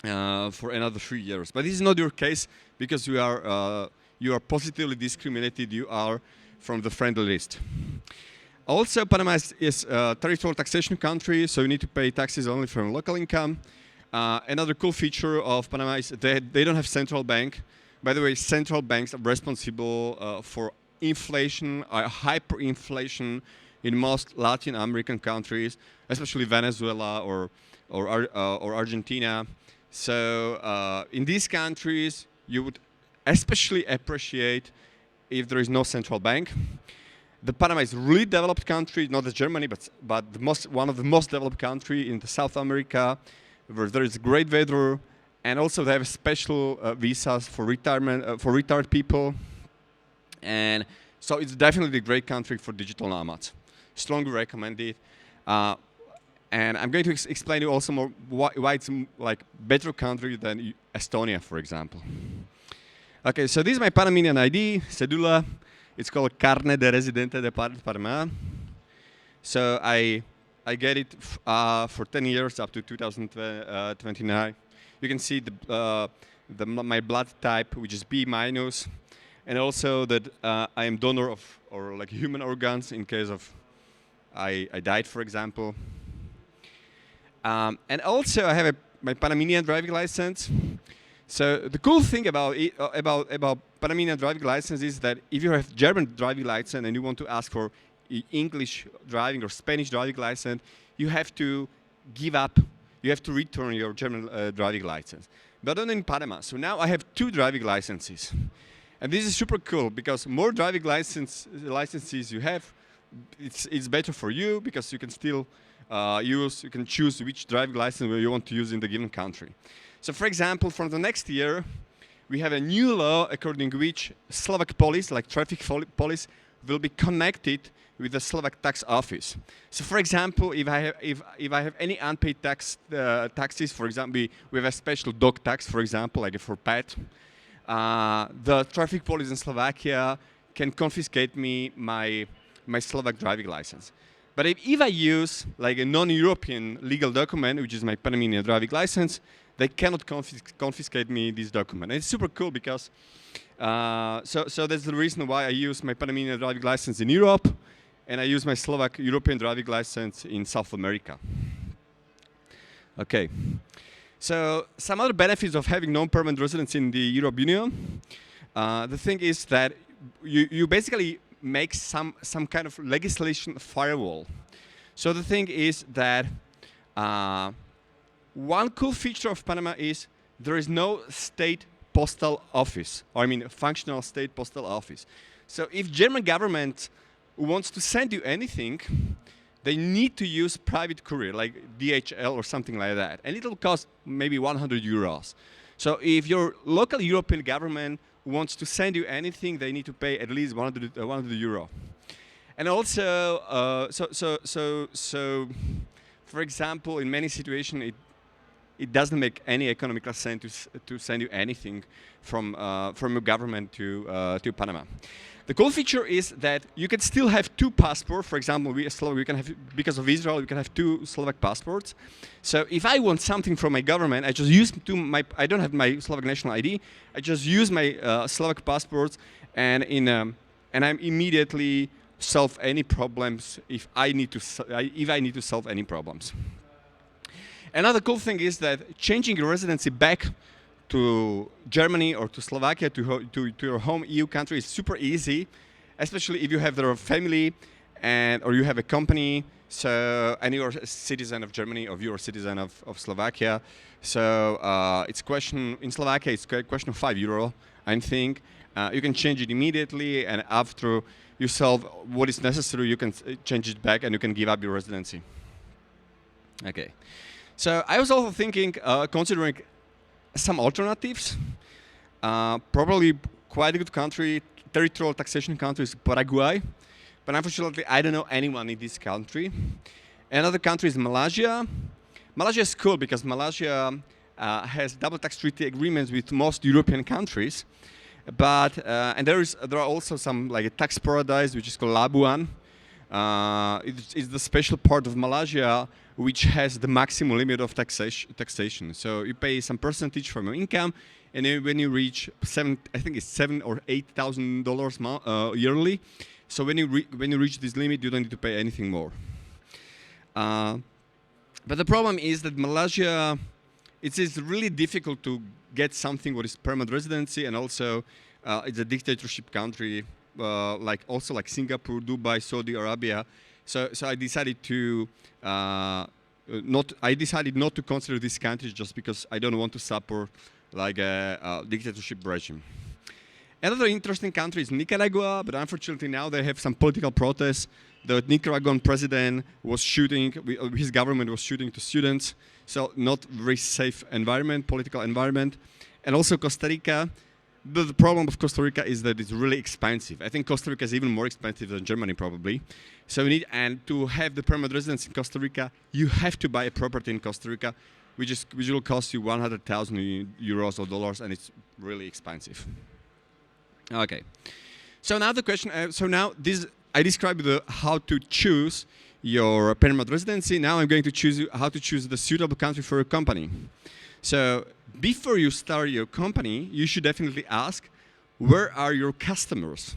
for another 3 years. But this is not your case because you are positively discriminated. You are from the friendly list. Also, Panama is a territorial taxation country, so you need to pay taxes only from local income. Another cool feature of Panama is that they don't have central bank. By the way, central banks are responsible for inflation, hyperinflation in most Latin American countries, especially Venezuela or Argentina. So in these countries, you would especially appreciate if there is no central bank. The Panama is a really developed country, not as Germany, but one of the most developed country in the South America, where there is great weather, and also they have special visas for retirement for retired people, and so it's definitely a great country for digital nomads. Strongly recommend it. And I'm going to explain to you also more why it's like better country than Estonia, for example. Okay, so this is my Panamanian ID, cedula. It's called Carne de Residente de Panama. So I get it for 10 years up to 2029. You can see my blood type, which is B-, and also that I am donor of like human organs in case of I died, for example. And also I have my Panamanian driving license. So the cool thing about Panamanian driving license is that if you have German driving license and you want to ask for English driving or Spanish driving license, you have to give up. You have to return your German driving license. But not in Panama. So now I have 2 driving licenses. And this is super cool because more driving licenses you have, it's better for you because you can still you can choose which driving license you want to use in the given country. So for example, from the next year, we have a new law according to which Slovak police, like traffic police, will be connected with the Slovak tax office. So for example, if I have any unpaid taxes, for example, we have a special dog tax, for example, like for pet, the traffic police in Slovakia can confiscate me my Slovak driving license. But if I use like a non-European legal document, which is my Panamanian driving license, they cannot confiscate me this document. And it's super cool because so that's the reason why I use my Panamanian driving license in Europe, and I use my Slovak European driving license in South America. Okay. So some other benefits of having non-permanent residence in the European Union. The thing is that you basically make some kind of legislation firewall. So the thing is that one cool feature of Panama is there is no state postal office, or I mean a functional state postal office. So if German government wants to send you anything, they need to use private courier like DHL or something like that, and it will cost maybe 100 euros. So if your local European government wants to send you anything, they need to pay at least 100 euro. And also, so for example, in many situations, it doesn't make any economical sense to send you anything from your government to Panama. The cool feature is that you can still have 2 passports. For example, we can have, because of Israel, we can have 2 Slovak passports. So if I want something from my government, I just use I don't have my Slovak national ID. I just use my Slovak passports, and I'm immediately solve any problems if I need to solve any problems. Another cool thing is that changing your residency back to Germany or to Slovakia, to your home EU country is super easy, especially if you have their family or you have a company, and you're a citizen of Germany or you're a citizen of Slovakia. So it's question in Slovakia, it's a question of €5, I think. You can change it immediately, and after you solve what is necessary, you can change it back and you can give up your residency. Okay. So I was also thinking, considering some alternatives. Probably quite a good country, territorial taxation country is Paraguay, but unfortunately I don't know anyone in this country. Another country is Malaysia. Malaysia is cool because Malaysia has double tax treaty agreements with most European countries, but and there are also some like a tax paradise which is called Labuan. It's the special part of Malaysia which has the maximum limit of taxation. So you pay some percentage from your income, and then when you reach $7,000 or $8,000 yearly. So when you reach this limit, you don't need to pay anything more. But the problem is that Malaysia, it's really difficult to get something what is permanent residency, and also it's a dictatorship country like also like Singapore, Dubai, Saudi Arabia. So I decided to not to consider these countries just because I don't want to support like a dictatorship regime. Another interesting country is Nicaragua, but unfortunately now they have some political protests. The Nicaraguan president was shooting, his government was shooting to students, so not very safe environment, political environment. And also Costa Rica. The problem of Costa Rica is that it's really expensive. I think Costa Rica is even more expensive than Germany probably. So you need, and to have the permanent residence in Costa Rica, you have to buy a property in Costa Rica, which will cost you 100,000 euros or dollars, and it's really expensive. Okay, so now the question. I described how to choose your permanent residency. Now I'm going to choose how to choose the suitable country for your company. So before you start your company, you should definitely ask, where are your customers?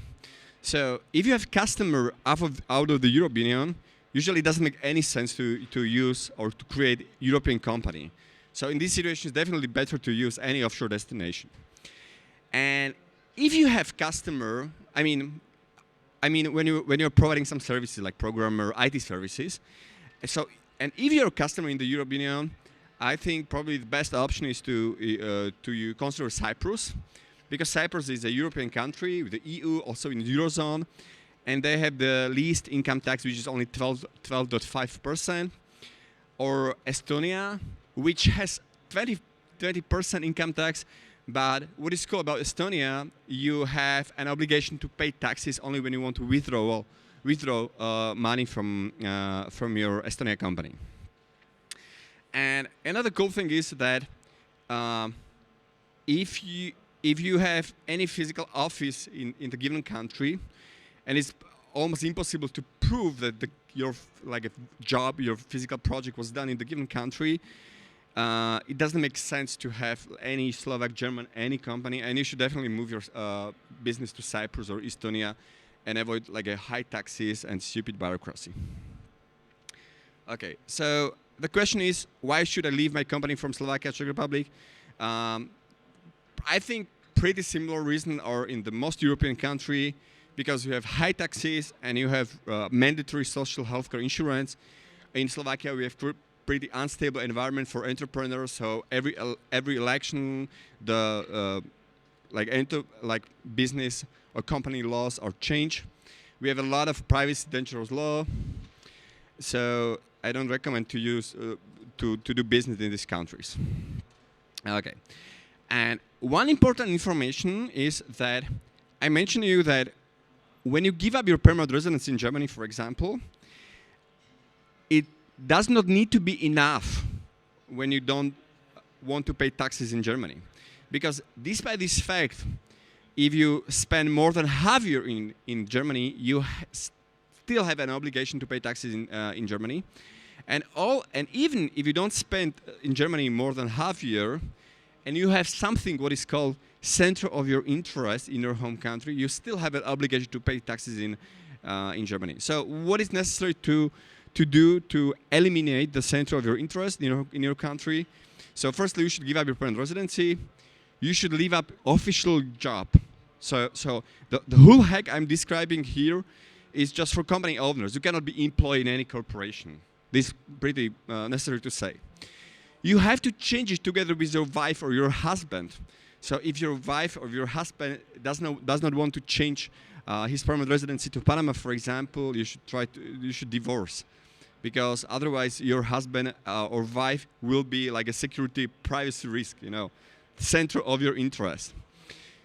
So if you have customer out of the European Union, usually it doesn't make any sense to use or to create European company. So in this situation, it's definitely better to use any offshore destination. And if you have customer, I mean when you're providing some services like programmer, IT services, and if you're a customer in the European Union, I think probably the best option is to you consider Cyprus, because Cyprus is a European country with the EU, also in the Eurozone, and they have the least income tax, which is only 12.5%, or Estonia, which has 20% income tax. But what is cool about Estonia, you have an obligation to pay taxes only when you want to withdraw money from your Estonia company. And another cool thing is that if you have any physical office in the given country, and it's almost impossible to prove that your physical project was done in the given country, it doesn't make sense to have any Slovak, German, any company, and you should definitely move your business to Cyprus or Estonia and avoid like a high taxes and stupid bureaucracy. Okay, so the question is, why should I leave my company from Slovakia, Czech Republic? I think pretty similar reasons are in the most European country, because you have high taxes and you have mandatory social healthcare insurance. In Slovakia, we have pretty unstable environment for entrepreneurs. So every election, the business or company laws are changed. We have a lot of privacy dangerous law. So I don't recommend to use to do business in these countries. Okay, and one important information is that I mentioned to you that when you give up your permanent residence in Germany, for example, it does not need to be enough when you don't want to pay taxes in Germany. Because despite this fact, if you spend more than half year in Germany, you still have an obligation to pay taxes in Germany. And even if you don't spend in Germany more than half year, and you have something what is called center of your interest in your home country, you still have an obligation to pay taxes in Germany. So what is necessary to do to eliminate the center of your interest in your country? So firstly, you should give up your permanent residency. You should leave up official job. So the whole hack I'm describing here is just for company owners. You cannot be employed in any corporation. This is pretty necessary to say. You have to change it together with your wife or your husband. So if your wife or your husband does not want to change his permanent residency to Panama, for example, you should divorce, because otherwise your husband or wife will be like a security privacy risk, center of your interest.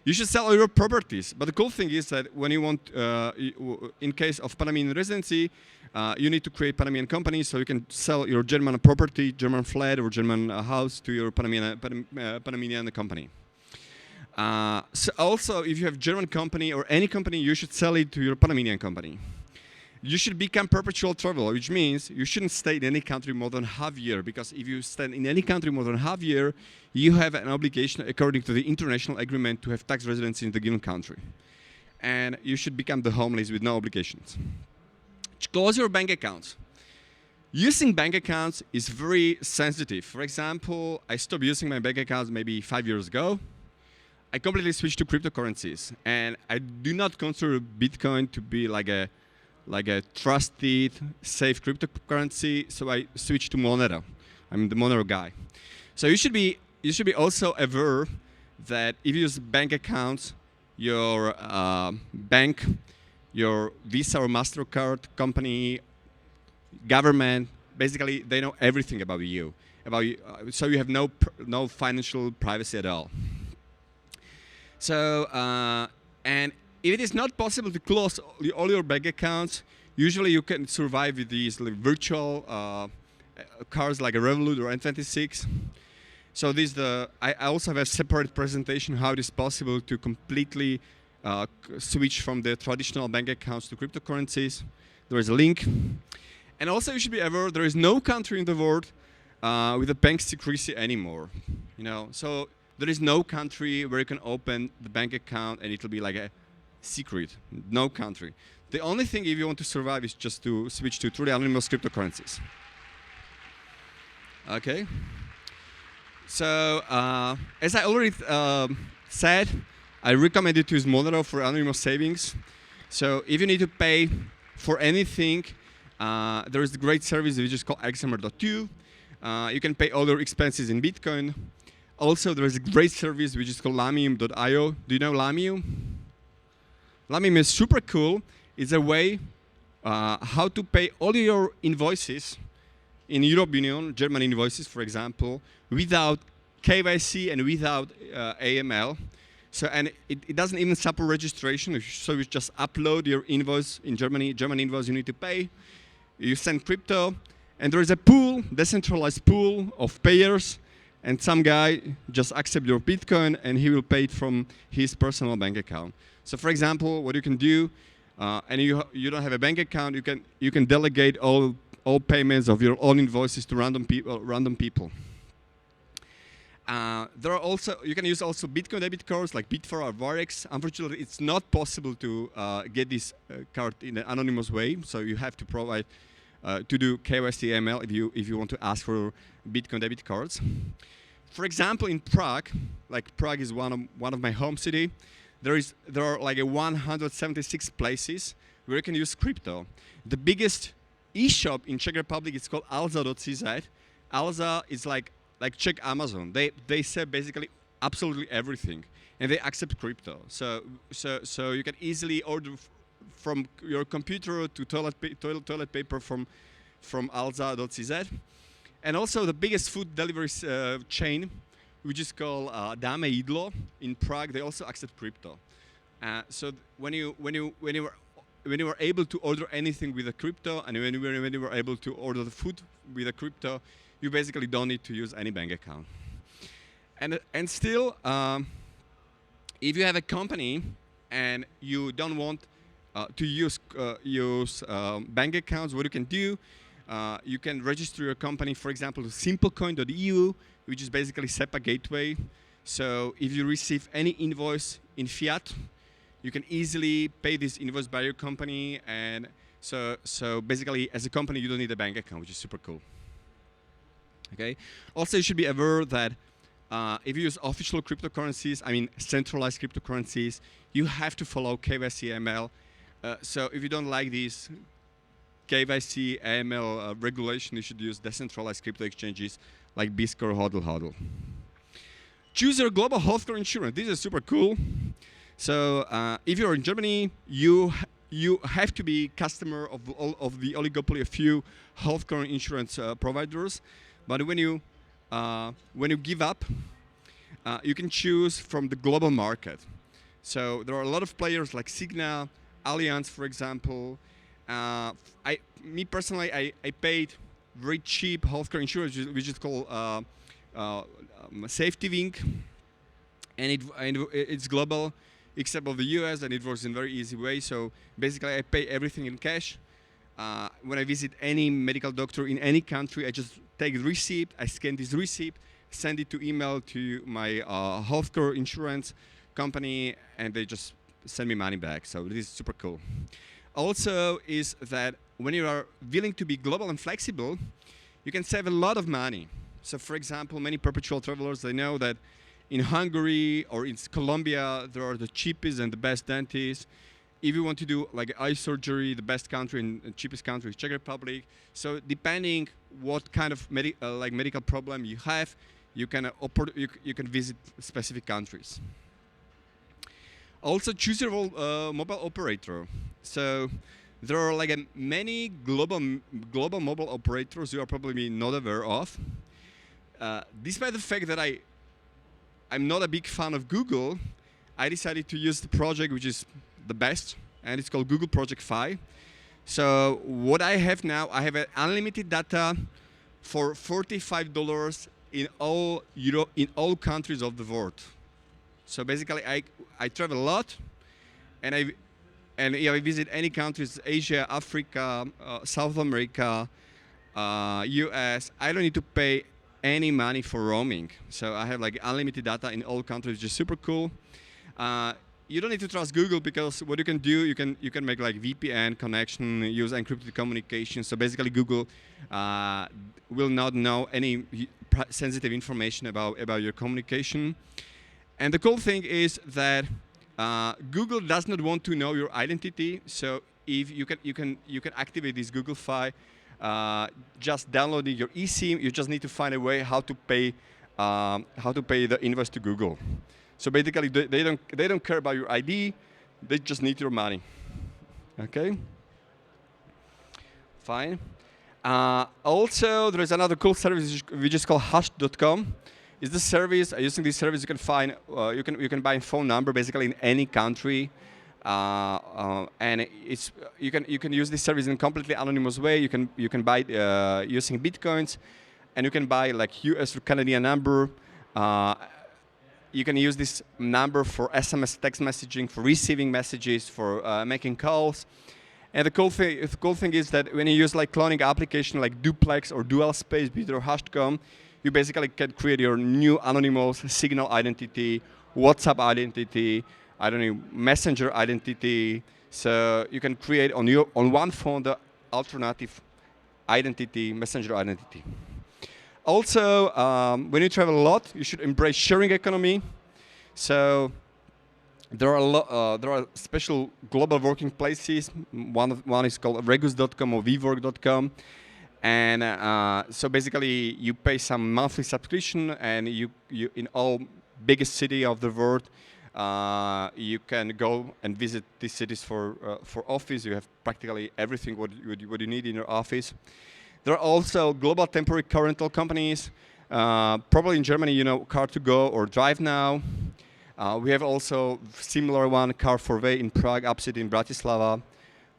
You should sell all your properties, but the cool thing is that when you want, in case of Panamanian residency, you need to create Panamanian company, so you can sell your German property, German flat or German house to your Panamanian company. So also, if you have German company or any company, you should sell it to your Panamanian company. You should become perpetual traveler, which means you shouldn't stay in any country more than half year, because if you stay in any country more than half year, you have an obligation according to the international agreement to have tax residency in the given country. And you should become the homeless with no obligations. Close your bank accounts. Using bank accounts is very sensitive. For example, I stopped using my bank accounts maybe 5 years ago. I completely switched to cryptocurrencies, and I do not consider Bitcoin to be like a trusted, safe cryptocurrency. So I switched to Monero. I'm the Monero guy. So you should be also aware that if you use bank accounts, your bank, your Visa or MasterCard company, government, basically they know everything about you. So you have no financial privacy at all. So and if it is not possible to close all your bank accounts, usually you can survive with these virtual cards like a Revolut or N26. So I also have a separate presentation how it is possible to completely switch from the traditional bank accounts to cryptocurrencies. There is a link. And also you should be aware there is no country in the world with a bank secrecy anymore. So there is no country where you can open the bank account and it will be like a secret. No country. The only thing if you want to survive is just to switch to truly anonymous cryptocurrencies. Okay. So as I already said, I recommend you to use Monero for anonymous savings. So if you need to pay for anything, there is a great service which is called xmr.to. You can pay all your expenses in Bitcoin. Also, there is a great service which is called lamium.io. Do you know Lamium? Lamium is super cool. It's a way how to pay all your invoices in Europe Union, German invoices, for example, without KYC and without AML. So, and it doesn't even support registration. So you just upload your invoice in Germany, German invoice you need to pay. You send crypto, and there is a pool, decentralized pool of payers, and some guy just accepts your Bitcoin, and he will pay it from his personal bank account. So, for example, what you can do, and you don't have a bank account, you can delegate all payments of your own invoices to random people. There are also, you can use also Bitcoin debit cards like Bitfor or Varex. Unfortunately, it's not possible to get this card in an anonymous way, so you have to provide to do KYC AML if you want to ask for Bitcoin debit cards. For example, in Prague, like Prague is one of my home city, there are like 176 places where you can use crypto. The biggest e-shop in Czech Republic is called alza.cz. Alza is like Czech Amazon. They sell basically absolutely everything, and they accept crypto. So you can easily order from your computer to toilet paper from alza.cz. And also the biggest food delivery chain, which is called Dame Jídlo in Prague, they also accept crypto. So when you were able to order anything with a crypto, and when you were able to order the food with a crypto, you basically don't need to use any bank account. And still, if you have a company and you don't want to use bank accounts, what you can do, you can register your company, for example, to simplecoin.eu, which is basically SEPA gateway. So if you receive any invoice in fiat, you can easily pay this invoice by your company. And so basically, as a company, you don't need a bank account, which is super cool. Okay. Also, you should be aware that if you use official cryptocurrencies, I mean centralized cryptocurrencies, you have to follow KYC AML. So if you don't like these KYC AML regulation, you should use decentralized crypto exchanges like Bisq or HODL. Choose your global healthcare insurance. This is super cool. So if you're in Germany, you have to be customer of of the oligopoly of few healthcare insurance providers. But when you give up, you can choose from the global market. So there are a lot of players like Cigna, Allianz, for example. Me personally, I paid very cheap healthcare insurance, which is called Safety Wing, and it's global, except of the US, and it works in a very easy way. So basically, I pay everything in cash. When I visit any medical doctor in any country, I just take the receipt, I scan this receipt, send it to email to my healthcare insurance company, and they just send me money back. So this is super cool. Also is that when you are willing to be global and flexible, you can save a lot of money. So for example, many perpetual travelers, they know that In Hungary or in Colombia, there are the cheapest and the best dentists. If you want to do like eye surgery, the best country and cheapest country is Czech Republic. So depending what kind of medical problem you have, you can you can visit specific countries. Also, choose your mobile operator. So there are like many global mobile operators you are probably not aware of. Despite the fact that I'm not a big fan of Google, I decided to use the project which is the best, and it's called Google Project Fi. So what I have now, I have unlimited data for $45 in all countries of the world. So basically, I travel a lot, and I visit any countries: Asia, Africa, South America, US. I don't need to pay any money for roaming. So I have like unlimited data in all countries, which is super cool. You don't need to trust Google, because what you can do, you can make like VPN connection, use encrypted communication. So basically, Google will not know any sensitive information about your communication. And the cool thing is that Google does not want to know your identity. So if you can activate this Google Fi, just downloading your eSIM. You just need to find a way how to pay the invoice to Google. So basically, they don't care about your ID. They just need your money. Okay. Fine. Also, there is another cool service which is called Hash.com. It's the service. Using this service, you can find you can buy a phone number basically in any country, and you can use this service in a completely anonymous way. You can buy using bitcoins, and you can buy like US or Canadian number. You can use this number for SMS text messaging, for receiving messages, for making calls. And the cool thing is that when you use like cloning application like Duplex or Dual Space Bit or Hash.com, you basically can create your new anonymous Signal identity, WhatsApp identity, I don't know, Messenger identity. So you can create on one phone the alternative identity, Messenger identity. Also, when you travel a lot, you should embrace sharing economy. So there are special global working places. One is called Regus.com or vwork.com. And so basically, you pay some monthly subscription, and you in all biggest city of the world, you can go and visit these cities for office. You have practically everything what you need in your office. There are also global temporary car rental companies. Probably in Germany, you know, Car2Go or Drive Now. We have also similar one, Car4Way in Prague, Upcity in Bratislava.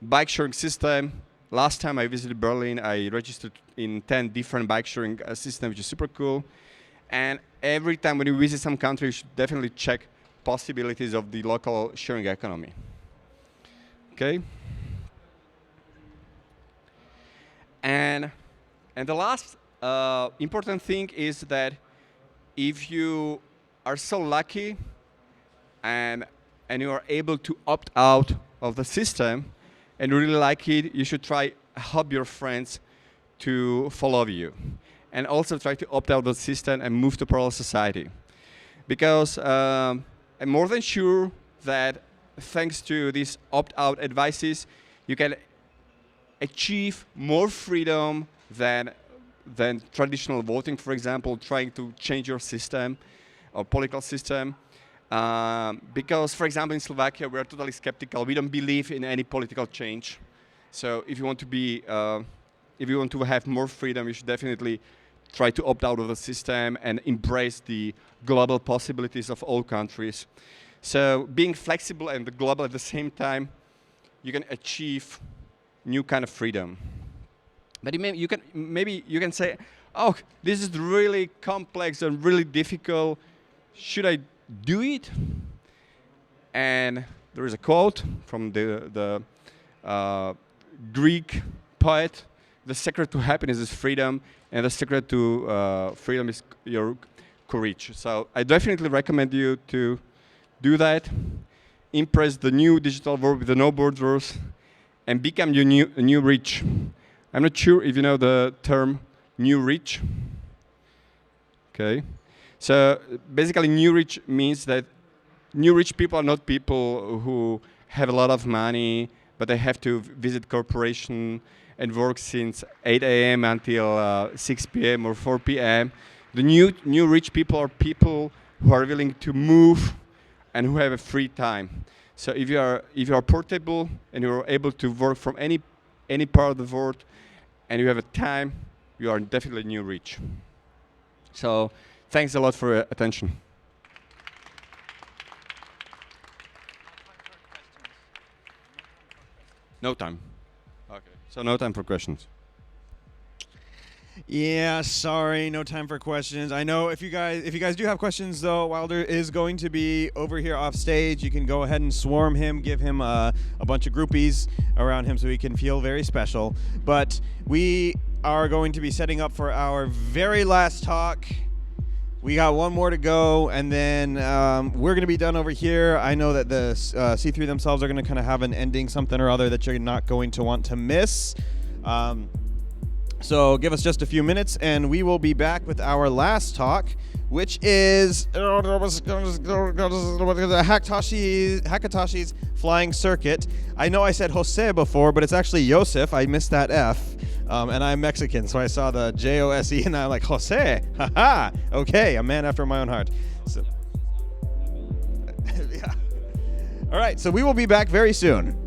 Bike sharing system. Last time I visited Berlin, I registered in 10 different bike sharing systems, which is super cool. And every time when you visit some country, you should definitely check possibilities of the local sharing economy. Okay. And the last important thing is that if you are so lucky and you are able to opt out of the system and you really like it, you should try help your friends to follow you, and also try to opt out of the system and move to parallel society, because I'm more than sure that thanks to these opt-out advices, you can achieve more freedom than traditional voting, for example, trying to change your system or political system. Because, for example, in Slovakia, we are totally skeptical. We don't believe in any political change. So if you want to be, if you want to have more freedom, you should definitely try to opt out of the system and embrace the global possibilities of all countries. So being flexible and the global at the same time, you can achieve new kind of freedom. But maybe you can say, oh, this is really complex and really difficult. Should I do it? And there is a quote from the Greek poet: the secret to happiness is freedom, and the secret to freedom is your courage. So I definitely recommend you to do that, impress the new digital world with the no borders, and become your new rich. I'm not sure if you know the term new rich. Okay. So basically, new rich means that new rich people are not people who have a lot of money, but they have to visit corporation and work since 8 a.m. until 6 p.m. or 4 p.m. The new rich people are people who are willing to move and who have a free time. So if you are portable and you are able to work from any part of the world and you have a time, you are definitely new rich. So thanks a lot for your attention. No time. Okay. So no time for questions. Yeah, sorry, no time for questions. I know if you guys do have questions though, Wilder is going to be over here off stage. You can go ahead and swarm him, give him a bunch of groupies around him so he can feel very special. But we are going to be setting up for our very last talk. We got one more to go, and then we're going to be done over here. I know that the C3 themselves are going to kind of have an ending, something or other that you're not going to want to miss. So give us just a few minutes, and we will be back with our last talk, which is Hackatoshi's Flying Circuit. I know I said Jose before, but it's actually Josef. I missed that F. And I'm Mexican, so I saw the J-O-S-E, and I'm like, Jose, haha, okay, a man after my own heart. So, yeah. All right, so we will be back very soon.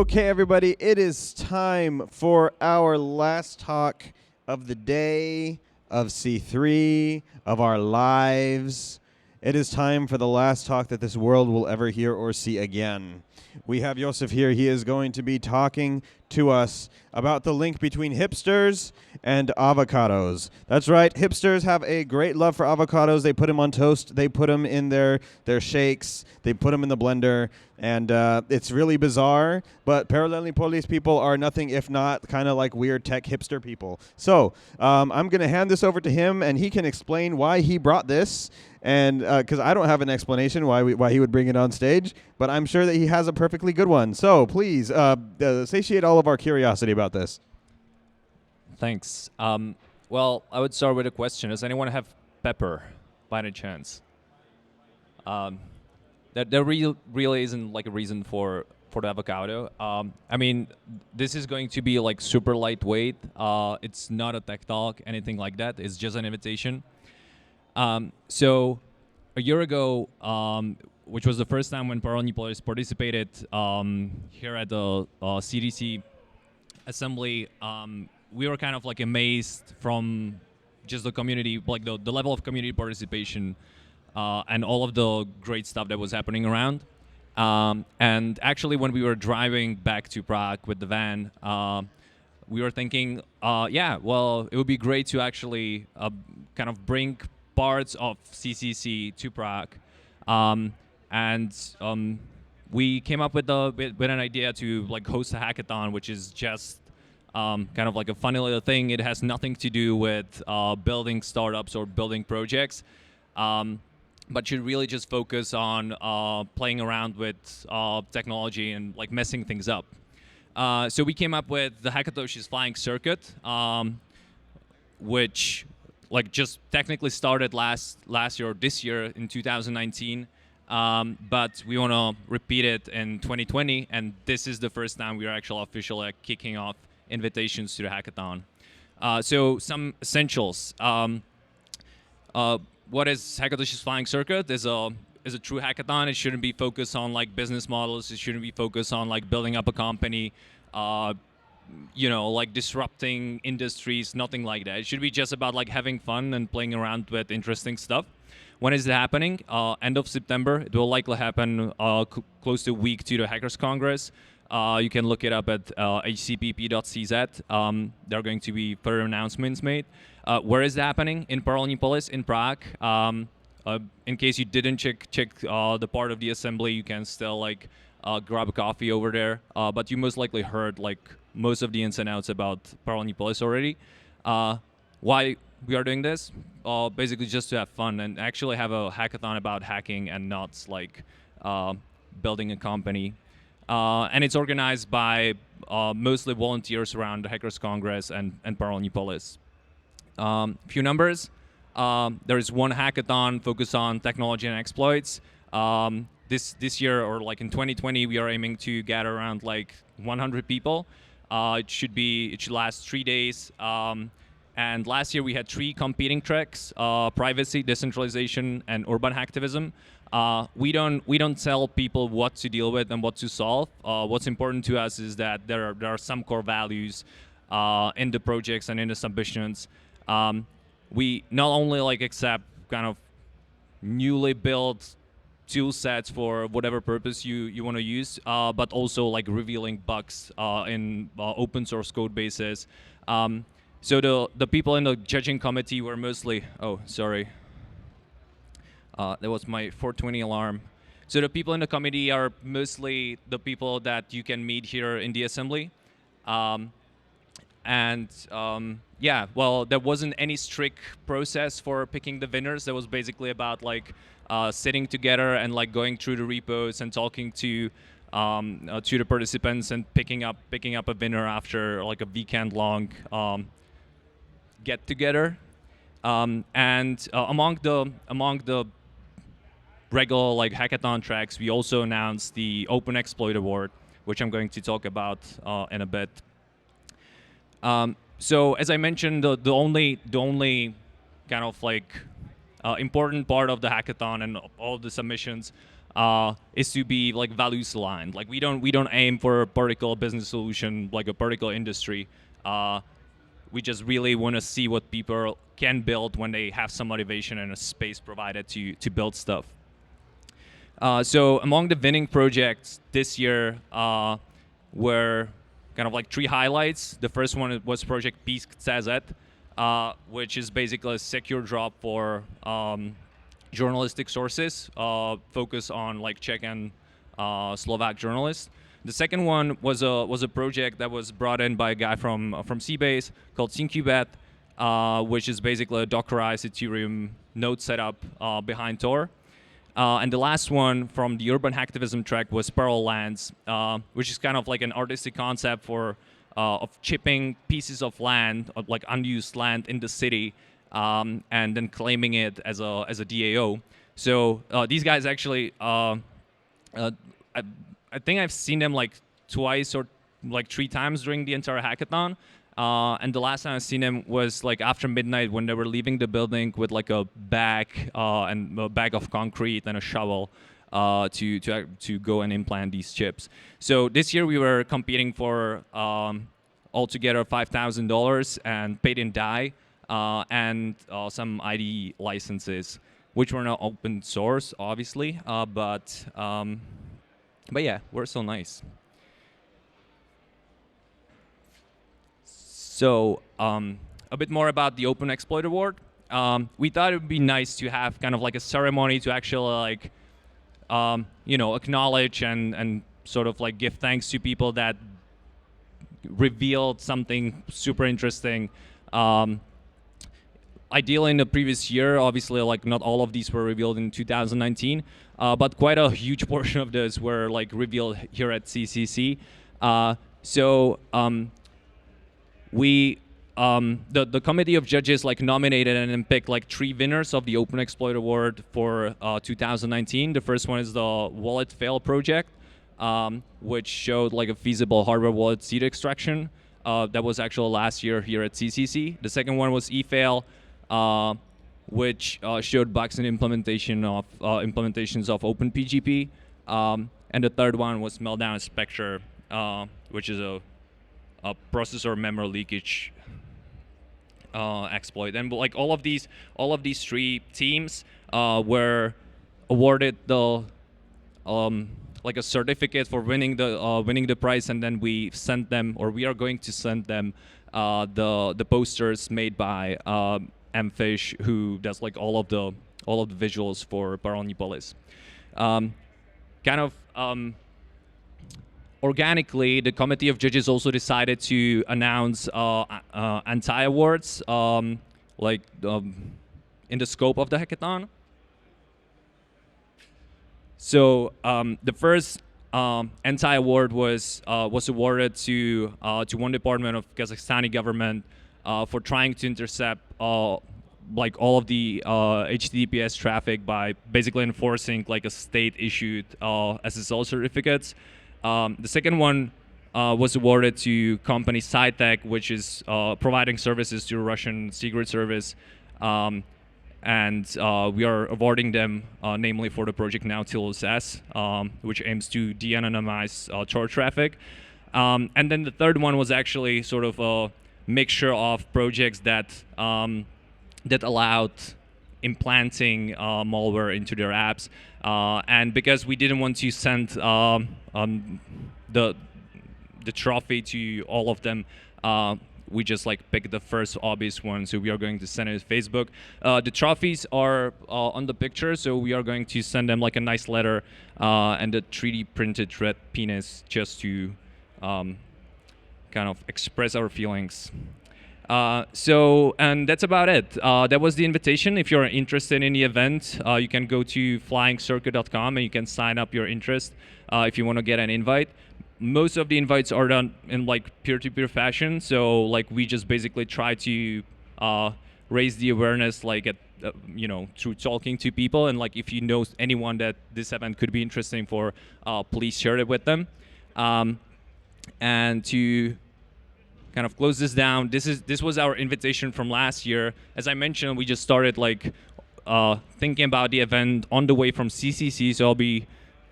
Okay, everybody, it is time for our last talk of the day, of C3, of our lives. It is time for the last talk that this world will ever hear or see again. We have Josef here. He is going to be talking to us about the link between hipsters and avocados. That's right. Hipsters have a great love for avocados. They put them on toast. They put them in their shakes. They put them in the blender. And it's really bizarre. But Paralelni Polis people are nothing if not kind of like weird tech hipster people. So I'm going to hand this over to him, and he can explain why he brought this. And because I don't have an explanation why he would bring it on stage, but I'm sure that he has a perfectly good one. So please satiate all of our curiosity about this. Thanks. Well, I would start with a question. Does anyone have pepper by any chance? There really isn't like a reason for the avocado. I mean, this is going to be like super lightweight. It's not a tech talk, anything like that. It's just an invitation. So a year ago, which was the first time when Paralelni Polis participated here at the CDC assembly, we were kind of like amazed from just the community, like the level of community participation and all of the great stuff that was happening around. And actually, when we were driving back to Prague with the van, we were thinking, yeah, well, it would be great to actually kind of bring parts of CCC to Prague, and we came up with an idea to like host a hackathon, which is just kind of like a funny little thing. It has nothing to do with building startups or building projects, but should really just focus on playing around with technology and like messing things up. So we came up with the Hackatoshi's Flying Circuit, which like just technically started last year or this year in 2019, but we want to repeat it in 2020, and this is the first time we are actually officially kicking off invitations to the hackathon. So some essentials. What is Hackatoshi's Flying Circuit? Is a true hackathon. It shouldn't be focused on like business models. It shouldn't be focused on like building up a company. Like disrupting industries, nothing like that. It should be just about like having fun and playing around with interesting stuff. When is it happening? End of September. It will likely happen close to a week to the Hackers Congress. You can look it up at hcpp.cz. There are going to be further announcements made. Where is it happening? In Paralelni Polis in Prague. In case you didn't check the part of the assembly, you can still like grab a coffee over there. But you most likely heard like most of the ins and outs about Paralelni Polis already. Why we are doing this? Basically just to have fun and actually have a hackathon about hacking and not like building a company. And it's organized by mostly volunteers around the Hackers Congress and Paralelni Polis. Few numbers. There is one hackathon focused on technology and exploits. This year, or like in 2020, we are aiming to gather around like 100 people. It should last 3 days. And last year we had 3 competing tracks: privacy, decentralization, and urban hacktivism. We don't tell people what to deal with and what to solve. What's important to us is that there are some core values in the projects and in the submissions. We not only like accept kind of newly built tool sets for whatever purpose you want to use, but also like revealing bugs in open source code bases. So the people in the judging committee were mostly, oh, sorry. That was my 420 alarm. So the people in the committee are mostly the people that you can meet here in the assembly. Yeah, well, there wasn't any strict process for picking the winners. That was basically about like sitting together and like going through the repos and talking to the participants and picking up a winner after like a weekend-long get together. Among the regular like hackathon tracks, we also announced the Open Exploit Award, which I'm going to talk about in a bit. So as I mentioned, the only kind of like important part of the hackathon and all the submissions is to be like values aligned. Like we don't aim for a particular business solution, like a particular industry. We just really want to see what people can build when they have some motivation and a space provided to build stuff. So among the winning projects this year were kind of like 3 highlights. The first one was Project Pisk.cz, which is basically a secure drop for journalistic sources, focus on like Czech and Slovak journalists. The second one was a project that was brought in by a guy from Seabase called Syncubet, which is basically a Dockerized Ethereum node setup behind Tor. And the last one from the urban hacktivism track was Paralelni, which is kind of like an artistic concept for of chipping pieces of land, like unused land in the city, and then claiming it as a DAO. So these guys actually, I think I've seen them like twice or like 3 times during the entire hackathon. And the last time I seen them was like after midnight when they were leaving the building with like a bag and a bag of concrete and a shovel to go and implant these chips. So this year we were competing for altogether $5,000 and paid in DAI and some IDE licenses, which were not open source, obviously, but yeah, we're so nice. So a bit more about the Open Exploit Award. We thought it would be nice to have kind of like a ceremony to actually like, acknowledge and sort of like give thanks to people that revealed something super interesting. Ideally in the previous year, obviously like not all of these were revealed in 2019, but quite a huge portion of those were like revealed here at CCC. The committee of judges like nominated and then picked like 3 winners of the Open Exploit Award for 2019. The first one is the Wallet Fail project, which showed like a feasible hardware wallet seed extraction. That was actually last year here at CCC. The second one was eFail, which showed bugs in implementations of OpenPGP. And the third one was Meltdown Spectre, which is a processor memory leakage exploit. And like all of these 3 teams were awarded the like a certificate for winning the prize, and then we sent them, or we are going to send them the posters made by Mfish, who does like all of the visuals for Paralelni Polis. Organically, the committee of judges also decided to announce anti-awards, in the scope of the hackathon. So the first anti-award was awarded to one department of Kazakhstani government for trying to intercept like all of the HTTPS traffic by basically enforcing like a state-issued SSL certificates. The second one was awarded to company SciTech, which is providing services to Russian Secret Service, and we are awarding them, namely for the project Nautilus S, which aims to de-anonymize Tor traffic. And then the third one was actually sort of a mixture of projects that allowed implanting malware into their apps. And because we didn't want to send the trophy to all of them, we just like picked the first obvious one. So we are going to send it to Facebook. The trophies are on the picture, so we are going to send them like a nice letter and a 3D printed red penis just to kind of express our feelings. And that's about it. That was the invitation. If you're interested in the event, you can go to flyingcircuit.com and you can sign up your interest if you want to get an invite. Most of the invites are done in like peer-to-peer fashion. So like we just basically try to raise the awareness like at through talking to people, and like if you know anyone that this event could be interesting for, please share it with them. And to kind of close this down, this was our invitation from last year. As I mentioned, we just started like thinking about the event on the way from CCC, so I'll be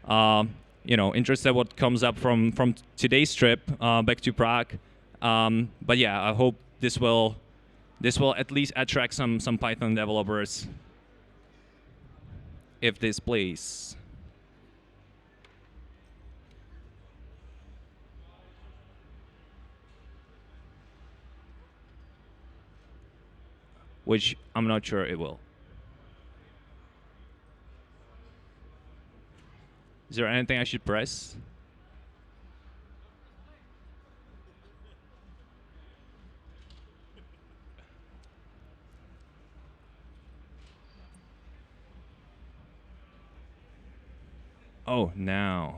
interested what comes up from today's trip back to Prague. But yeah, I hope this will at least attract some Python developers if this plays. Which I'm not sure it will. Is there anything I should press? Oh, now.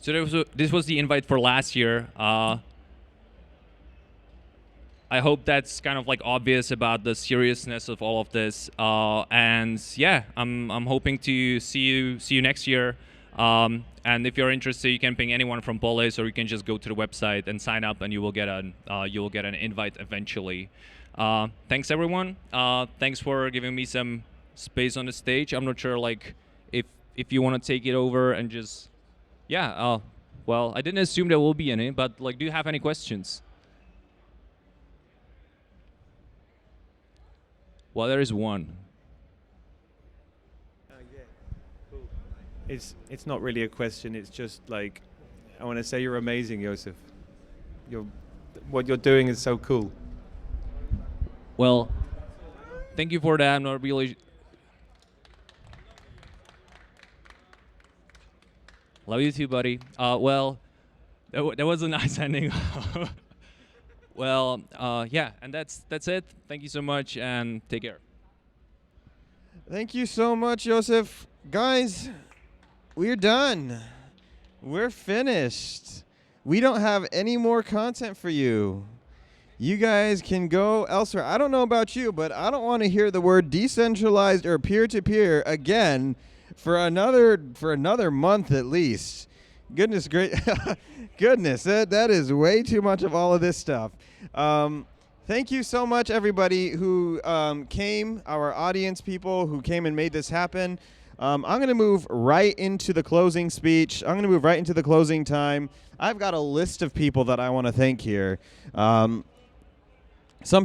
So this was the invite for last year. I hope that's kind of like obvious about the seriousness of all of this. And yeah, I'm hoping to see you next year. And if you're interested, you can ping anyone from Polis, or you can just go to the website and sign up, and you will get an invite eventually. Thanks everyone. Thanks for giving me some space on the stage. I'm not sure like if you want to take it over and just. Yeah, well, I didn't assume there will be any, but like, do you have any questions? Well, there is one. Yeah, cool. It's not really a question. It's just like, I want to say you're amazing, Josef. What you're doing is so cool. Well, thank you for that. I'm not really. Love you too, buddy. Well, that was a nice ending. Well, yeah, and that's it. Thank you so much, and take care. Thank you so much, Josef. Guys, we're done. We're finished. We don't have any more content for you. You guys can go elsewhere. I don't know about you, but I don't want to hear the word decentralized or peer-to-peer again for another month at least. Goodness goodness, that is way too much of all of this stuff. Thank you so much, everybody who came, our audience people who came and made this happen. I'm going to move right into the closing speech. I'm going to move right into the closing time. I've got a list of people that I want to thank here. Some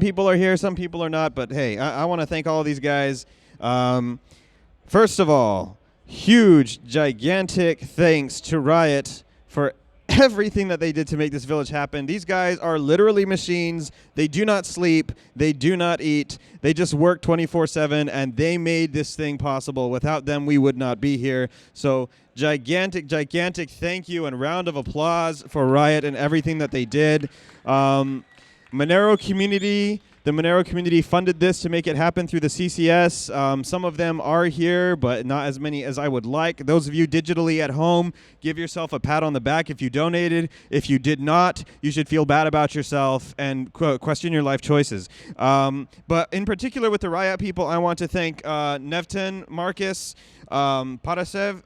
people are here, some people are not, but hey, I want to thank all of these guys. First of all, huge, gigantic thanks to RIAT for everything that they did to make this village happen. These guys are literally machines. They do not sleep. They do not eat. They just work 24/7, and they made this thing possible. Without them, we would not be here. So gigantic, gigantic thank you and round of applause for RIAT and everything that they did. Monero Community. The Monero Community funded this to make it happen through the CCS. Some of them are here, but not as many as I would like. Those of you digitally at home, give yourself a pat on the back if you donated. If you did not, you should feel bad about yourself and question your life choices. But in particular with the RIAT people, I want to thank Nevten, Marcus, Parasev,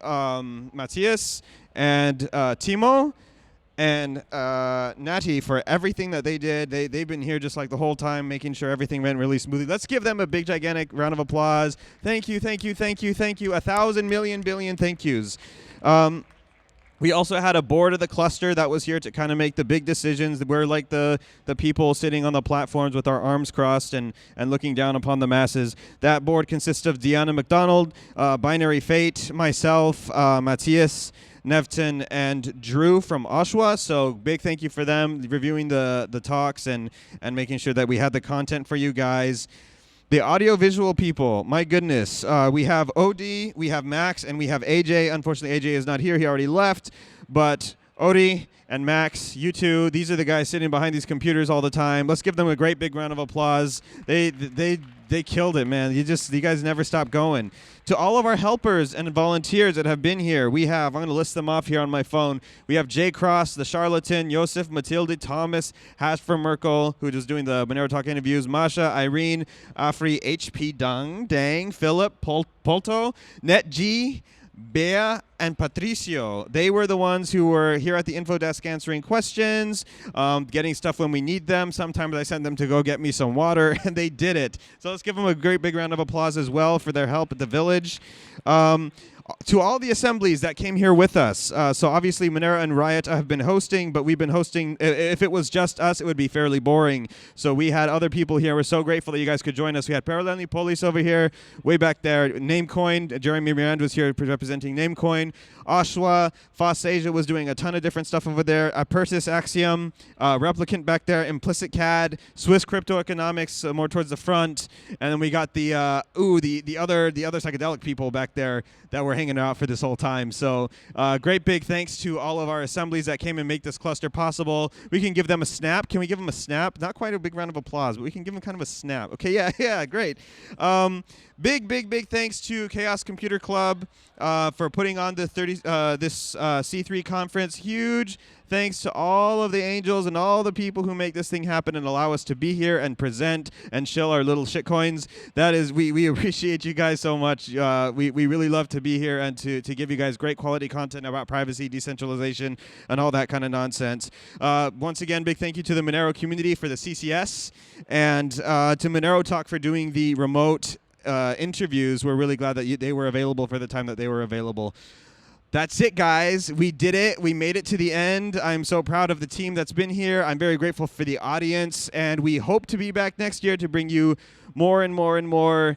Matthias, and Timo. And Natty for everything that they did. They've been here just like the whole time, making sure everything went really smoothly. Let's give them a big, gigantic round of applause. Thank you, thank you, thank you, thank you. 1,000 million billion thank yous. We also had a board of the cluster that was here to kind of make the big decisions. We're like the people sitting on the platforms with our arms crossed and looking down upon the masses. That board consists of Deanna McDonald, Binary Fate, myself, Matthias, Nevten, and Drew from Oshawa. So big thank you for them reviewing the talks and making sure that we had the content for you guys. The audio-visual people, my goodness. We have OD, we have Max, and we have AJ. Unfortunately, AJ is not here. He already left. But Odie and Max, you two, these are the guys sitting behind these computers all the time. Let's give them a great big round of applause. They killed it, man. You guys never stop going. To all of our helpers and volunteers that have been here, I'm going to list them off here on my phone. We have Jay Cross, the Charlatan, Josef, Matilde, Thomas, Hash from Merkel, who is doing the Monero Talk interviews, Masha, Irene, Afri, HP Dang, Philip, Polto, Net G, Bea, and Patricio. They were the ones who were here at the info desk answering questions, getting stuff when we need them. Sometimes I send them to go get me some water, and they did it. So let's give them a great big round of applause as well for their help at the village. To all the assemblies that came here with us. So obviously Monero and RIAT have been hosting, but we've been hosting. If it was just us, it would be fairly boring. So we had other people here. We're so grateful that you guys could join us. We had Paralelni, Polis over here, way back there. Namecoin, Jeremy Miranda was here representing Namecoin. Oshwa, Foss Asia was doing a ton of different stuff over there. Persis Axiom, Replicant back there, Implicit CAD, Swiss Crypto Economics more towards the front, and then we got the other psychedelic people back there that were hanging out for this whole time. So great big thanks to all of our assemblies that came and make this cluster possible. We can give them a snap. Can we give them a snap? Not quite a big round of applause, but we can give them kind of a snap. Okay, yeah, great. Big thanks to Chaos Computer Club for putting on the this C3 conference. Huge thanks to all of the angels and all the people who make this thing happen and allow us to be here and present and shill our little shitcoins. That is, we appreciate you guys so much. We really love to be here and to give you guys great quality content about privacy, decentralization, and all that kind of nonsense. Once again, big thank you to the Monero community for the CCS and to Monero Talk for doing the remote interviews. We're really glad that they were available for the time that they were available. That's it, guys. We did it. We made it to the end. I'm so proud of the team that's been here. I'm very grateful for the audience, and we hope to be back next year to bring you more and more and more.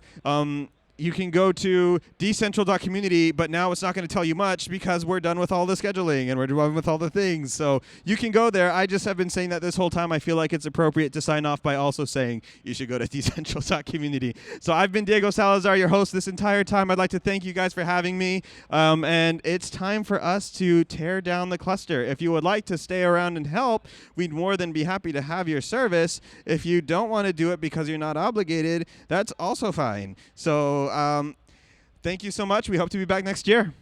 You can go to decentral.community, but now it's not going to tell you much because we're done with all the scheduling and we're done with all the things. So you can go there. I just have been saying that this whole time. I feel like it's appropriate to sign off by also saying you should go to decentral.community. So I've been Diego Salazar, your host this entire time. I'd like to thank you guys for having me. And it's time for us to tear down the cluster. If you would like to stay around and help, we'd more than be happy to have your service. If you don't want to do it because you're not obligated, that's also fine. So thank you so much. We hope to be back next year.